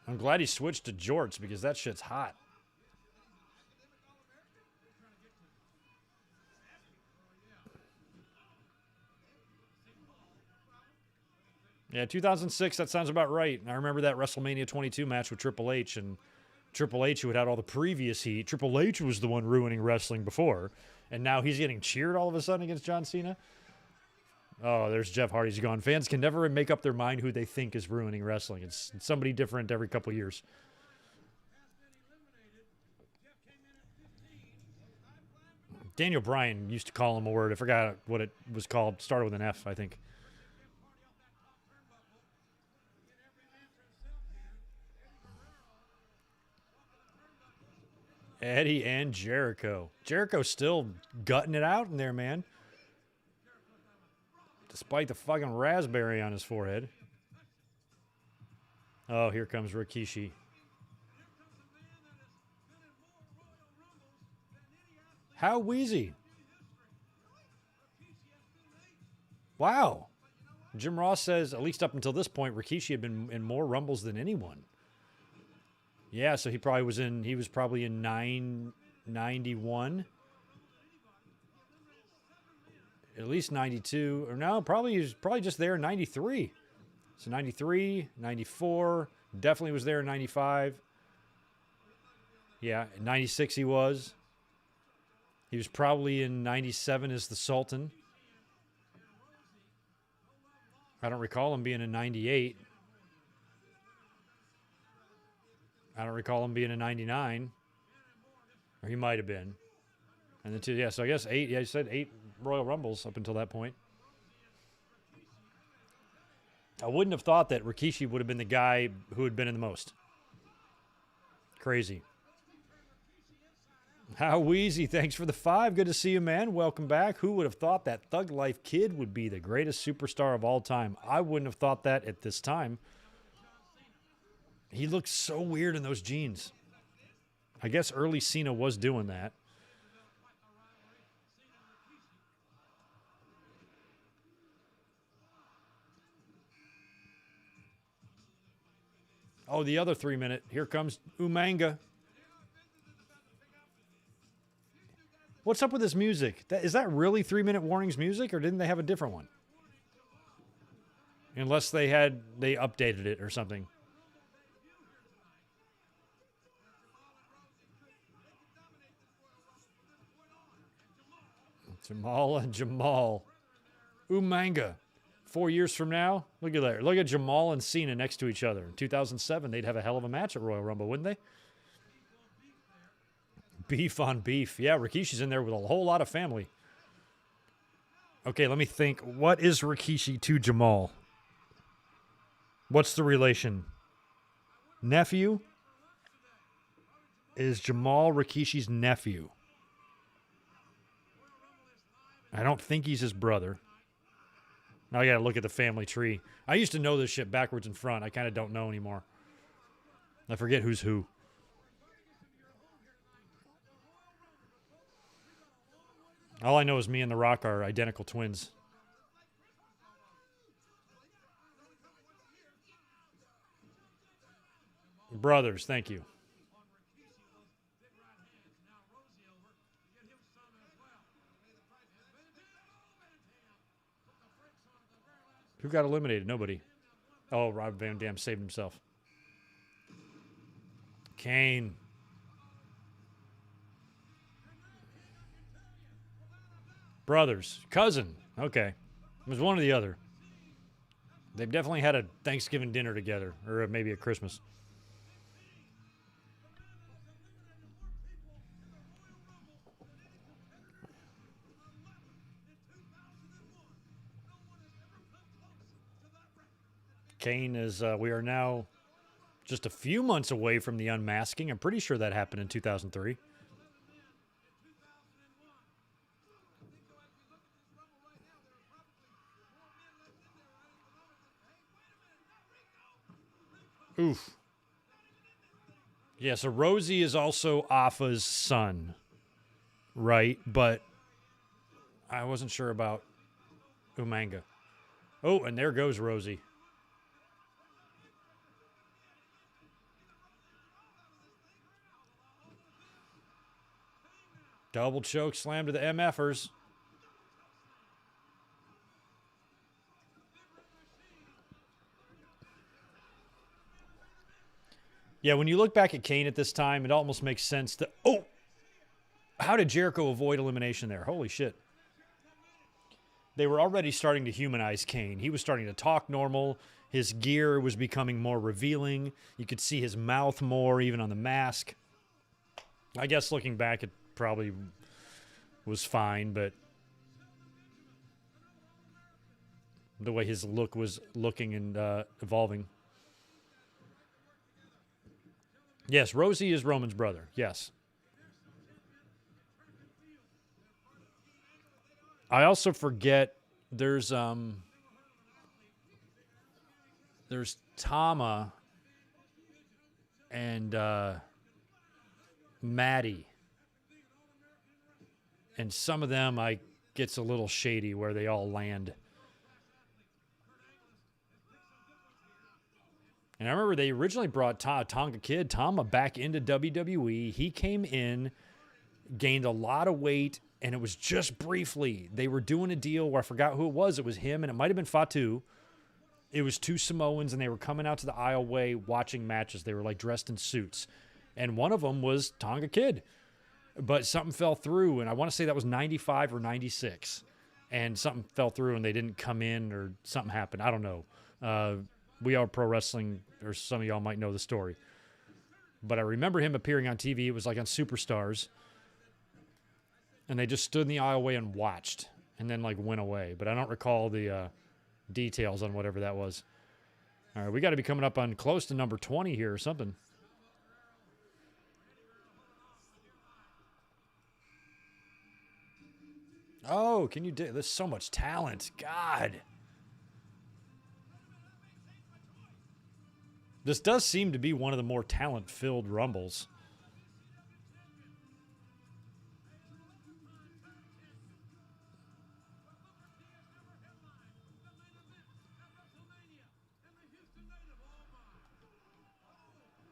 I'm glad he switched to jorts because that shit's hot. Yeah, 2006, that sounds about right. And I remember that WrestleMania 22 match with Triple H, and Triple H, who had all the previous heat. Triple H was the one ruining wrestling before, and now he's getting cheered all of a sudden against John Cena. Oh, there's Jeff Hardy's gone. Fans can never make up their mind who they think is ruining wrestling. It's somebody different every couple years. Daniel Bryan used to call him a word. I forgot what it was called. Started with an F, I think. Eddie and Jericho. Jericho's still gutting it out in there, man. Despite the fucking raspberry on his forehead. Oh, here comes Rikishi. How wheezy. Wow. Jim Ross says, at least up until this point, Rikishi had been in more Rumbles than anyone. Yeah, so he was probably in 991. At least 92. Or no, he was probably just there in 93. So 93, 94. Definitely was there in 95. Yeah, in 96 he was. He was probably in 97 as the Sultan. I don't recall him being in 98. I don't recall him being in 99. Or he might have been. And then two, yeah, so I guess 8. Yeah, you said 8 Royal Rumbles up until that point. I wouldn't have thought that Rikishi would have been the guy who had been in the most. Crazy. How Wheezy, thanks for the 5. Good to see you, man. Welcome back. Who would have thought that Thug Life Kid would be the greatest superstar of all time? I wouldn't have thought that at this time. He looked so weird in those jeans. I guess early Cena was doing that. Oh, the other 3-minute. Here comes Umanga. What's up with this music? Is that really 3-minute warnings music, or didn't they have a different one? Unless they updated it or something. Jamal and Jamal. Umanga. 4 years from now, look at that. Look at Jamal and Cena next to each other. In 2007, they'd have a hell of a match at Royal Rumble, wouldn't they? Beef on beef. Yeah, Rikishi's in there with a whole lot of family. Okay, let me think. What is Rikishi to Jamal? What's the relation? Nephew? Is Jamal Rikishi's nephew? I don't think he's his brother. Now I got to look at the family tree. I used to know this shit backwards and front. I kind of don't know anymore. I forget who's who. All I know is me and The Rock are identical twins. Brothers, thank you. Who got eliminated? Nobody. Oh, Rob Van Dam saved himself. Kane. Brothers. Cousin. Okay. It was one or the other. They've definitely had a Thanksgiving dinner together, or maybe a Christmas. Kane is, we are now just a few months away from the unmasking. I'm pretty sure that happened in 2003. Oof. Yeah, so Rosie is also Afa's son, right? But I wasn't sure about Umanga. Oh, and there goes Rosie. Double choke slam to the MFers. Yeah, when you look back at Kane at this time, it almost makes sense to... Oh! How did Jericho avoid elimination there? Holy shit. They were already starting to humanize Kane. He was starting to talk normal. His gear was becoming more revealing. You could see his mouth more, even on the mask. I guess looking back, it probably was fine, but the way his look was looking and evolving. Yes, Rosie is Roman's brother. Yes. I also forget there's Tama and Maddie. And some of them gets a little shady where they all land. And I remember they originally brought Tonga Kid, Tama, back into WWE. He came in, gained a lot of weight, and it was just briefly. They were doing a deal where I forgot who it was. It was him, and it might have been Fatu. It was two Samoans, and they were coming out to the aisleway watching matches. They were like dressed in suits. And one of them was Tonga Kid. But something fell through, and I want to say that was 95 or 96. and something fell through and they didn't come in or something happened. I don't know. We Are Pro Wrestling, or some of y'all might know the story. But I remember him appearing on TV. It was like on Superstars. And they just stood in the aisleway and watched and then like went away. But I don't recall the details on whatever that was. All right, we got to be coming up on close to number 20 here or something. Oh, can you do? There's so much talent. God. This does seem to be one of the more talent-filled Rumbles.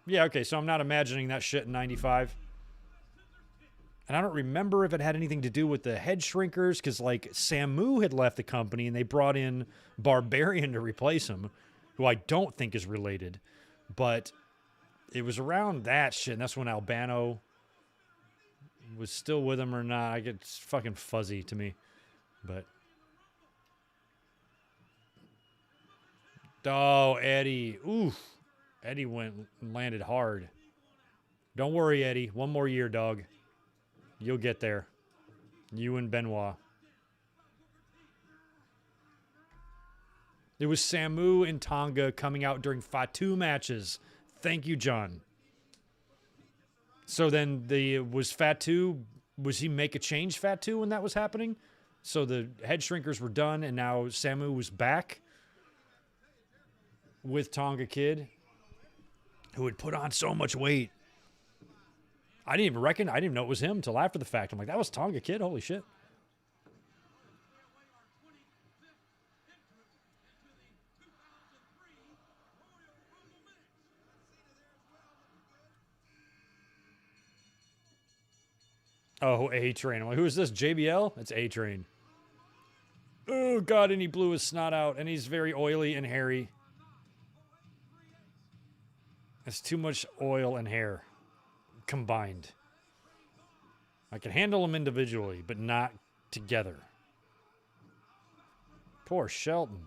Yeah, okay, so I'm not imagining that shit in 95. And I don't remember if it had anything to do with the head shrinkers, because, like, Samu had left the company, and they brought in Barbarian to replace him, who I don't think is related. But it was around that shit, and that's when Albano was still with him or not. It's fucking fuzzy to me. But... oh, Eddie. Oof. Eddie went and landed hard. Don't worry, Eddie. One more year, dog. You'll get there. You and Benoit. It was Samu and Tonga coming out during Fatu matches. Thank you, John. So then was Fatu, was he make a change Fatu when that was happening? So the head shrinkers were done and now Samu was back with Tonga Kid, who had put on so much weight. I didn't even know it was him until after the fact. I'm like, that was Tonga Kid? Holy shit. Oh, A-Train. I'm like, who is this? JBL? It's A-Train. Oh, God, and he blew his snot out, and he's very oily and hairy. It's too much oil and hair combined. I can handle them individually, but not together. Poor Shelton.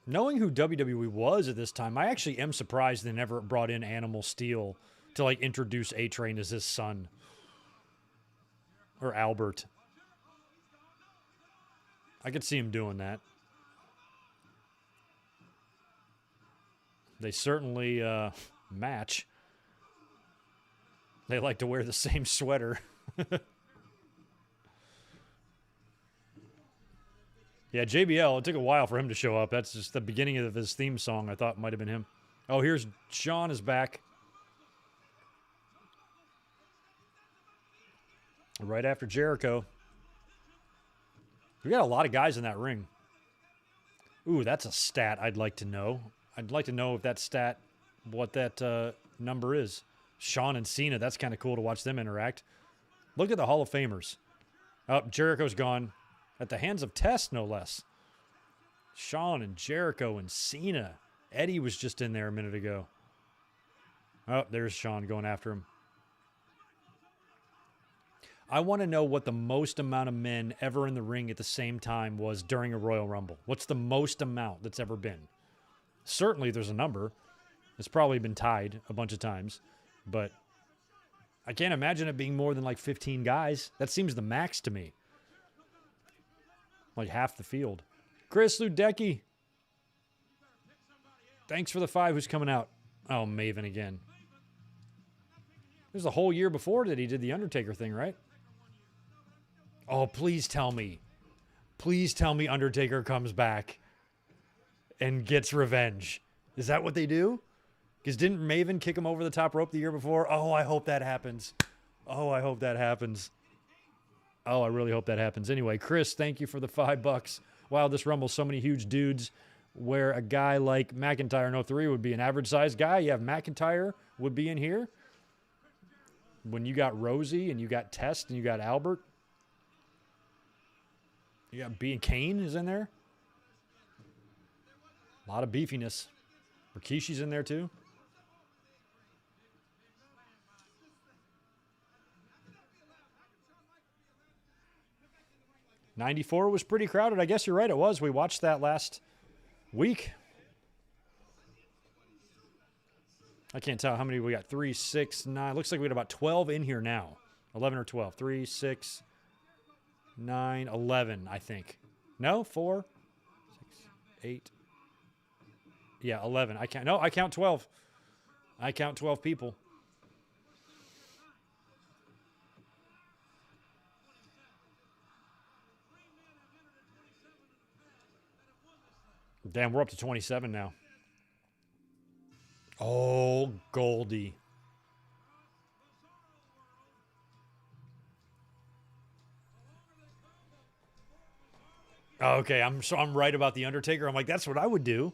Knowing who WWE was at this time, I actually am surprised they never brought in Animal Steel to like introduce A-Train as his son. Or Albert. I could see him doing that. They certainly match. They like to wear the same sweater. Yeah, JBL, it took a while for him to show up. That's just the beginning of his theme song. I thought might have been him. Oh, here's Sean is back. Right after Jericho. We got a lot of guys in that ring. Ooh, that's a stat I'd like to know. I'd like to know if that stat, what that number is. Shawn and Cena, that's kind of cool to watch them interact. Look at the Hall of Famers. Oh, Jericho's gone. At the hands of Test, no less. Shawn and Jericho and Cena. Eddie was just in there a minute ago. Oh, there's Shawn going after him. I want to know what the most amount of men ever in the ring at the same time was during a Royal Rumble. What's the most amount that's ever been? Certainly there's a number. It's probably been tied a bunch of times. But I can't imagine it being more than like 15 guys. That seems the max to me. Like half the field. Chris Ludecki. Thanks for the 5 who's coming out. Oh, Maven again. It was the whole year before that he did the Undertaker thing, right? Oh, please tell me. Please tell me Undertaker comes back and gets revenge. Is that what they do? Because didn't Maven kick him over the top rope the year before? Oh, I hope that happens. Oh, I hope that happens. Oh, I really hope that happens. Anyway, Chris, thank you for the $5. Wow, this Rumble's so many huge dudes where a guy like McIntyre in 03 would be an average-sized guy. You have McIntyre would be in here. When you got Rosie and you got Test and you got Albert. You got B and Kane is in there. A lot of beefiness. Rikishi's in there too. 94 was pretty crowded. I guess you're right. It was. We watched that last week. I can't tell how many we got. 3, 6, 9. Looks like we got about 12 in here now. 11 or 12. 3, 6, 9, 11, I think. No, 4, 6, 8. Yeah, 11. I count 12. I count 12 people. Damn, we're up to 27 now. Oh, Goldie. Okay, I'm right about the Undertaker. I'm like, that's what I would do.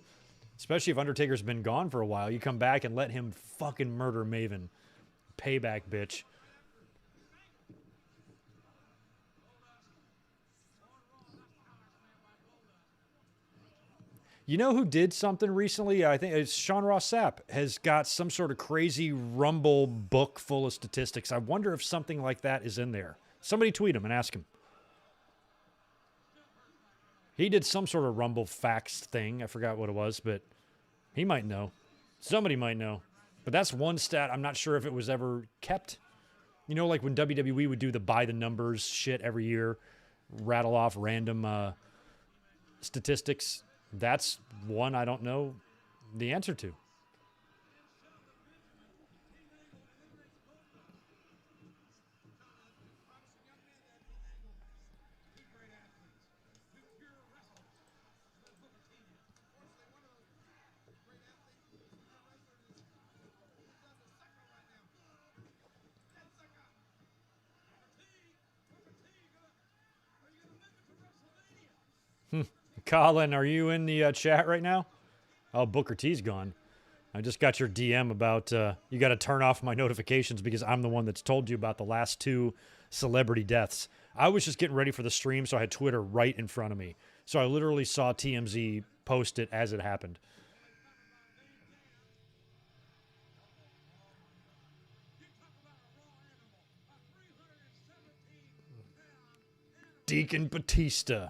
Especially if Undertaker's been gone for a while. You come back and let him fucking murder Maven. Payback, bitch. You know who did something recently? I think it's Sean Ross Sapp has got some sort of crazy Rumble book full of statistics. I wonder if something like that is in there. Somebody tweet him and ask him. He did some sort of Rumble facts thing. I forgot what it was, but he might know. Somebody might know. But that's one stat I'm not sure if it was ever kept. You know, like when WWE would do the by the numbers shit every year, rattle off random statistics. That's one I don't know the answer to. Colin, are you in the chat right now? Oh, Booker T's gone. I just got your DM about you got to turn off my notifications because I'm the one that's told you about the last 2 celebrity deaths. I was just getting ready for the stream, so I had Twitter right in front of me. So I literally saw TMZ post it as it happened. Deacon Batista.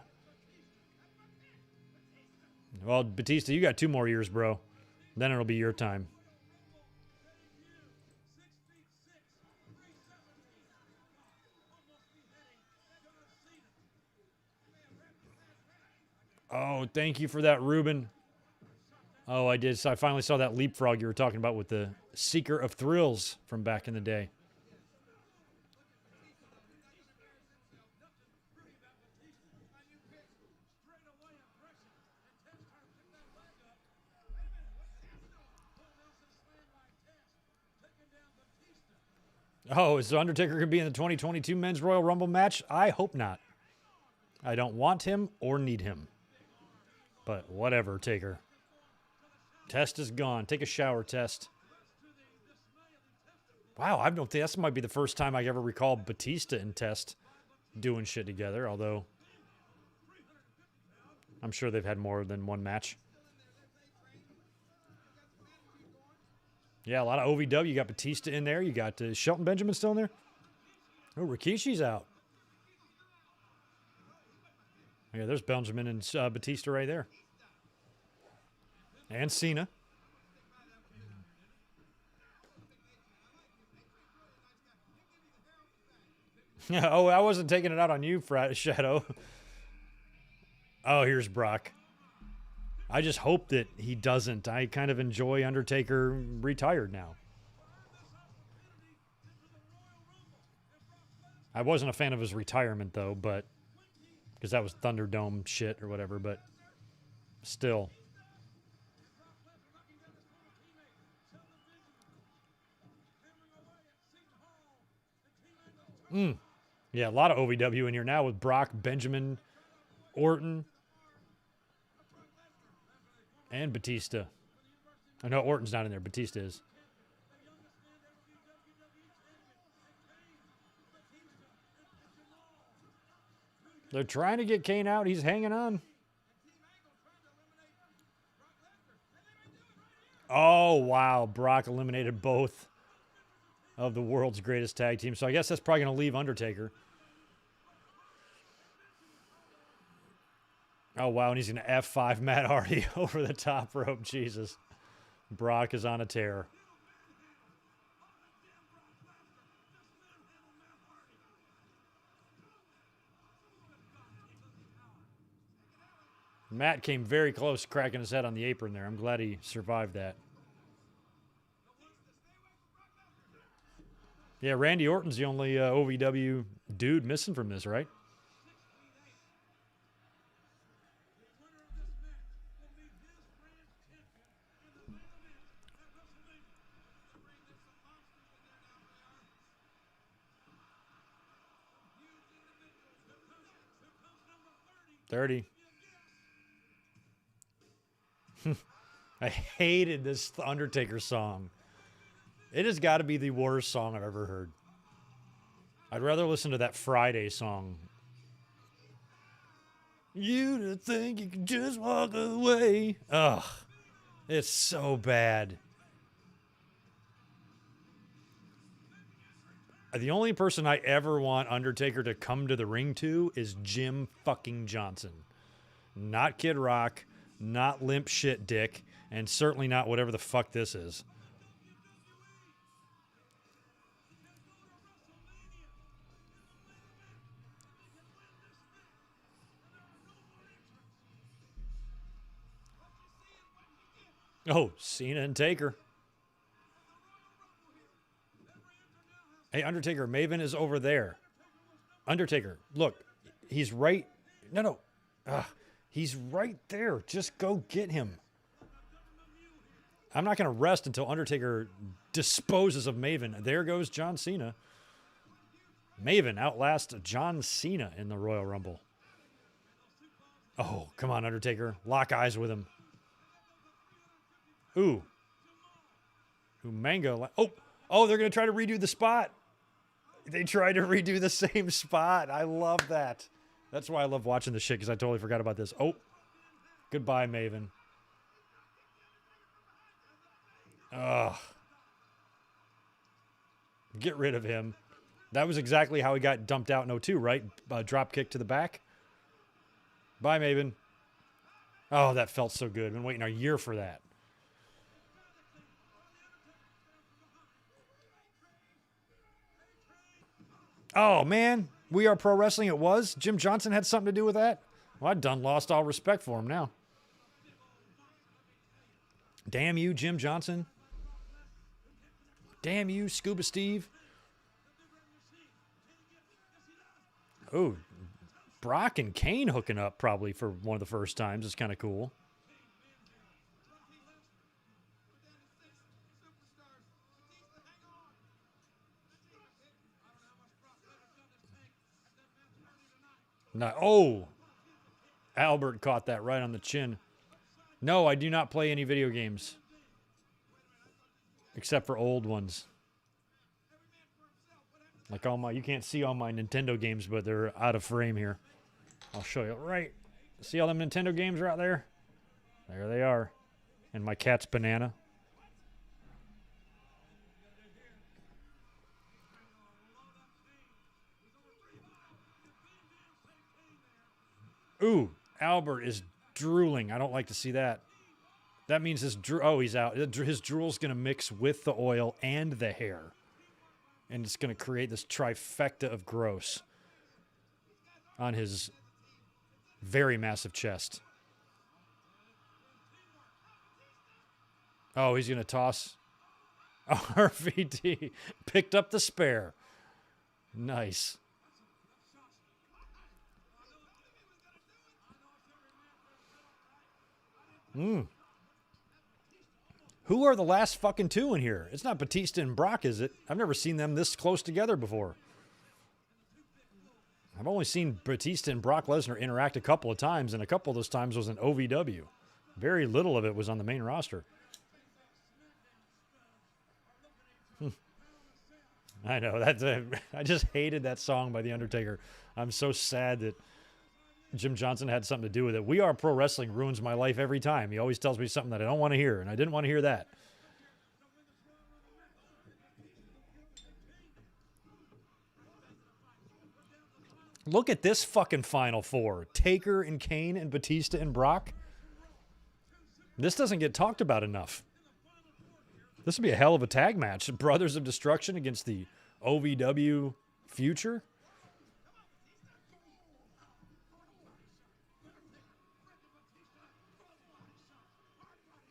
Well, Batista, you got 2 more years, bro. Then it'll be your time. Oh, thank you for that, Ruben. Oh, I did. So I finally saw that leapfrog you were talking about with the Seeker of Thrills from back in the day. Oh, is the Undertaker going to be in the 2022 Men's Royal Rumble match? I hope not. I don't want him or need him. But whatever, Taker. Test is gone. Take a shower, Test. Wow, I don't think this might be the first time I ever recall Batista and Test doing shit together, although I'm sure they've had more than one match. Yeah, a lot of OVW. You got Batista in there. You got Shelton Benjamin still in there. Oh, Rikishi's out. Yeah, there's Benjamin and Batista right there. And Cena. Oh, I wasn't taking it out on you, Shadow. Oh, here's Brock. I just hope that he doesn't. I kind of enjoy Undertaker retired now. I wasn't a fan of his retirement, though, but because that was Thunderdome shit or whatever, but still. Yeah, a lot of OVW in here now with Brock, Benjamin, Orton, and Batista. I know Orton's not in there. Batista is. They're trying to get Kane out. He's hanging on. Oh, wow. Brock eliminated both of the world's greatest tag team. So I guess that's probably going to leave Undertaker. Oh, wow, and he's going to F5 Matt Hardy over the top rope. Jesus. Brock is on a tear. Matt came very close cracking his head on the apron there. I'm glad he survived that. Yeah, Randy Orton's the only OVW dude missing from this, right? $30. I hated this Undertaker song. It has got to be the worst song I've ever heard. I'd rather listen to that Friday song. You to think you can just walk away. Ugh. It's so bad. The only person I ever want Undertaker to come to the ring to is Jim fucking Johnson. Not Kid Rock, not Limp Shit Dick, and certainly not whatever the fuck this is. Oh, Cena and Taker. Hey, Undertaker, Maven is over there. Undertaker, look, he's right. No. He's right there. Just go get him. I'm not going to rest until Undertaker disposes of Maven. There goes John Cena. Maven outlasts John Cena in the Royal Rumble. Oh, come on, Undertaker. Lock eyes with him. Ooh. Mango. Oh, they're going to try to redo the spot. They tried to redo the same spot. I love that. That's why I love watching this shit, because I totally forgot about this. Oh, goodbye, Maven. Ugh. Get rid of him. That was exactly how he got dumped out in 02, right? Drop kick to the back. Bye, Maven. Oh, that felt so good. Been waiting a year for that. Oh, man. We Are Pro Wrestling it was? Jim Johnson had something to do with that? Well, I've done lost all respect for him now. Damn you, Jim Johnson. Damn you, Scuba Steve. Oh, Brock and Kane hooking up probably for one of the first times. It's kind of cool. No, oh, Albert caught that right on the chin. No, I do not play any video games. Except for old ones. Like you can't see all my Nintendo games, but they're out of frame here. I'll show you. Right. See all them Nintendo games are out there? There they are. And my cat's banana. Ooh, Albert is drooling. I don't like to see that. That means he's out. His drool's going to mix with the oil and the hair. And it's going to create this trifecta of gross on his very massive chest. Oh, he's going to toss. RVD picked up the spare. Nice. Who are the last fucking two in here? It's not Batista and Brock, is it? I've never seen them this close together before. I've only seen Batista and Brock Lesnar interact a couple of times, and a couple of those times was in OVW. Very little of it was on the main roster. I know. I just hated that song by The Undertaker. I'm so sad that Jim Johnson had something to do with it. We Are Pro Wrestling ruins my life every time. He always tells me something that I don't want to hear, and I didn't want to hear that. Look at this fucking Final Four. Taker and Kane and Batista and Brock. This doesn't get talked about enough. This would be a hell of a tag match. Brothers of Destruction against the OVW Future.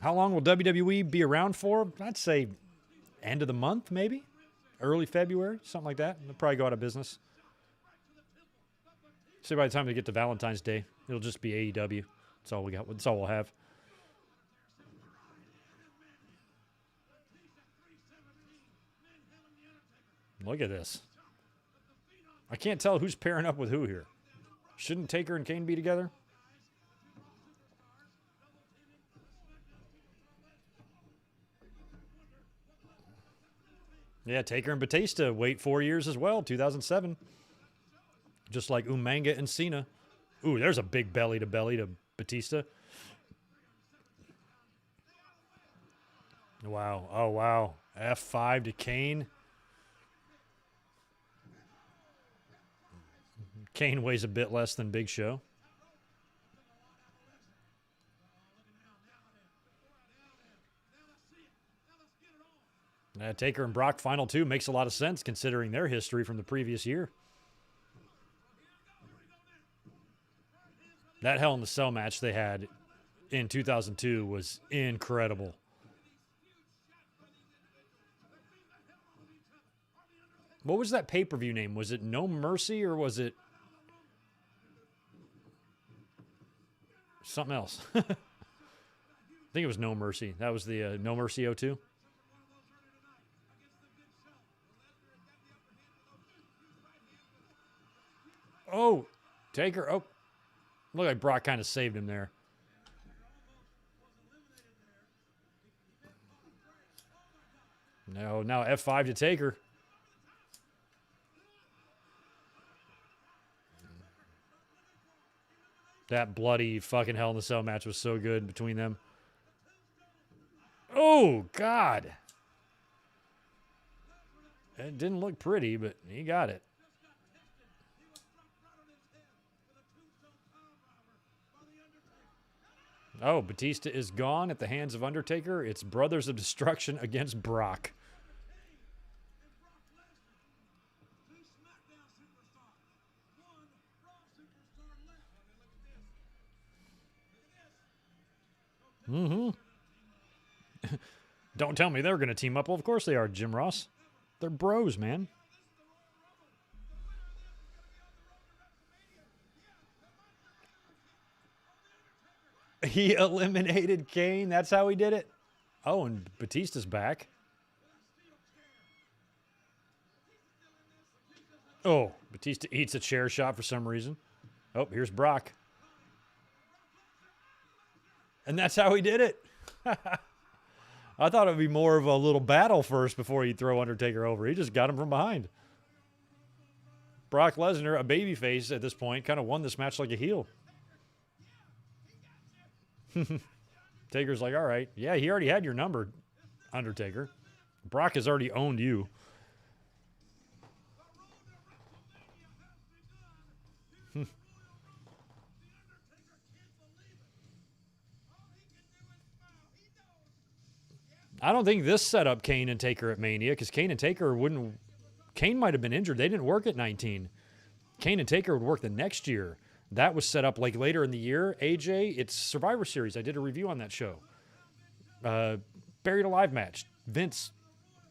How long will WWE be around for? I'd say end of the month, maybe. Early February, something like that. They'll probably go out of business. So by the time they get to Valentine's Day, it'll just be AEW. That's all we got. That's all we'll have. Look at this. I can't tell who's pairing up with who here. Shouldn't Taker and Kane be together? Yeah, Taker and Batista wait 4 years as well, 2007. Just like Umanga and Cena. Ooh, there's a big belly-to-belly to Batista. Wow. Oh, wow. F5 to Kane. Kane weighs a bit less than Big Show. Taker and Brock final two makes a lot of sense considering their history from the previous year. That Hell in the Cell match they had in 2002 was incredible. What was that pay-per-view name? Was it No Mercy or was it something else? I think it was No Mercy. That was the No Mercy 02. Oh, Taker. Oh, look like Brock kind of saved him there. No, now F5 to Taker. That bloody fucking Hell in the Cell match was so good between them. Oh, God. It didn't look pretty, but he got it. Oh, Batista is gone at the hands of Undertaker. It's Brothers of Destruction against Brock. Mm-hmm. Don't tell me they're going to team up. Well, of course they are, Jim Ross. They're bros, man. He eliminated Kane. That's how he did it. Oh, and Batista's back. Oh, Batista eats a chair shot for some reason. Oh, here's Brock. And that's how he did it. I thought it would be more of a little battle first before he'd throw Undertaker over. He just got him from behind. Brock Lesnar, a babyface at this point, kind of won this match like a heel. Taker's like, all right. Yeah, he already had your number, Undertaker. Brock has already owned you. I don't think this set up Kane and Taker at Mania because Kane and Taker wouldn't... Kane might have been injured. They didn't work at 19. Kane and Taker would work the next year. That was set up like later in the year. AJ, it's Survivor Series. I did a review on that show. Buried Alive match. Vince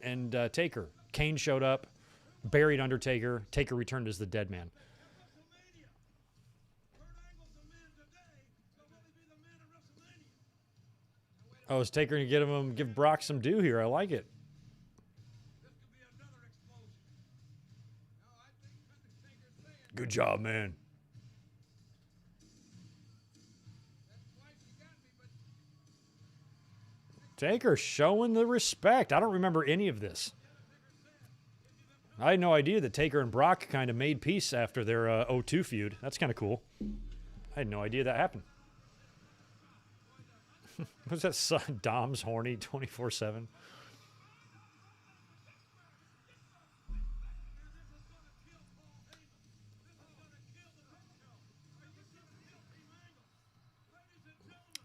and Taker. Kane showed up, buried Undertaker. Taker returned as the dead man. Oh, is Taker going to give Brock some due here? I like it. Good job, man. Taker showing the respect. I don't remember any of this. I had no idea that Taker and Brock kind of made peace after their 02 feud. That's kind of cool. I had no idea that happened. What's that son? Dom's horny 24/7.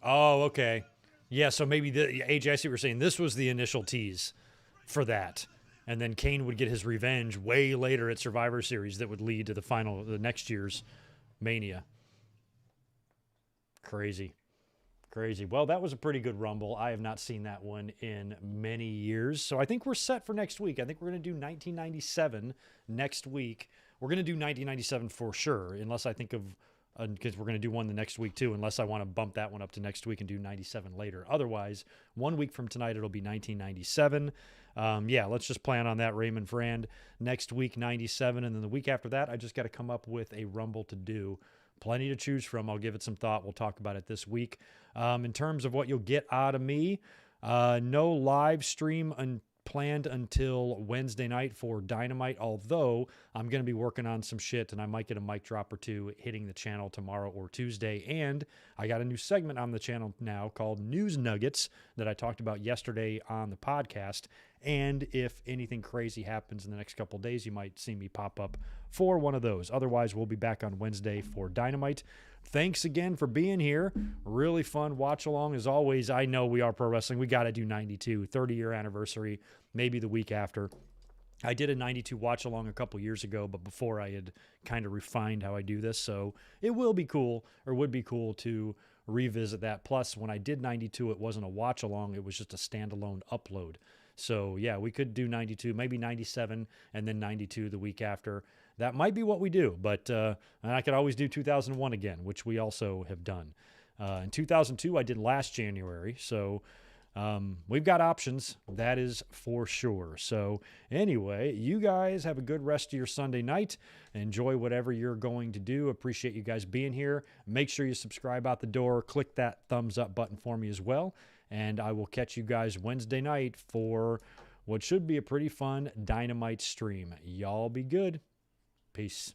Oh, okay. Yeah, so maybe AJ, I see what you're saying. This was the initial tease for that. And then Kane would get his revenge way later at Survivor Series that would lead to the next year's Mania. Crazy. Crazy. Well, that was a pretty good Rumble. I have not seen that one in many years. So I think we're set for next week. I think we're going to do 1997 next week. We're going to do 1997 for sure, unless I think of, because we're going to do one the next week too, unless I want to bump that one up to next week and do 97 later. Otherwise, 1 week from tonight, it'll be 1997. Yeah, let's just plan on that, Raymond Frand. Next week, 97. And then the week after that, I just got to come up with a Rumble to do. Plenty to choose from. I'll give it some thought. We'll talk about it this week. In terms of what you'll get out of me, no live stream planned until Wednesday night for Dynamite, although I'm going to be working on some shit and I might get a mic drop or two hitting the channel tomorrow or Tuesday. And I got a new segment on the channel now called News Nuggets that I talked about yesterday on the podcast. And if anything crazy happens in the next couple of days, you might see me pop up for one of those. Otherwise, we'll be back on Wednesday for Dynamite. Thanks again for being here. Really fun watch along as always. I know We Are Pro Wrestling. We got to do 92, 30-year anniversary, maybe the week after. I did a 92 watch along a couple years ago, but before I had kind of refined how I do this. So it will be cool, or would be cool, to revisit that. Plus, when I did 92, it wasn't a watch along. It was just a standalone upload. So yeah, we could do 92, maybe 97, and then 92 the week after. That might be what we do, but and I could always do 2001 again, which we also have done. In 2002, I did last January, so we've got options, that is for sure. So anyway, you guys have a good rest of your Sunday night. Enjoy whatever you're going to do. Appreciate you guys being here. Make sure you subscribe out the door. Click that thumbs up button for me as well. And I will catch you guys Wednesday night for what should be a pretty fun Dynamite stream. Y'all be good. Peace.